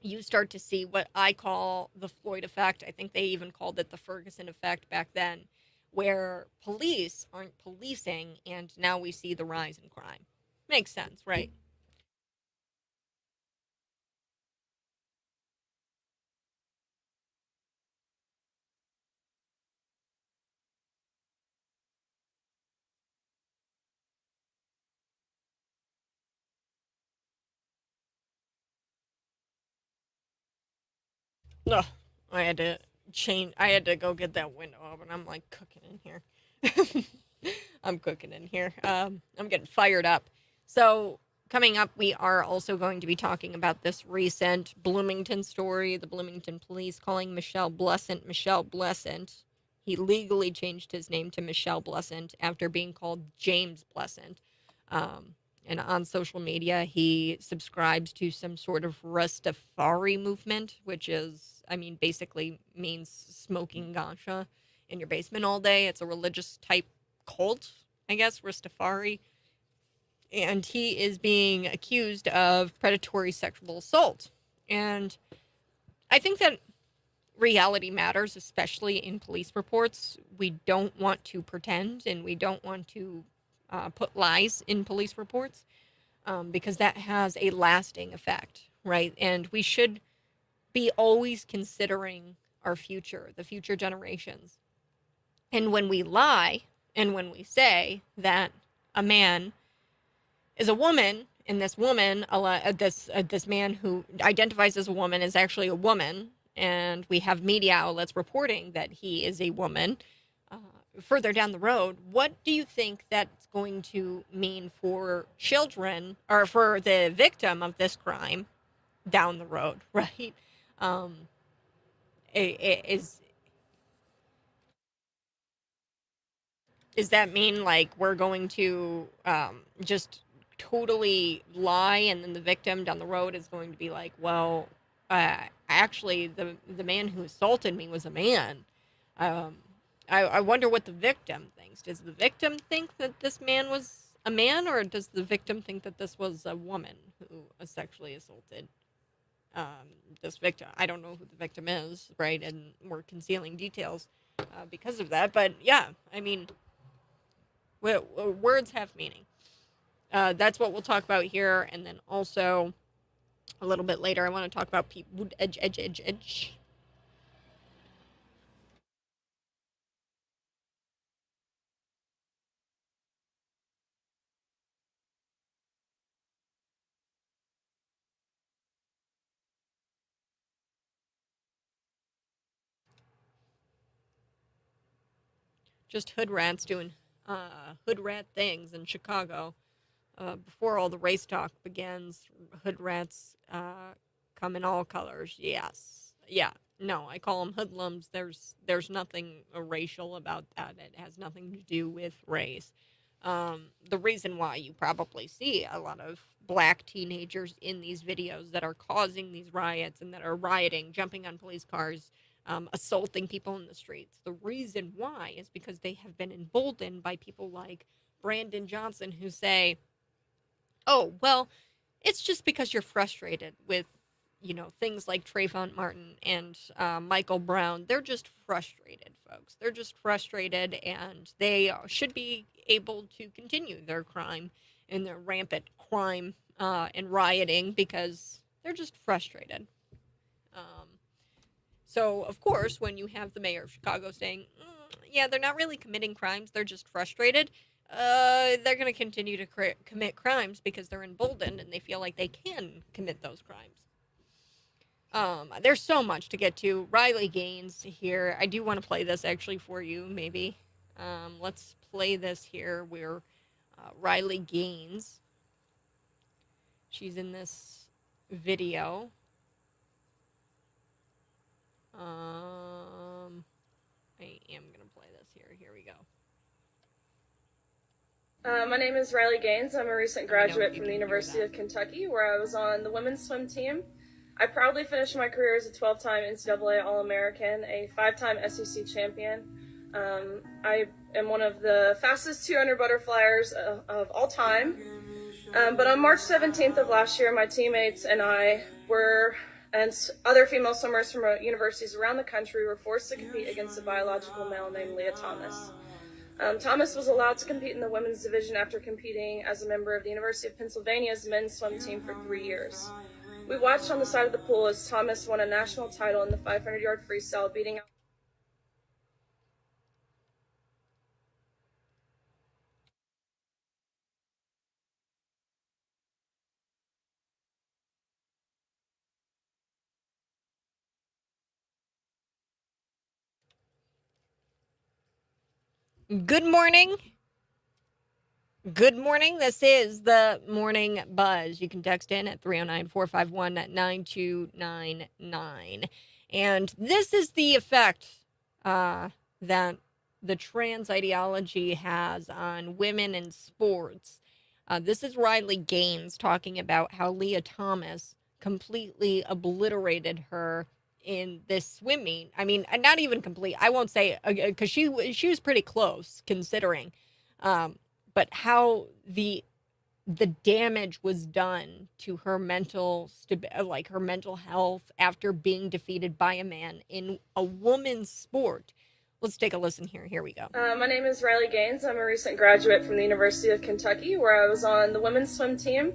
you start to see what I call the Floyd effect. I think they even called it the Ferguson effect back then, where police aren't policing, and now we see the rise in crime. Makes sense, right? Ugh, I had to change. I had to go get that window open. I'm like cooking in here. I'm cooking in here. I'm getting fired up. So coming up, we are also going to be talking about this recent Bloomington story. The Bloomington police calling Michelle Blessant. He legally changed his name to Michelle Blessant after being called James Blessant. Um, and on social media, he subscribes to some sort of Rastafari movement, which is, I mean, basically means smoking gansha in your basement all day. It's a religious type cult, I guess, Rastafari. And he is being accused of predatory sexual assault. And I think that reality matters, especially in police reports. We don't want to pretend and we don't want to put lies in police reports because that has a lasting effect, right? And we should be always considering our future, the future generations. And when we lie and when we say that a man is a woman and this woman, this man who identifies as a woman is actually a woman, and we have media outlets reporting that he is a woman, further down the road, what do you think that's going to mean for children or for the victim of this crime down the road, right? Um, is does that mean like we're going to just totally lie and then the victim down the road is going to be like, well, actually the man who assaulted me was a man. um, I wonder what the victim thinks. Does the victim think that this man was a man, or does the victim think that this was a woman who sexually assaulted this victim? I don't know who the victim is, right? And we're concealing details because of that. But yeah, I mean, words have meaning. That's what we'll talk about here, and then also a little bit later, I want to talk about people. Edge. Just hood rats doing hood rat things in Chicago. Before all the race talk begins, hood rats come in all colors. Yes, yeah. No, I call them hoodlums. There's nothing racial about that. It has nothing to do with race. The reason why you probably see a lot of black teenagers in these videos that are causing these riots and that are rioting, jumping on police cars, assaulting people in the streets. The reason why is because they have been emboldened by people like Brandon Johnson who say, oh, well, it's just because you're frustrated with, things like Trayvon Martin and Michael Brown. They're just frustrated, folks. They're just frustrated, and they should be able to continue their crime and their rampant crime and rioting because they're just frustrated. Um, so, of course, when you have the mayor of Chicago saying, yeah, they're not really committing crimes, they're just frustrated, they're going to continue to commit crimes because they're emboldened and they feel like they can commit those crimes. There's so much to get to. Riley Gaines here. I do want to play this actually for you, maybe. Let's play this here where Riley Gaines, she's in this video. I am going to play this here. Here we go. My name is Riley Gaines. I'm a recent graduate from the University of Kentucky, where I was on the women's swim team. I proudly finished my career as a 12-time NCAA All-American, a 5-time SEC champion. I am one of the fastest 200 butterflyers of all time. But on March 17th of last year, my teammates and I and other female swimmers from universities around the country were forced to compete against a biological male named Leah Thomas. Thomas was allowed to compete in the women's division after competing as a member of the University of Pennsylvania's men's swim team for 3 years. We watched on the side of the pool as Thomas won a national title in the 500-yard freestyle, beating out Good morning. Good morning. This is the Morning Buzz. You can text in at 309-451-9299. And this is the effect that the trans ideology has on women in sports. This is Riley Gaines talking about how Leah Thomas completely obliterated her in this swim meet. I mean, not even complete. I won't say, because she was pretty close considering. But how the damage was done to her mental her mental health after being defeated by a man in a woman's sport. Let's take a listen here. Here we go. My name is Riley Gaines. I'm a recent graduate from the University of Kentucky, where I was on the women's swim team.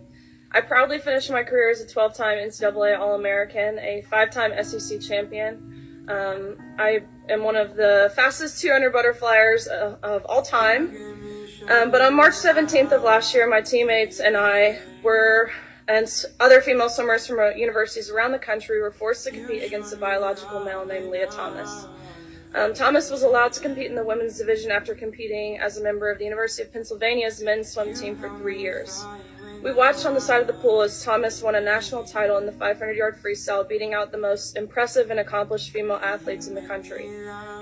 I proudly finished my career as a 12-time NCAA All-American, a 5-time SEC champion. I am one of the fastest 200 butterflyers of all time. But on March 17th of last year, my teammates and I and other female swimmers from universities around the country were forced to compete against a biological male named Leah Thomas. Thomas was allowed to compete in the women's division after competing as a member of the University of Pennsylvania's men's swim team for 3 years. We watched on the side of the pool as Thomas won a national title in the 500-yard freestyle, beating out the most impressive and accomplished female athletes in the country,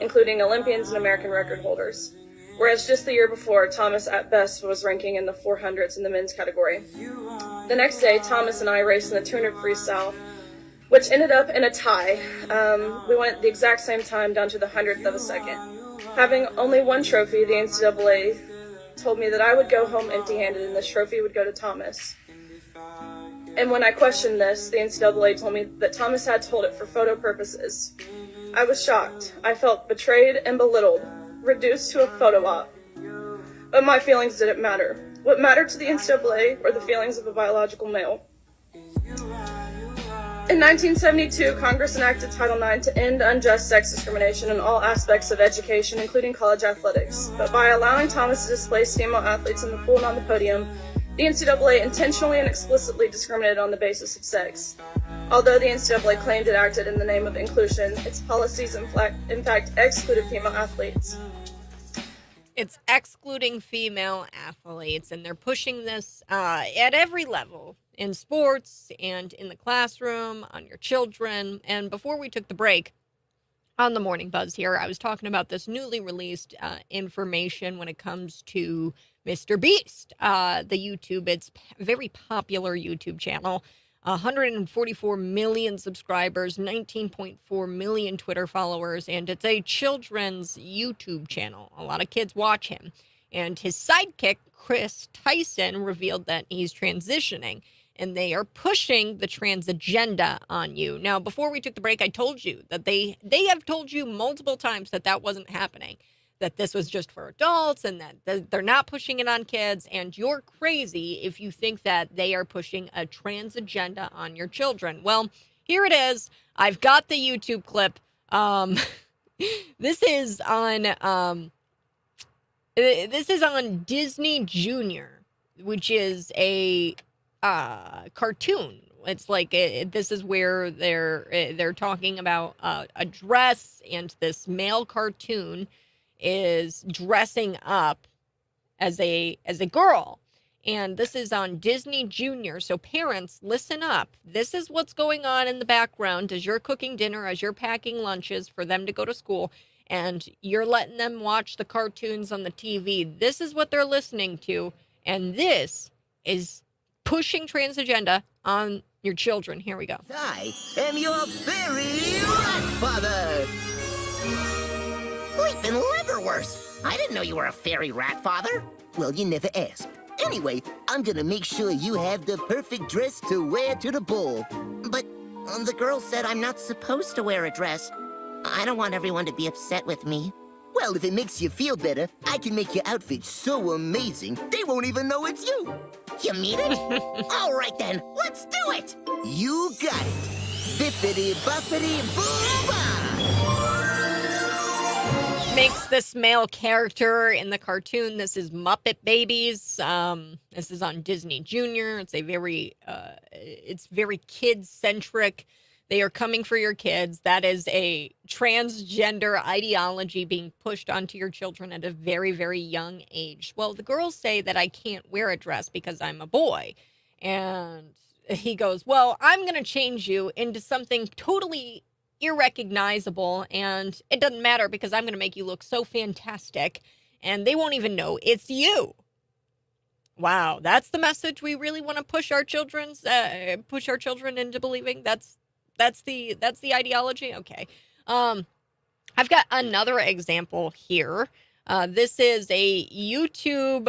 including Olympians and American record holders. Whereas just the year before, Thomas at best was ranking in the 400s in the men's category. The next day, Thomas and I raced in the 200 freestyle, which ended up in a tie. We went the exact same time down to the 100th of a second. Having only one trophy, the NCAA told me that I would go home empty-handed and this trophy would go to Thomas. And when I questioned this, the NCAA told me that Thomas had to hold it for photo purposes. I was shocked. I felt betrayed and belittled, reduced to a photo op. But my feelings didn't matter. What mattered to the NCAA were the feelings of a biological male. In 1972, Congress enacted Title IX to end unjust sex discrimination in all aspects of education, including college athletics. But by allowing Thomas to displace female athletes in the pool and on the podium, the NCAA intentionally and explicitly discriminated on the basis of sex. Although the NCAA claimed it acted in the name of inclusion, its policies in fact excluded female athletes. It's excluding female athletes, and they're pushing this at every level, in sports and in the classroom, on your children. And before we took the break on the Morning Buzz here, I was talking about this newly released information when it comes to MrBeast, the YouTube. It's a very popular YouTube channel. 144 million subscribers, 19.4 million Twitter followers, and it's a children's YouTube channel. A lot of kids watch him. And his sidekick, Chris Tyson, revealed that he's transitioning, and they are pushing the trans agenda on you. Now, before we took the break, I told you that they have told you multiple times that that wasn't happening, that this was just for adults and that they're not pushing it on kids. And you're crazy if you think that they are pushing a trans agenda on your children. Well, here it is. I've got the YouTube clip. This is on Disney Junior, which is a cartoon. It's like this is where they're talking about a dress, and this male cartoon is dressing up as a girl, and this is on Disney Junior. So parents, listen up. This is what's going on in the background as you're cooking dinner, as you're packing lunches for them to go to school, and you're letting them watch the cartoons on the TV. This is what they're listening to, and this is pushing trans agenda on your children. Here we go. I am your fairy rat father. Bleep and liverwurst. I didn't know you were a fairy rat father. Well, you never asked. Anyway, I'm gonna make sure you have the perfect dress to wear to the ball. But the girl said I'm not supposed to wear a dress. I don't want everyone to be upset with me. Well, if it makes you feel better, I can make your outfit so amazing, they won't even know it's you. You mean it? All right then, let's do it. You got it. Bippity boppity booba. Makes this male character in the cartoon. This is Muppet Babies. This is on Disney Junior. It's a very, it's very kid-centric. They are coming for your kids. That is a transgender ideology being pushed onto your children at a very, very young age. Well, the girls say that I can't wear a dress because I'm a boy. And he goes, well, I'm going to change you into something totally irrecognizable. And it doesn't matter because I'm going to make you look so fantastic. And they won't even know it's you. Wow, that's the message we really want to push our children into believing. That's the ideology. Okay. I've got another example here. This is a YouTube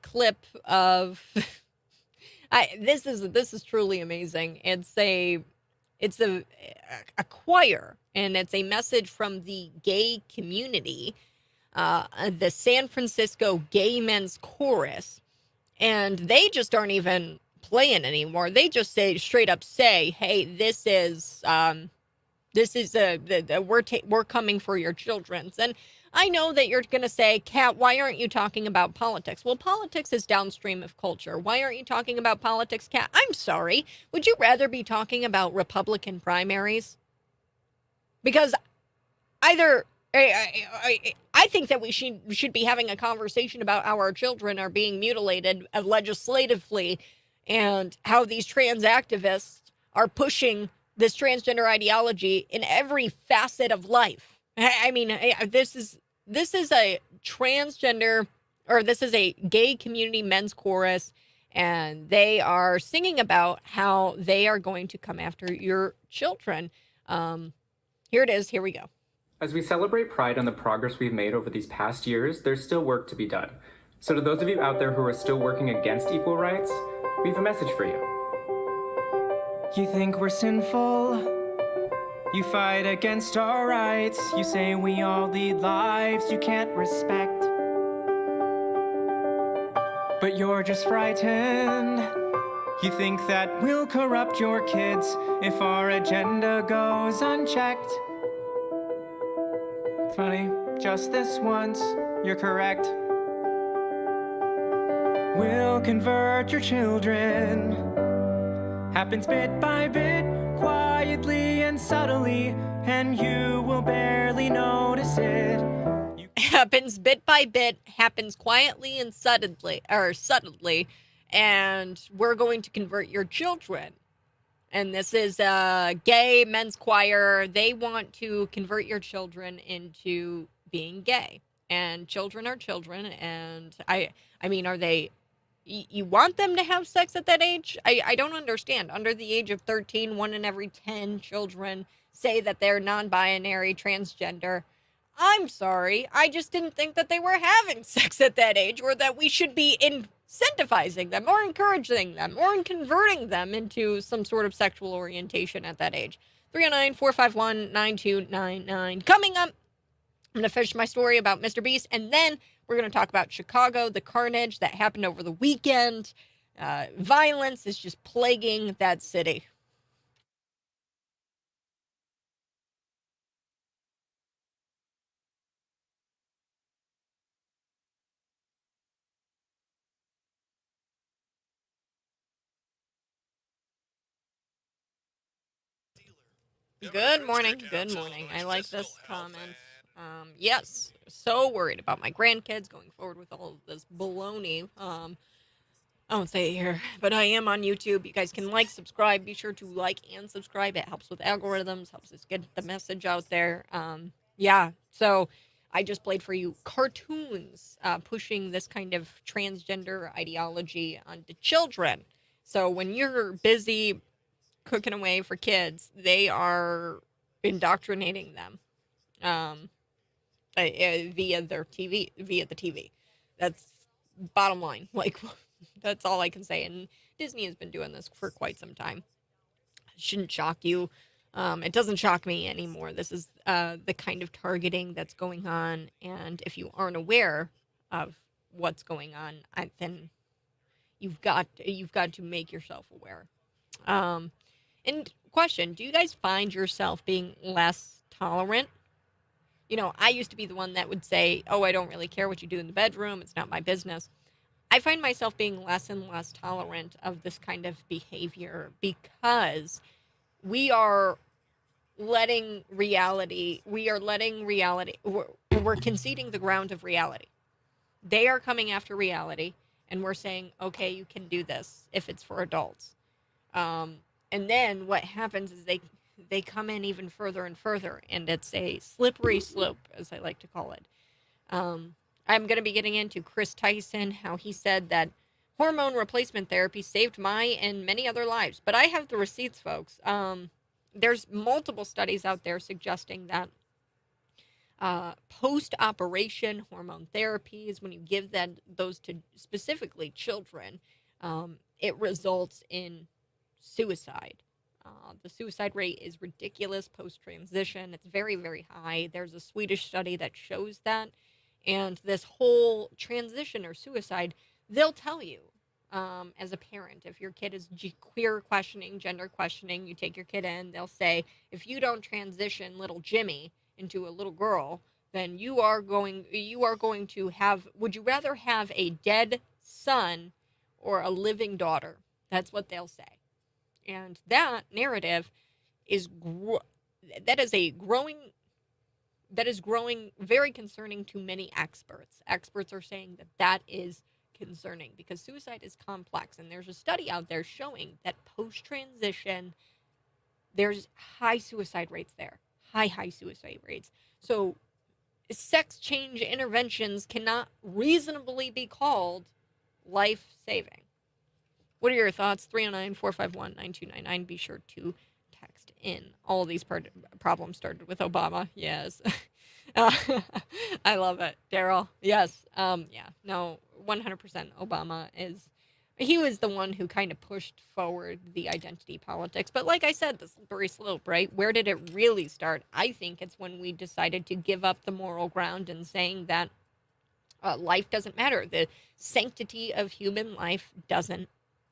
clip of this is truly amazing. It's a choir, and it's a message from the gay community, the San Francisco Gay Men's Chorus, and they just aren't even playing anymore. They just straight up say, "Hey, this is we're coming for your children." And I know that you're going to say, Kat, why aren't you talking about politics? Well, politics is downstream of culture. Why aren't you talking about politics, Kat? I'm sorry. Would you rather be talking about Republican primaries? Because either I think that we should be having a conversation about how our children are being mutilated legislatively and how these trans activists are pushing this transgender ideology in every facet of life. I mean, this is a transgender, or this is a gay community men's chorus, and they are singing about how they are going to come after your children. Here it is. Here we go. As we celebrate Pride and the progress we've made over these past years, there's still work to be done. So to those of you out there who are still working against equal rights, we have a message for you. You think we're sinful? You fight against our rights. You say we all lead lives you can't respect. But you're just frightened. You think that we'll corrupt your kids if our agenda goes unchecked. Funny, just this once, you're correct. We'll convert your children. Happens bit by bit, quietly and subtly, and you will barely notice it. Happens bit by bit, happens quietly and subtly, and we're going to convert your children. And this is a gay men's choir. They want to convert your children into being gay. And children are children. And I mean, are they, you want them to have sex at that age? I don't understand. Under the age of 13, 1 in every 10 children say that they're non-binary, transgender. I'm sorry. I just didn't think that they were having sex at that age, or that we should be incentivizing them or encouraging them or converting them into some sort of sexual orientation at that age. 309-451-9299. Coming up, I'm going to finish my story about MrBeast, and then we're going to talk about Chicago, the carnage that happened over the weekend. Violence is just plaguing that city. Good morning. Good morning. I like this comment. Yes, so worried about my grandkids going forward with all of this baloney. I won't say it here, but I am on YouTube. You guys can like, subscribe. Be sure to like and subscribe. It helps with algorithms, helps us get the message out there. Yeah, so I just played for you cartoons pushing this kind of transgender ideology onto children. So when you're busy cooking away for kids, they are indoctrinating them via the TV. That's bottom line. Like, that's all I can say. And Disney has been doing this for quite some time. It shouldn't shock you. It doesn't shock me anymore. This is the kind of targeting that's going on. And if you aren't aware of what's going on, then you've got to make yourself aware. And question, do you guys find yourself being less tolerant? You know, I used to be the one that would say, oh, I don't really care what you do in the bedroom. It's not my business. I find myself being less and less tolerant of this kind of behavior because we are letting reality, we're conceding the ground of reality. They are coming after reality, and we're saying, okay, you can do this if it's for adults. And then what happens is they come in even further and further, and it's a slippery slope, as I like to call it. I'm going to be getting into Chris Tyson, how he said that hormone replacement therapy saved my and many other lives. But I have the receipts, folks. There's multiple studies out there suggesting that post-operation hormone therapies, when you give those to specifically children, it results in suicide. The suicide rate is ridiculous post-transition. It's very, very high. There's a Swedish study that shows that. And this whole transition or suicide, they'll tell you as a parent, if your kid is queer questioning, gender questioning, you take your kid in, they'll say, if you don't transition little Jimmy into a little girl, then you are going to have, would you rather have a dead son or a living daughter? That's what they'll say. And that narrative is growing very concerning to many experts. Experts are saying that is concerning because suicide is complex, and there's a study out there showing that post-transition there's high suicide rates there. High suicide rates. So sex change interventions cannot reasonably be called life-saving. What are your thoughts? 309-451-9299. Be sure to text in. All of these problems started with Obama. Yes. I love it. Daryl. Yes. Yeah. No, 100% Obama he was the one who kind of pushed forward the identity politics. But like I said, the slippery slope, right? Where did it really start? I think it's when we decided to give up the moral ground and saying that life doesn't matter. The sanctity of human life doesn't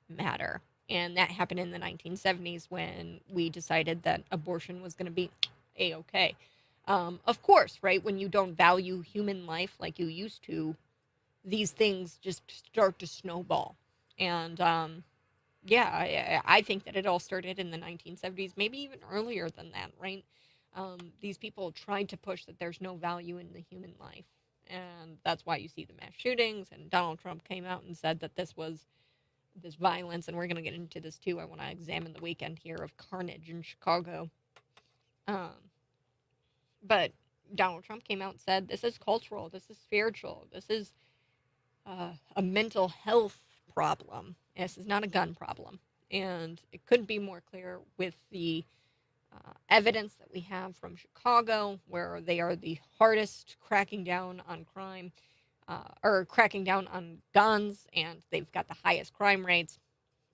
matter. And that happened in the 1970s when we decided that abortion was going to be A-okay. Of course, right? When you don't value human life like you used to, these things just start to snowball. And I think that it all started in the 1970s, maybe even earlier than that, right? These people tried to push that there's no value in the human life. And that's why you see the mass shootings, and Donald Trump came out and said that this was this violence, and we're going to get into this too. I want to examine the weekend here of CARNAGE in Chicago. But Donald Trump came out and said, this is cultural, this is spiritual, this is a mental health problem. This is not a gun problem. And it couldn't be more clear with the evidence that we have from Chicago, where they are the hardest cracking down on crime, or cracking down on guns, and they've got the highest crime rates.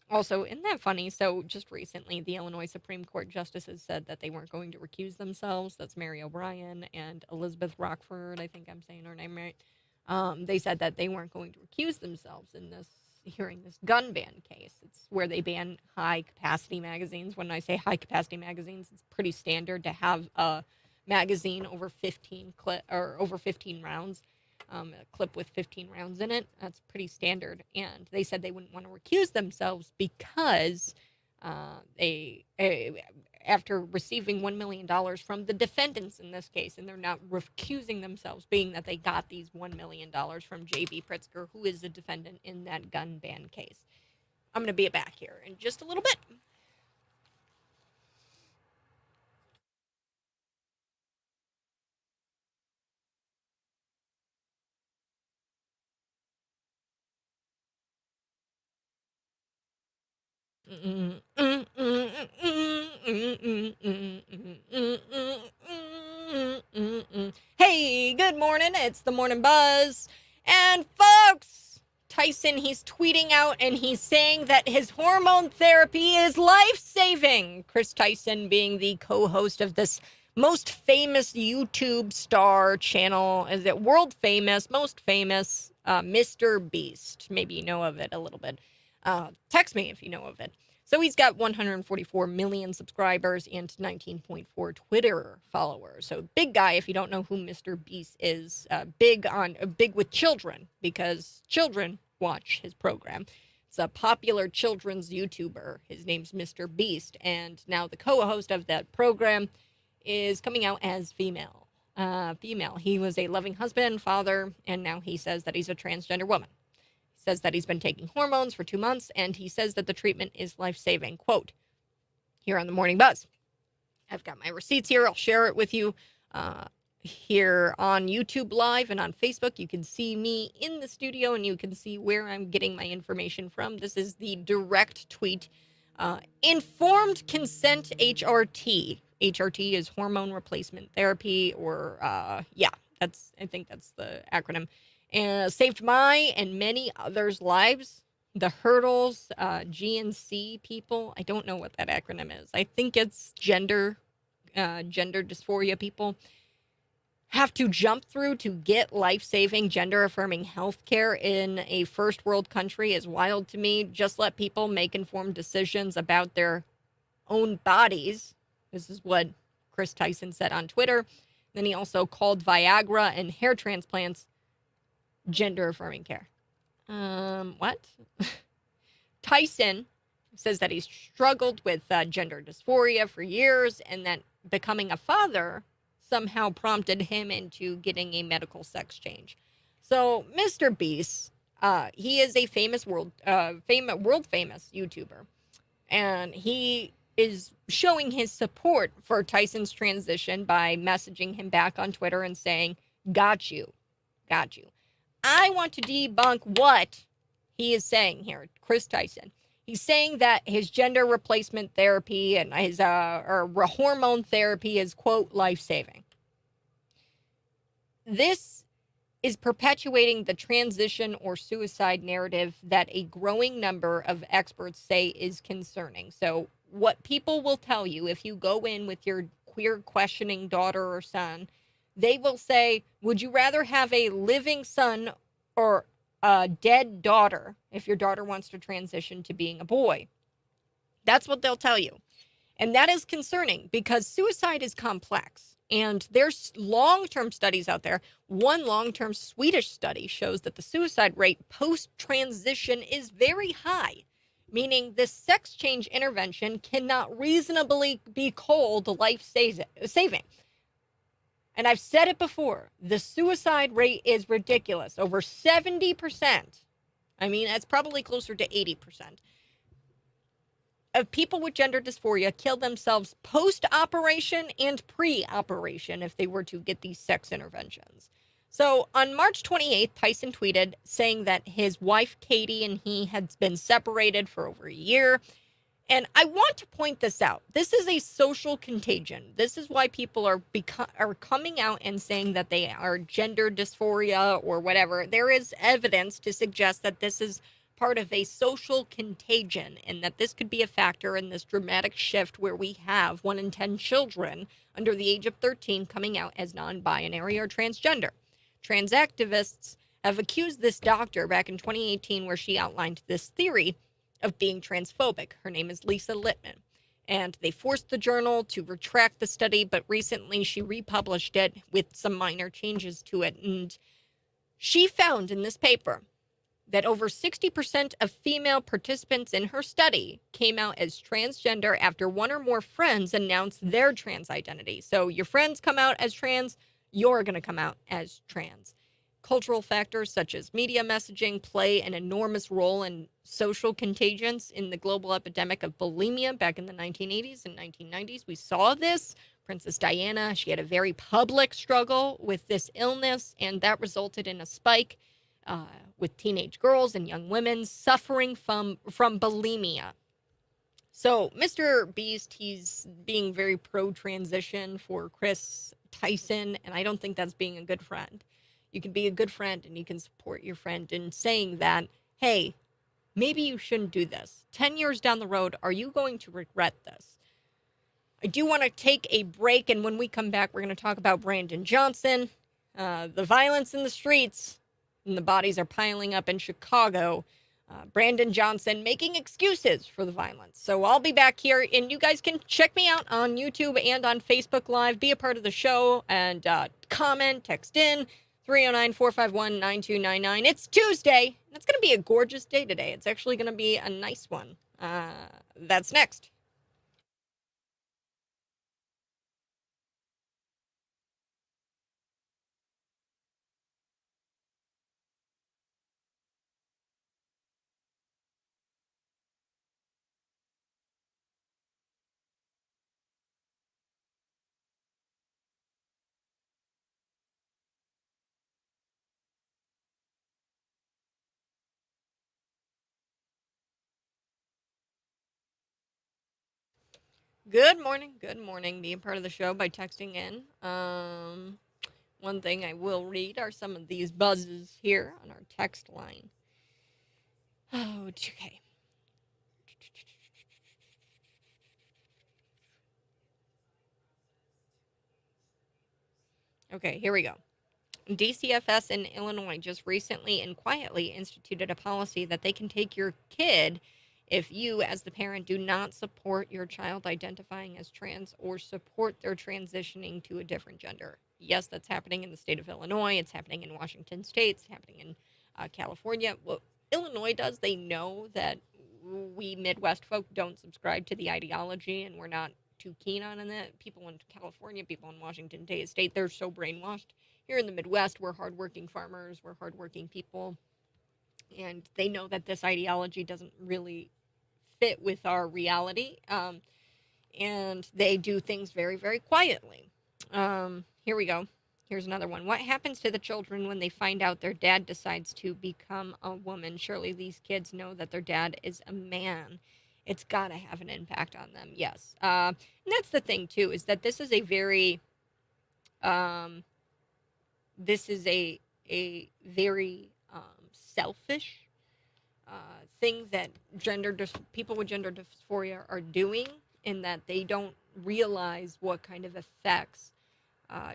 Also, isn't that funny? So just recently, the Illinois Supreme Court justices said that they weren't going to recuse themselves. That's Mary O'Brien and Elizabeth Rockford. I think I'm saying her name right. They said that they weren't going to recuse themselves in this gun ban case. It's where they ban high-capacity magazines. When I say high-capacity magazines, it's pretty standard to have a magazine over 15 rounds. A clip with 15 rounds in it. That's pretty standard. And they said they wouldn't want to recuse themselves because after receiving $1 million from the defendants in this case, and they're not recusing themselves, being that they got these $1 million from J.B. Pritzker, who is the defendant in that gun ban case. I'm going to be back here in just a little bit. Hey, good morning. It's the Morning Buzz. And folks, Tyson, he's tweeting out and he's saying that his hormone therapy is life-saving. Chris Tyson being the co-host of this most famous YouTube star channel. Is it world famous, most famous, MrBeast? Maybe you know of it a little bit. Text me if you know of it. So he's got 144 million subscribers and 19.4 Twitter followers. So big guy. If you don't know who MrBeast is, big with children, because children watch his program. It's a popular children's YouTuber. His name's MrBeast, and now the co-host of that program. is coming out as female. He was a loving husband, father, and now he says that he's a transgender woman. He says that he's been taking hormones for 2 months, and he says that the treatment is life-saving. Quote, here on the Morning Buzz. I've got my receipts here. I'll share it with you here on YouTube Live and on Facebook. You can see me in the studio, and you can see where I'm getting my information from. This is the direct tweet. Informed consent HRT. HRT is hormone replacement therapy, or I think that's the acronym. Saved my and many others' lives. The hurdles, GNC people. I don't know what that acronym is. I think it's gender dysphoria people have to jump through to get life-saving, gender-affirming health care in a first-world country is wild to me. Just let people make informed decisions about their own bodies. This is what Chris Tyson said on Twitter. Then he also called Viagra and hair transplants gender-affirming care. What? Tyson says that he's struggled with gender dysphoria for years, and that becoming a father somehow prompted him into getting a medical sex change. So MrBeast, he is a famous world famous YouTuber, and he is showing his support for Tyson's transition by messaging him back on Twitter and saying, got you. I want to debunk what he is saying here, Chris Tyson. He's saying that his gender replacement therapy and his hormone therapy is, quote, life-saving. This is perpetuating the transition or suicide narrative that a growing number of experts say is concerning. So what people will tell you if you go in with your queer questioning daughter or son, they will say, would you rather have a living son or a dead daughter if your daughter wants to transition to being a boy? That's what they'll tell you. And that is concerning because suicide is complex. And there's long-term studies out there. One long-term Swedish study shows that the suicide rate post-transition is very high, meaning the sex change intervention cannot reasonably be called life-saving. And I've said it before, the suicide rate is ridiculous. Over 70%, I mean, that's probably closer to 80%, of people with gender dysphoria kill themselves post-operation and pre-operation if they were to get these sex interventions. So on March 28th, Tyson tweeted saying that his wife, Katie, and he had been separated for over a year. And I want to point this out. This is a social contagion. This is why people are coming out and saying that they are gender dysphoria or whatever. There is evidence to suggest that this is part of a social contagion and that this could be a factor in this dramatic shift where we have 1 in 10 children under the age of 13 coming out as non-binary or transgender. Trans activists have accused this doctor back in 2018 where she outlined this theory of being transphobic. Her name is Lisa Littman. And they forced the journal to retract the study, but recently she republished it with some minor changes to it. And she found in this paper that over 60% of female participants in her study came out as transgender after one or more friends announced their trans identity. So your friends come out as trans, you're going to come out as trans. Cultural factors such as media messaging play an enormous role in social contagions in the global epidemic of bulimia back in the 1980s and 1990s. We saw this. Princess Diana, she had a very public struggle with this illness, and that resulted in a spike with teenage girls and young women suffering from bulimia. So MrBeast, he's being very pro-transition for Chris Tyson, and I don't think that's being a good friend. You can be a good friend and you can support your friend in saying that, hey, maybe you shouldn't do this. 10 years down the road, are you going to regret this? I do want to take a break, and when we come back, we're going to talk about Brandon Johnson, the violence in the streets, and the bodies are piling up in Chicago. Brandon Johnson making excuses for the violence. So I'll be back here, and you guys can check me out on YouTube and on Facebook Live. Be a part of the show and comment, text in. 309-451-9299. It's Tuesday, and it's going to be a gorgeous day today. It's actually going to be a nice one. That's next. Good morning. Good morning. Be a part of the show by texting in. One thing I will read are some of these buzzes here on our text line. Oh, okay. Okay, here we go. DCFS in Illinois just recently and quietly instituted a policy that they can take your kid if you, as the parent, do not support your child identifying as trans or support their transitioning to a different gender. Yes, that's happening in the state of Illinois. It's happening in Washington State. It's happening in California. What Illinois does, they know that we Midwest folk don't subscribe to the ideology, and we're not too keen on it. People in California, people in Washington State, they're so brainwashed. Here in the Midwest, we're hardworking farmers, we're hardworking people, and they know that this ideology doesn't really fit with our reality, and they do things very, very quietly. Here we go. Here's another one. What happens to the children when they find out their dad decides to become a woman? Surely these kids know that their dad is a man. It's got to have an impact on them, yes. And that's the thing, too, is that this is a very... this is a very selfish thing that people with gender dysphoria are doing, in that they don't realize what kind of effects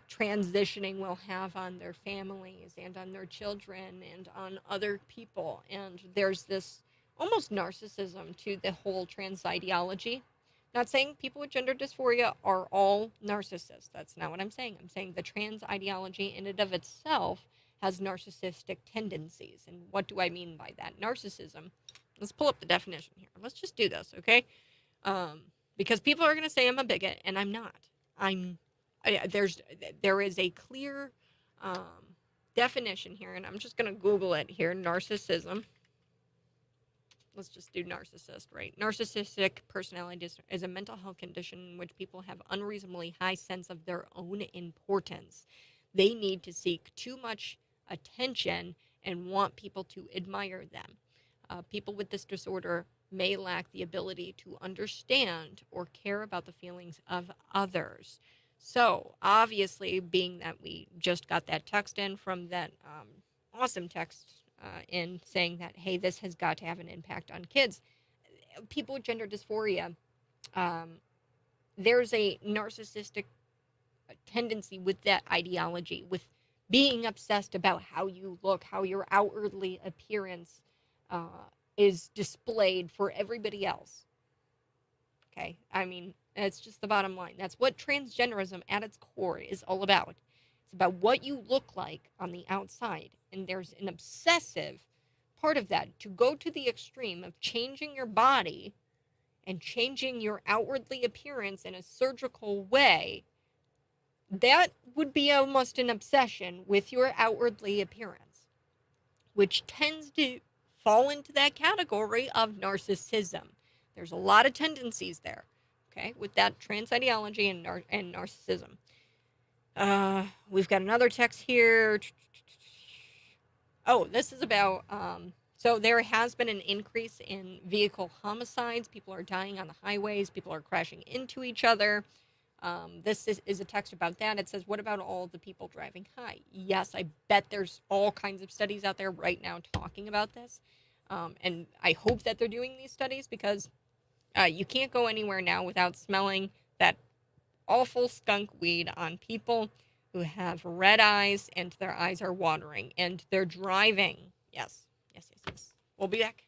transitioning will have on their families and on their children and on other people. And there's this almost narcissism to the whole trans ideology. Not saying people with gender dysphoria are all narcissists. That's not what I'm saying. I'm saying the trans ideology in and of itself has narcissistic tendencies. And what do I mean by that? Narcissism. Let's pull up the definition here. Let's just do this, okay? Because people are going to say I'm a bigot, and I'm not. There is a clear definition here, and I'm just going to Google it here. Narcissism. Let's just do narcissist, right? Narcissistic personality disorder is a mental health condition in which people have unreasonably high sense of their own importance. They need to seek too much attention and want people to admire them. People with this disorder may lack the ability to understand or care about the feelings of others. So, obviously, being that we just got that text in from that awesome text in saying that, hey, this has got to have an impact on kids. People with gender dysphoria, there's a narcissistic tendency with that ideology, with being obsessed about how you look, how your outwardly appearance is displayed for everybody else. Okay? I mean, it's just the bottom line. That's what transgenderism at its core is all about. It's about what you look like on the outside. And there's an obsessive part of that to go to the extreme of changing your body and changing your outwardly appearance in a surgical way. That would be almost an obsession with your outwardly appearance, which tends to fall into that category of narcissism. There's a lot of tendencies there, okay, with that trans ideology and narcissism. We've got another text here. Oh, this is about, so there has been an increase in vehicle homicides. People are dying on the highways. People are crashing into each other. This is a text about that. It says, what about all the people driving high? Yes, I bet there's all kinds of studies out there right now talking about this. And I hope that they're doing these studies, because you can't go anywhere now without smelling that awful skunk weed on people who have red eyes and their eyes are watering and they're driving. Yes. We'll be back.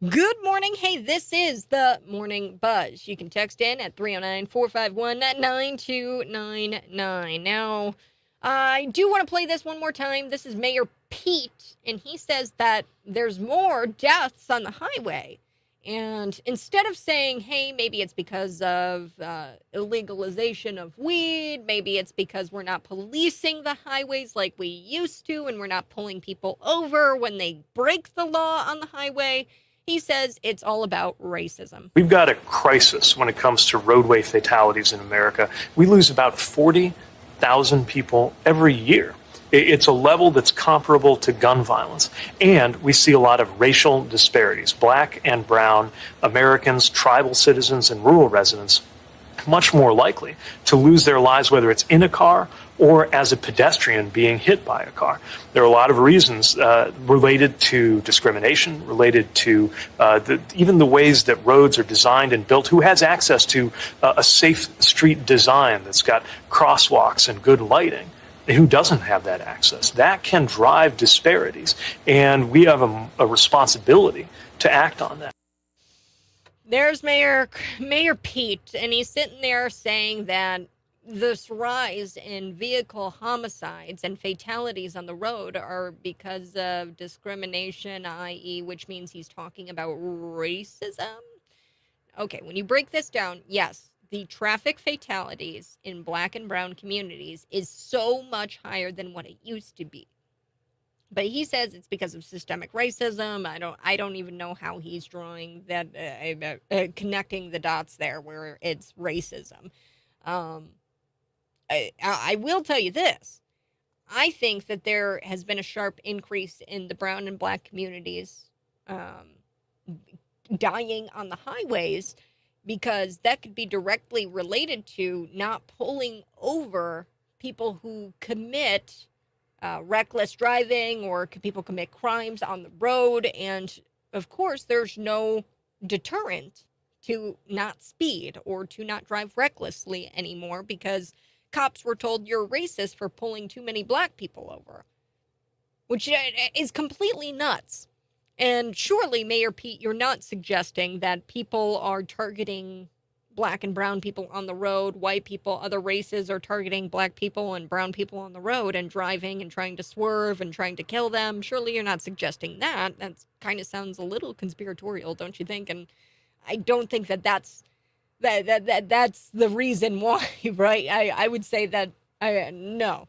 Good morning. Hey, this is the Morning Buzz. You can text in at 309-451-9299. Now, I do want to play this one more time. This is Mayor Pete, and he says that there's more deaths on the highway. And instead of saying, hey, maybe it's because of illegalization of weed, maybe it's because we're not policing the highways like we used to, and we're not pulling people over when they break the law on the highway, he says it's all about racism. We've got a crisis when it comes to roadway fatalities in America. We lose about 40,000 people every year. It's a level that's comparable to gun violence. And we see a lot of racial disparities. Black and brown Americans, tribal citizens, and rural residents much more likely to lose their lives, whether it's in a car or as a pedestrian being hit by a car. There are a lot of reasons related to discrimination, related to even the ways that roads are designed and built. Who has access to a safe street design that's got crosswalks and good lighting? And who doesn't have that access? That can drive disparities, and we have a responsibility to act on that. There's Mayor Pete, and he's sitting there saying that this rise in vehicle homicides and fatalities on the road are because of discrimination, i.e., which means he's talking about racism. Okay, when you break this down, yes, the traffic fatalities in Black and brown communities is so much higher than what it used to be. But he says it's because of systemic racism. I don't even know how he's drawing that, connecting the dots there where it's racism. I will tell you this. I think that there has been a sharp increase in the brown and Black communities dying on the highways because that could be directly related to not pulling over people who commit reckless driving or people commit crimes on the road. And of course, there's no deterrent to not speed or to not drive recklessly anymore because cops were told you're racist for pulling too many Black people over, which is completely nuts. And surely, Mayor Pete, you're not suggesting that people are targeting Black and brown people on the road, white people, other races are targeting Black people and brown people on the road and driving and trying to swerve and trying to kill them. Surely you're not suggesting that. That kind of sounds a little conspiratorial, don't you think? And I don't think that's the reason why, right? I would say that no.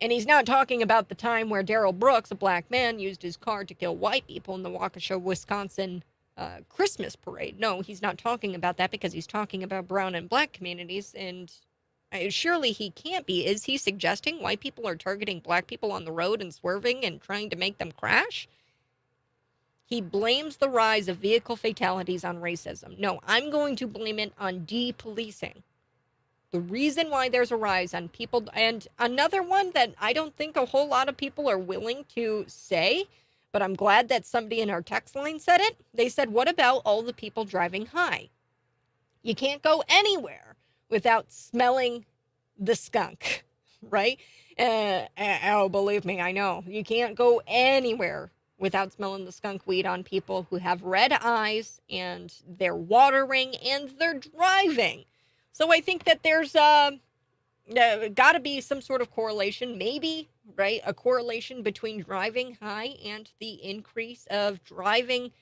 And he's not talking about the time where Darrell Brooks, a Black man, used his car to kill white people in the Waukesha, Wisconsin Christmas parade. No, he's not talking about that because he's talking about brown and Black communities. And surely he can't be. Is he suggesting white people are targeting Black people on the road and swerving and trying to make them crash? He blames the rise of vehicle fatalities on racism. No, I'm going to blame it on depolicing. The reason why there's a rise on people, and another one that I don't think a whole lot of people are willing to say, but I'm glad that somebody in our text line said it. They said, what about all the people driving high? You can't go anywhere without smelling the skunk, right? Oh, believe me, I know. You can't go anywhere without smelling the skunk weed on people who have red eyes and they're watering and they're driving. So I think that there's got to be some sort of correlation, maybe, right? A correlation between driving high and the increase of driving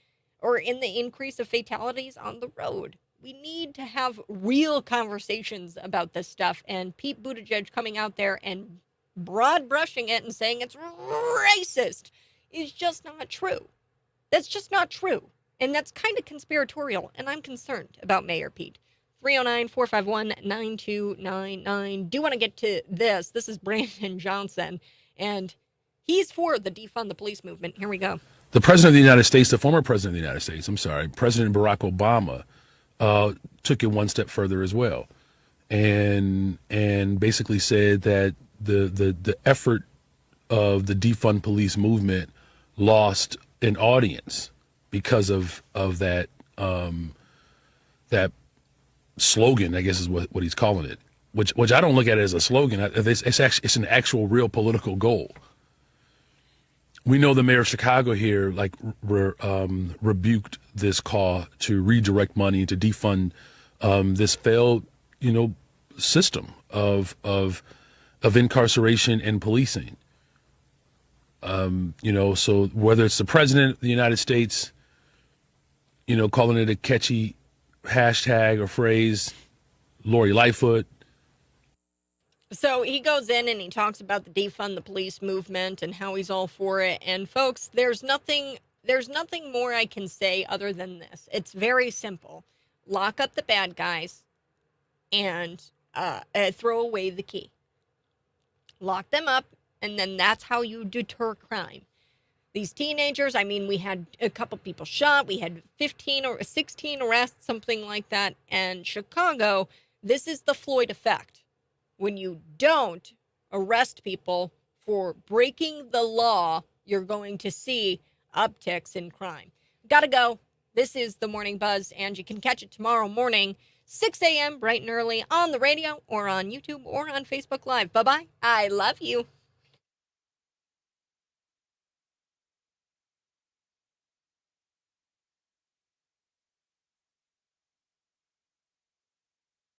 or in the increase of fatalities on the road. We need to have real conversations about this stuff. And Pete Buttigieg coming out there and broad brushing it and saying it's racist is just not true. That's just not true. And that's kind of conspiratorial. And I'm concerned about Mayor Pete. 309-451-9299. Do want to get to this. This is Brandon Johnson, and he's for the defund the police movement. Here we go. The president of the United States, the former president of the United States, President Barack Obama, took it one step further as well, and basically said that the effort of the defund police movement lost an audience because of that that slogan, I guess is what he's calling it, which I don't look at it as a slogan. It's an actual real political goal. We know the mayor of Chicago here rebuked this call to redirect money to defund this failed system of incarceration and policing. So whether it's the president of the United States, calling it a catchy hashtag or phrase, Lori Lightfoot. So he goes in and he talks about the defund the police movement and how he's all for it. And folks, there's nothing more I can say other than this. It's very simple. Lock up the bad guys and throw away the key. Lock them up and then that's how you deter crime. These teenagers, I mean, we had a couple people shot. We had 15 or 16 arrests, something like that. And Chicago, this is the Floyd effect. When you don't arrest people for breaking the law, you're going to see upticks in crime. Gotta go. This is The Morning Buzz, and you can catch it tomorrow morning, 6 a.m. bright and early on the radio or on YouTube or on Facebook Live. Bye-bye. I love you.